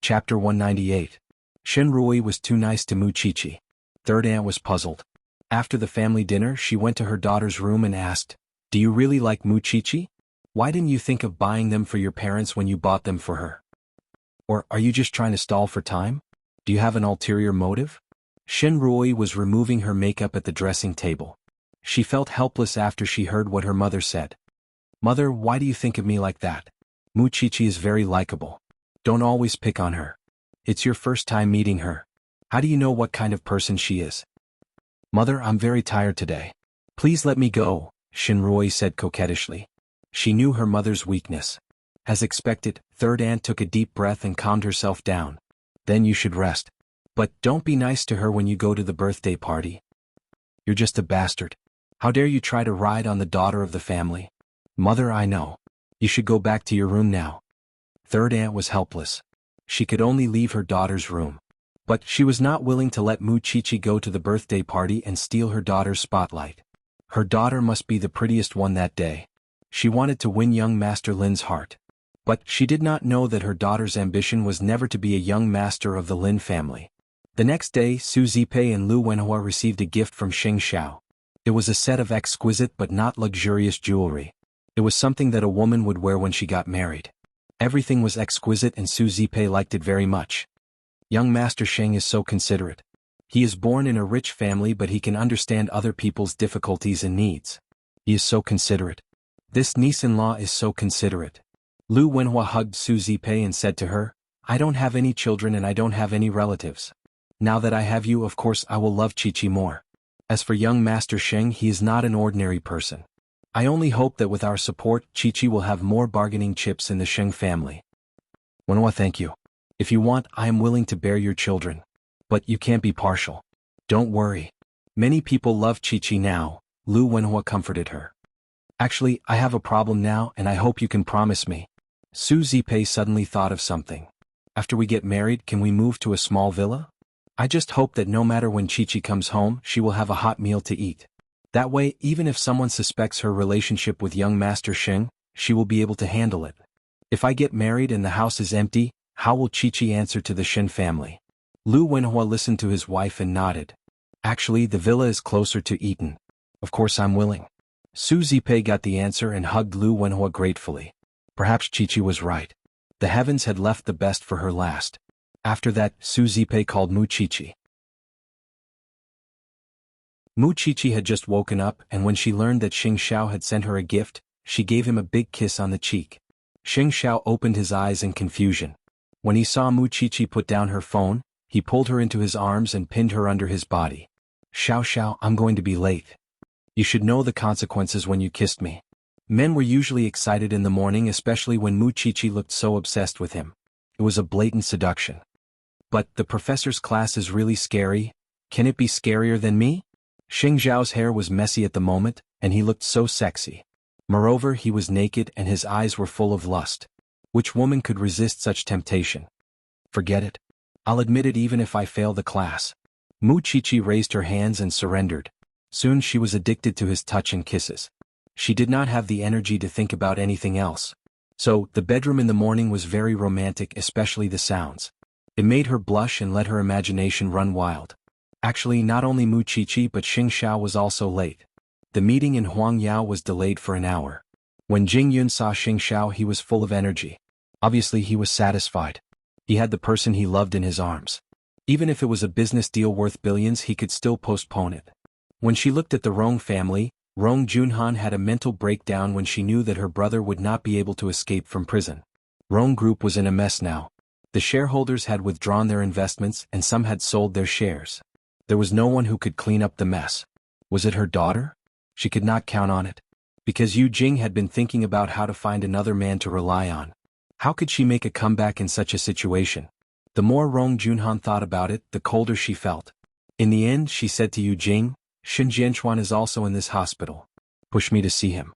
Chapter 198. Shin Ruoi was too nice to Mu Chichi. Third aunt was puzzled. After the family dinner, she went to her daughter's room and asked, "Do you really like Mu Chichi? Why didn't you think of buying them for your parents when you bought them for her? Or are you just trying to stall for time? Do you have an ulterior motive?" Shin Ruoi was removing her makeup at the dressing table. She felt helpless after she heard what her mother said. "Mother, why do you think of me like that? Mu Chichi is very likable. Don't always pick on her. It's your first time meeting her. How do you know what kind of person she is?" "Mother, I'm very tired today. Please let me go," Shin Ruoi said coquettishly. She knew her mother's weakness. As expected, third aunt took a deep breath and calmed herself down. "Then you should rest. But don't be nice to her when you go to the birthday party. You're just a bastard. How dare you try to ride on the daughter of the family?" "Mother, I know. You should go back to your room now." Third aunt was helpless. She could only leave her daughter's room. But she was not willing to let Mu Chichi go to the birthday party and steal her daughter's spotlight. Her daughter must be the prettiest one that day. She wanted to win young Master Lin's heart. But she did not know that her daughter's ambition was never to be a young master of the Lin family. The next day, Su Zipei and Lu Wenhua received a gift from Xing Xiao. It was a set of exquisite but not luxurious jewelry. It was something that a woman would wear when she got married. Everything was exquisite and Su Zipei liked it very much. Young Master Sheng is so considerate. He is born in a rich family, but he can understand other people's difficulties and needs. He is so considerate. This niece-in-law is so considerate. Lu Wenhua hugged Su Zipei and said to her, "I don't have any children and I don't have any relatives. Now that I have you, of course I will love Chi-Chi more. As for young Master Sheng, he is not an ordinary person. I only hope that with our support, Chi-Chi will have more bargaining chips in the Sheng family." "Wenhua, thank you. If you want, I am willing to bear your children. But you can't be partial. Don't worry. Many people love Chi-Chi now," Lu Wenhua comforted her. "Actually, I have a problem now and I hope you can promise me." Su Zipei suddenly thought of something. "After we get married, can we move to a small villa? I just hope that no matter when Chi-Chi comes home, she will have a hot meal to eat. That way, even if someone suspects her relationship with young Master Sheng, she will be able to handle it. If I get married and the house is empty, how will Chi-Chi answer to the Shin family?" Lu Wenhua listened to his wife and nodded. "Actually, the villa is closer to Eton. Of course I'm willing." Su Zipei got the answer and hugged Lu Wenhua gratefully. Perhaps Chi-Chi was right. The heavens had left the best for her last. After that, Su Zipei called Mu Chichi. Mu Chichi had just woken up, and when she learned that Xing Xiao had sent her a gift, she gave him a big kiss on the cheek. Xing Xiao opened his eyes in confusion. When he saw Mu Chichi put down her phone, he pulled her into his arms and pinned her under his body. "Xiao Xiao, I'm going to be late. You should know the consequences when you kissed me." Men were usually excited in the morning, especially when Mu Chichi looked so obsessed with him. It was a blatant seduction. "But the professor's class is really scary. Can it be scarier than me?" Xing Zhao's hair was messy at the moment, and he looked so sexy. Moreover, he was naked and his eyes were full of lust. Which woman could resist such temptation? Forget it. I'll admit it even if I fail the class. Mu Chichi raised her hands and surrendered. Soon she was addicted to his touch and kisses. She did not have the energy to think about anything else. So, the bedroom in the morning was very romantic, especially the sounds. It made her blush and let her imagination run wild. Actually, not only Mu Chichi but Xing Xiao was also late. The meeting in Huangyao was delayed for an hour. When Jing Yun saw Xing Xiao, he was full of energy. Obviously, he was satisfied. He had the person he loved in his arms. Even if it was a business deal worth billions, he could still postpone it. When she looked at the Rong family, Rong Junhan had a mental breakdown when she knew that her brother would not be able to escape from prison. Rong Group was in a mess now. The shareholders had withdrawn their investments and some had sold their shares. There was no one who could clean up the mess. Was it her daughter? She could not count on it. Because Yu Jing had been thinking about how to find another man to rely on. How could she make a comeback in such a situation? The more Rong Junhan thought about it, the colder she felt. In the end, she said to Yu Jing, Shen Jianchuan is also in this hospital. Push me to see him.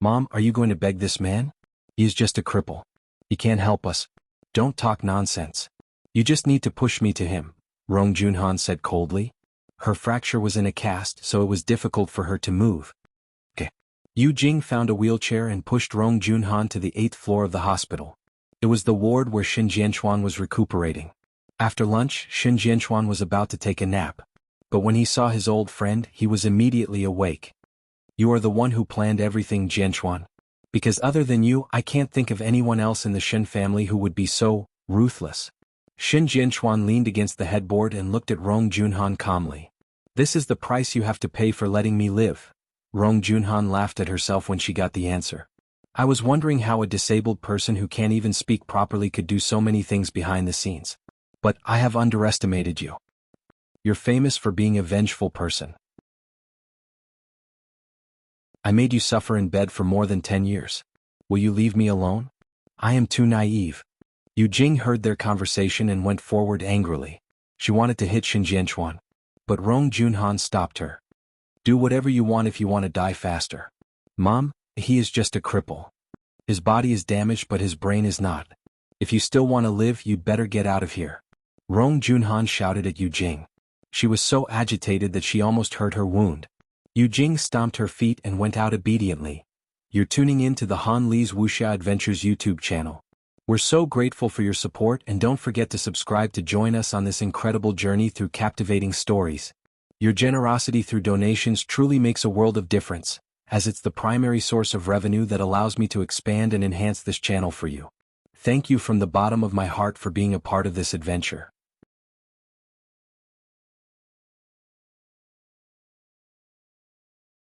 Mom, are you going to beg this man? He is just a cripple. He can't help us. Don't talk nonsense. You just need to push me to him, Rong Junhan said coldly. Her fracture was in a cast, so it was difficult for her to move. Okay. Yu Jing found a wheelchair and pushed Rong Junhan to the 8th floor of the hospital. It was the ward where Shen Jianchuan was recuperating. After lunch, Shen Jianchuan was about to take a nap. But when he saw his old friend, he was immediately awake. You are the one who planned everything, Jianchuan. Because other than you, I can't think of anyone else in the Shen family who would be so ruthless. Shen Jianchuan leaned against the headboard and looked at Rong Junhan calmly. This is the price you have to pay for letting me live. Rong Junhan laughed at herself when she got the answer. I was wondering how a disabled person who can't even speak properly could do so many things behind the scenes. But I have underestimated you. You're famous for being a vengeful person. I made you suffer in bed for more than 10 years. Will you leave me alone? I am too naive. Yu Jing heard their conversation and went forward angrily. She wanted to hit Shen Jianchuan. But Rong Junhan stopped her. Do whatever you want if you want to die faster. Mom, he is just a cripple. His body is damaged but his brain is not. If you still want to live, you'd better get out of here. Rong Junhan shouted at Yu Jing. She was so agitated that she almost hurt her wound. Yu Jing stomped her feet and went out obediently. You're tuning in to the Han Li's Wuxia Adventures YouTube channel. We're so grateful for your support and don't forget to subscribe to join us on this incredible journey through captivating stories. Your generosity through donations truly makes a world of difference, as it's the primary source of revenue that allows me to expand and enhance this channel for you. Thank you from the bottom of my heart for being a part of this adventure.